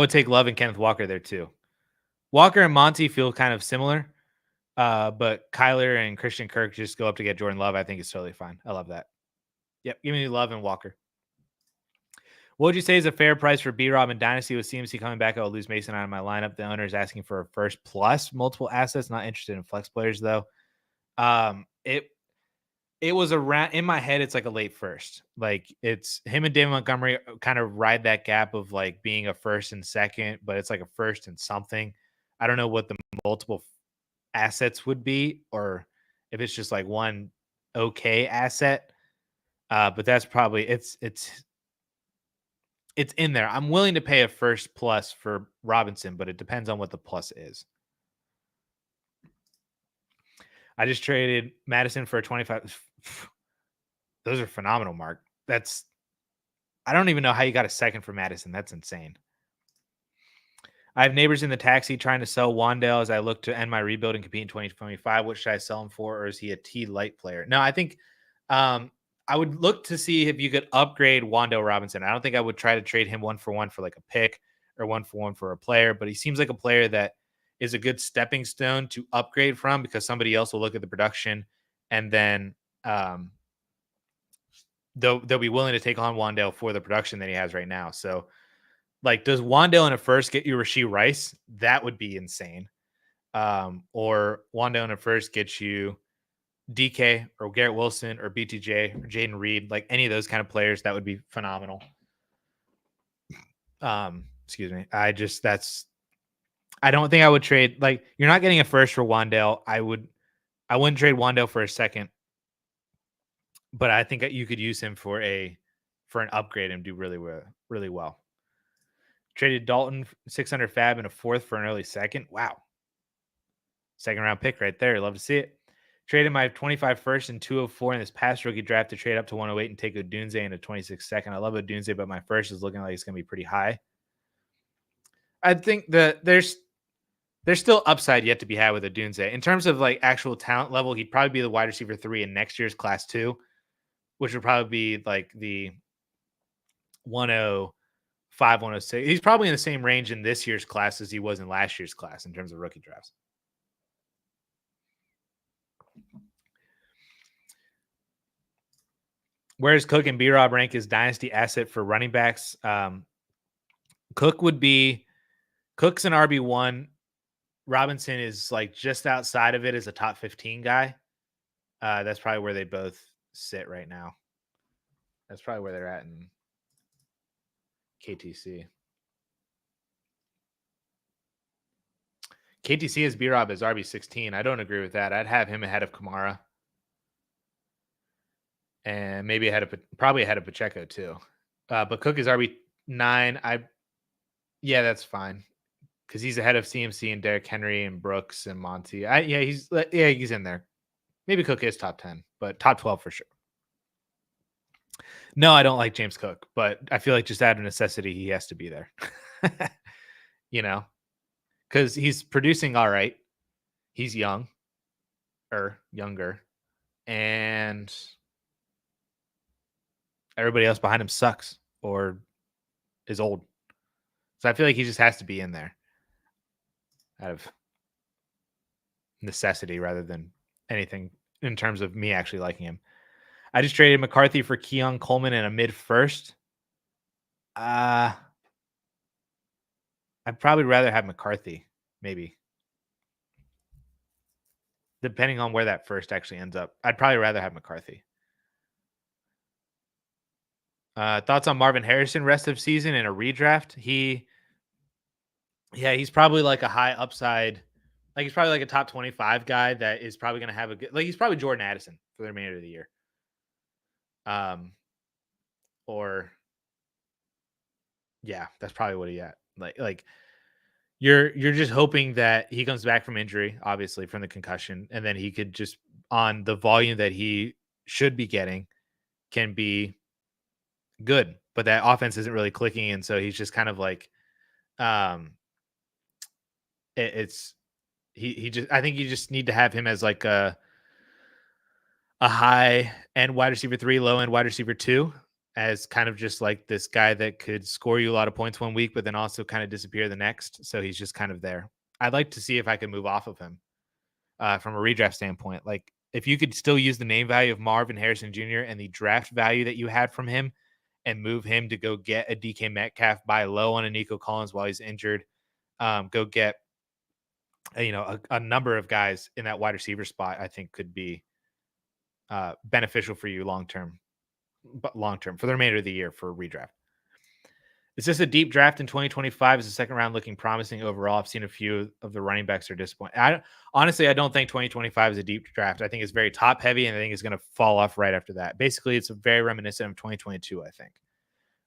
Speaker 1: take Love and Kenneth Walker there too. Walker and Monty feel kind of similar, but Kyler and Christian Kirk just go up to get Jordan Love. I think it's totally fine. I love that. Yep, give me Love and Walker. What would you say is a fair price for B-Rob and Dynasty with CMC coming back? I will lose Mason out of my lineup. The owner is asking for a first plus multiple assets. Not interested in flex players though. It was around in my head. It's like a late first. Like it's him and David Montgomery kind of ride that gap of like being a first and second, but it's like a first and something. I don't know what the multiple assets would be, or if it's just like one okay asset. But that's probably it's in there. I'm willing to pay a first plus for Robinson, but it depends on what the plus is. I just traded Madison for a 25. Those are phenomenal, Mark. I don't even know how you got a second for Madison. That's insane. I have neighbors in the taxi trying to sell Wandale as I look to end my rebuild and compete in 2025. What should I sell him for, or is he a T light player? No, I think I would look to see if you could upgrade Wandale Robinson. I don't think I would try to trade him 1-for-1 for like a pick or 1-for-1 for a player, but he seems like a player that is a good stepping stone to upgrade from, because somebody else will look at the production and then they'll be willing to take on Wandale for the production that he has right now. So, like, does Wandale in a first get you Rashee Rice? That would be insane. Or Wandale in a first gets you DK or Garrett Wilson or BTJ or Jaden Reed, like any of those kind of players, that would be phenomenal. Excuse me. I don't think I would trade, like, you're not getting a first for Wandale. I wouldn't trade Wandale for a second, but I think that you could use him for an upgrade and do really well. Traded Dalton 600 fab and a fourth for an early second. Wow. Second round pick right there. Love to see it. Traded my 25 first and 204 in this past rookie draft to trade up to 108 and take Odunze in a 26 second. I love Odunze, but my first is looking like it's going to be pretty high. I think that there's still upside yet to be had with Odunze. In terms of like actual talent level, he'd probably be the wide receiver 3 in next year's class 2, which would probably be like the 105, 106. He's probably in the same range in this year's class as he was in last year's class in terms of rookie drafts. Whereas Cook and B-Rob rank as dynasty asset for running backs. Cook's an RB1. Robinson is like just outside of it as a top 15 guy. That's probably where they both sit right now. That's probably where they're at in KTC. KTC is B-Rob as RB16. I don't agree with that. I'd have him ahead of Kamara. And maybe probably ahead of Pacheco too. But Cook is RB9. Yeah, that's fine, because he's ahead of CMC and Derrick Henry and Brooks and Monty. He's in there. Maybe Cook is top 10, but top 12 for sure. No, I don't like James Cook, but I feel like just out of necessity, he has to be there. Because he's producing all right. He's younger, and everybody else behind him sucks or is old. So I feel like he just has to be in there out of necessity rather than anything in terms of me actually liking him. I just traded McCarthy for Keon Coleman in a mid first. I'd probably rather have McCarthy, maybe. Depending on where that first actually ends up. I'd probably rather have McCarthy. Thoughts on Marvin Harrison rest of season in a redraft? He's probably like a high upside. Like he's probably like a top 25 guy that is probably going to have a good, like he's probably Jordan Addison for the remainder of the year. That's probably what he at. Like you're just hoping that he comes back from injury, obviously from the concussion, and then he could just, on the volume that he should be getting, can be good, but that offense isn't really clicking, and so he's just kind of like, I think you just need to have him as like a a high end wide receiver 3, low end wide receiver 2 as kind of just like this guy that could score you a lot of points one week, but then also kind of disappear the next. So he's just kind of there. I'd like to see if I could move off of him from a redraft standpoint. Like if you could still use the name value of Marvin Harrison Jr. and the draft value that you had from him and move him to go get a DK Metcalf, buy low on a Nico Collins while he's injured, go get a number of guys in that wide receiver spot, I think could be beneficial for you long term for the remainder of the year for a redraft. Is this a deep draft in 2025? Is the second round looking promising overall? I've seen a few of the running backs are disappointing. Honestly, I don't think 2025 is a deep draft. I think it's very top heavy, and I think it's going to fall off right after that. Basically, it's very reminiscent of 2022, I think,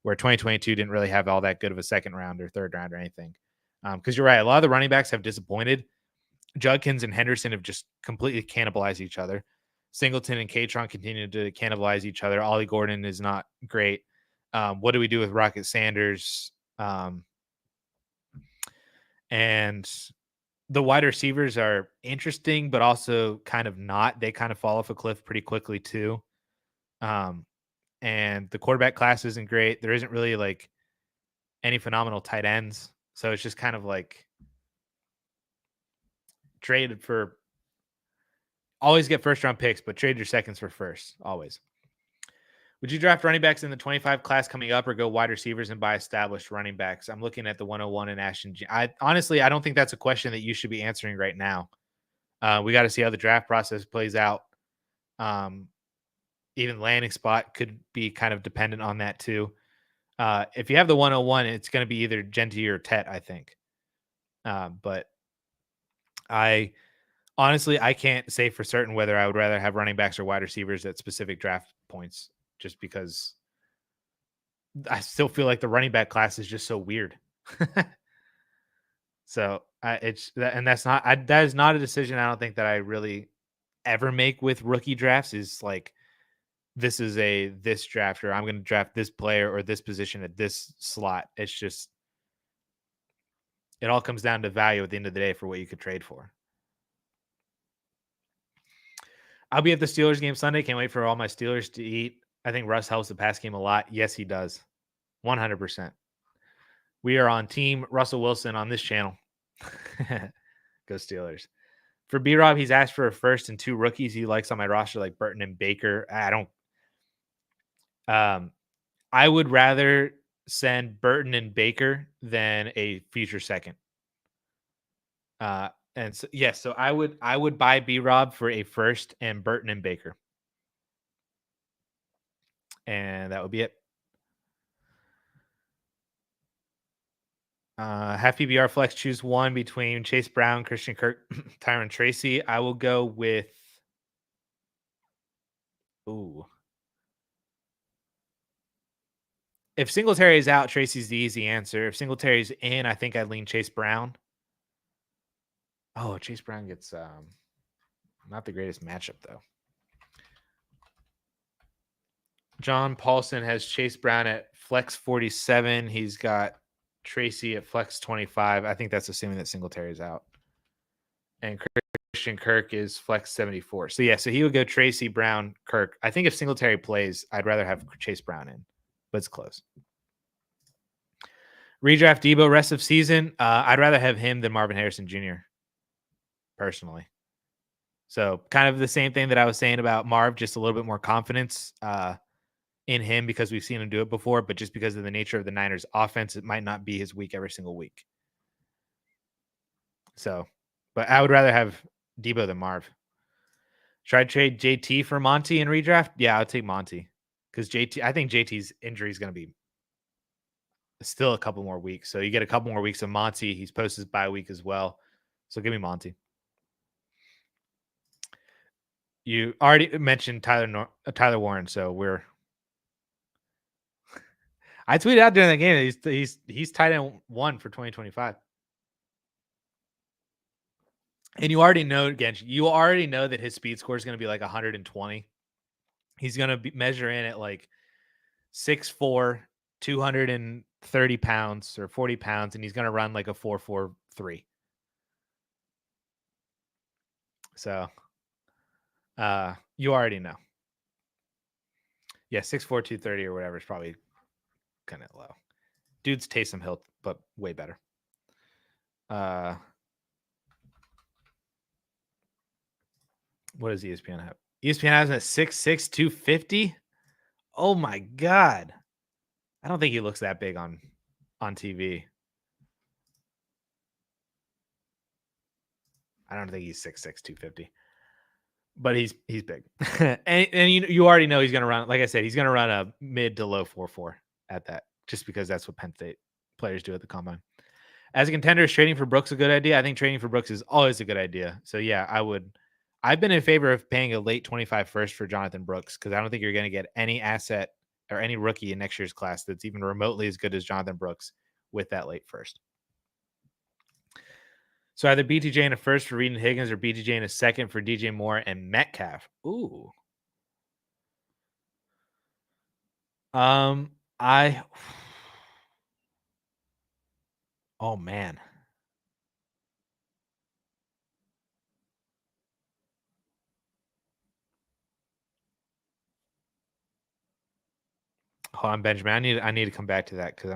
Speaker 1: where 2022 didn't really have all that good of a second round or third round or anything. Because you're right, a lot of the running backs have disappointed. Judkins and Henderson have just completely cannibalized each other. Singleton and Katron continue to cannibalize each other. Ollie Gordon is not great. What do we do with Rocket Sanders? And the wide receivers are interesting, but also kind of not. They kind of fall off a cliff pretty quickly too. And the quarterback class isn't great. There isn't really like any phenomenal tight ends. So it's just kind of like trade for always get first round picks, but trade your seconds for first. Always. Would you draft running backs in the 25 class coming up or go wide receivers and buy established running backs? I'm looking at the 101 in Ashton. I don't think that's a question that you should be answering right now. We got to see how the draft process plays out. Even landing spot could be kind of dependent on that too. If you have the 101, it's going to be either Genty or Tet, I think. But I can't say for certain whether I would rather have running backs or wide receivers at specific draft points, just because I still feel like the running back class is just so weird. So that is not a decision I don't think that I really ever make with rookie drafts. Is like this is this draft, or I'm going to draft this player or this position at this slot. It's just it all comes down to value at the end of the day for what you could trade for. I'll be at the Steelers game Sunday. Can't wait for all my Steelers to eat. I think Russ helps the pass game a lot. Yes, he does. 100%. We are on team Russell Wilson on this channel. Go Steelers. For B-Rob, he's asked for a first and 2 rookies he likes on my roster, like Burton and Baker. I would rather send Burton and Baker than a future second. And so, yes, so I would buy B-Rob for a first and Burton and Baker. And that would be it. Have PBR flex, choose one between Chase Brown, Christian Kirk, Tyron Tracy. I will go with if Singletary is out, Tracy's the easy answer. If Singletary's in, I think I'd lean Chase Brown. Oh, Chase Brown gets not the greatest matchup though. John Paulson has Chase Brown at flex 47. He's got Tracy at flex 25. I think that's assuming that Singletary is out. And Christian Kirk is flex 74. So yeah, so he would go Tracy, Brown, Kirk. I think if Singletary plays, I'd rather have Chase Brown in, but it's close. Redraft Debo rest of season. I'd rather have him than Marvin Harrison Jr. personally. So kind of the same thing that I was saying about Marv, just a little bit more confidence in him because we've seen him do it before, but just because of the nature of the Niners offense, it might not be his week every single week. So, but I would rather have Debo than Marv. Should I trade JT for Monty in redraft? Yeah, I'll take Monty because I think JT's injury is going to be still a couple more weeks. So you get a couple more weeks of Monty. He's posted his bye week as well. So give me Monty. You already mentioned Tyler Warren, so I tweeted out during that game that he's tight end 1 for 2025. And you already know that his speed score is going to be like 120. He's going to measure in at like 6'4", 230 pounds or 40 pounds, and he's going to run like a 4.43. So you already know. Yeah, 6'4", 230 or whatever is probably kind of low. Dude's Taysom Hill, but way better. What does ESPN have? ESPN has him at 6'6", 250. Oh my God. I don't think he looks that big on TV. I don't think he's 6'6", 250. But he's big. and you already know he's going to run, like I said, he's going to run a mid to low 4.4 at that, just because that's what Penn State players do at the combine. As a contender, is trading for Brooks a good idea? I think trading for Brooks is always a good idea. So yeah, I've been in favor of paying a late 25 first for Jonathan Brooks, because I don't think you're going to get any asset or any rookie in next year's class that's even remotely as good as Jonathan Brooks with that late first. So either BTJ in a first for Reed and Higgins, or BTJ in a second for DJ Moore and Metcalf. Ooh. Oh man. Hold on, Benjamin. I need to come back to that, because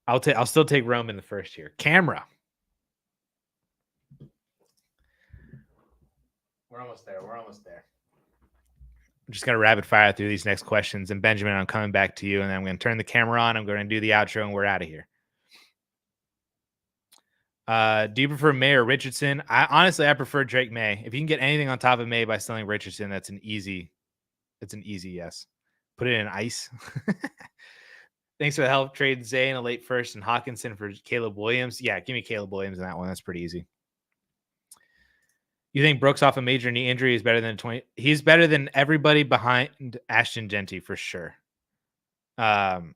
Speaker 1: I'll still take Rome in the first here. Camera. We're almost there. I'm just going to rapid fire through these next questions. And Benjamin, I'm coming back to you, and then I'm going to turn the camera on. I'm going to do the outro, and we're out of here. Do you prefer May or Richardson? I prefer Drake May. If you can get anything on top of May by selling Richardson, that's an easy yes. Put it in ice. Thanks for the help. Trade Zay in a late first and Hawkinson for Caleb Williams. Yeah, give me Caleb Williams in that one. That's pretty easy. You think Brooks off a major knee injury is better than 20? He's better than everybody behind Ashton Genty for sure. 100%.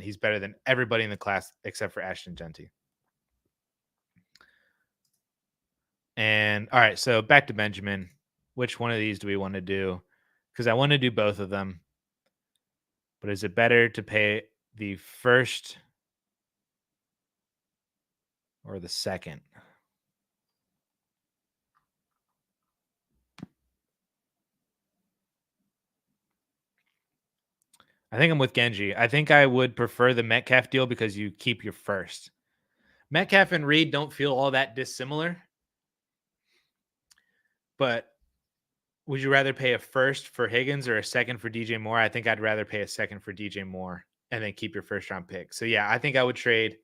Speaker 1: He's better than everybody in the class except for Ashton Genty. And all right, so back to Benjamin. Which one of these do we want to do? Because I want to do both of them. But is it better to pay the first or the second? I think I'm with Genji. I think I would prefer the Metcalf deal because you keep your first. Metcalf and Reed don't feel all that dissimilar. But would you rather pay a first for Higgins or a second for DJ Moore? I think I'd rather pay a second for DJ Moore and then keep your first round pick. So yeah, I think I would trade.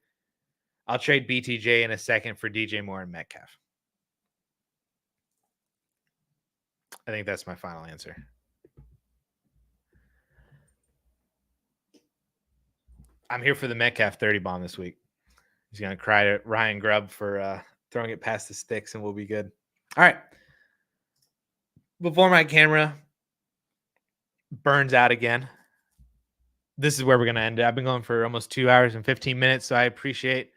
Speaker 1: I'll trade BTJ in a second for DJ Moore and Metcalf. I think that's my final answer. I'm here for the Metcalf 30 bomb this week. He's going to cry to Ryan Grubb for throwing it past the sticks, and we'll be good. All right. Before my camera burns out again, this is where we're going to end it. I've been going for almost 2 hours and 15 minutes, so I appreciate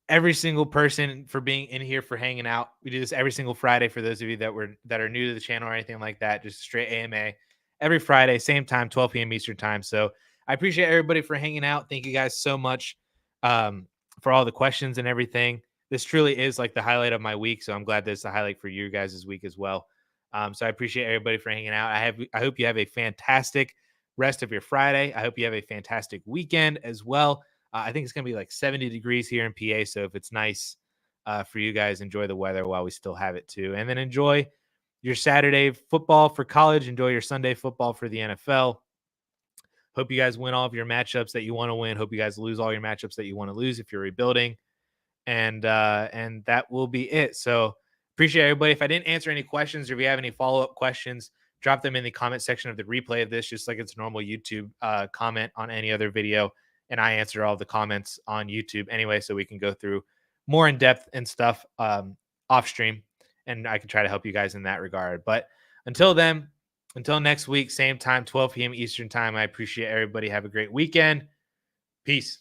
Speaker 1: every single person for being in here, for hanging out. We do this every single Friday for those of you that are new to the channel or anything like that. Just straight AMA every Friday, same time, 12 p.m. Eastern time. So I appreciate everybody for hanging out. Thank you guys so much for all the questions and everything. This truly is like the highlight of my week, so I'm glad that it's a highlight for you guys' week as well. So I appreciate everybody for hanging out. I hope you have a fantastic rest of your Friday. I hope you have a fantastic weekend as well. I think it's going to be like 70 degrees here in PA. So if it's nice for you guys, enjoy the weather while we still have it too. And then enjoy your Saturday football for college. Enjoy your Sunday football for the NFL. Hope you guys win all of your matchups that you want to win. Hope you guys lose all your matchups that you want to lose if you're rebuilding. And that will be it. So appreciate everybody. If I didn't answer any questions, or if you have any follow-up questions, drop them in the comment section of the replay of this, just like it's a normal YouTube comment on any other video. And I answer all the comments on YouTube anyway, so we can go through more in depth and stuff off stream, and I can try to help you guys in that regard. But until then, until next week, same time, 12 p.m. Eastern time, I appreciate everybody. Have a great weekend. Peace.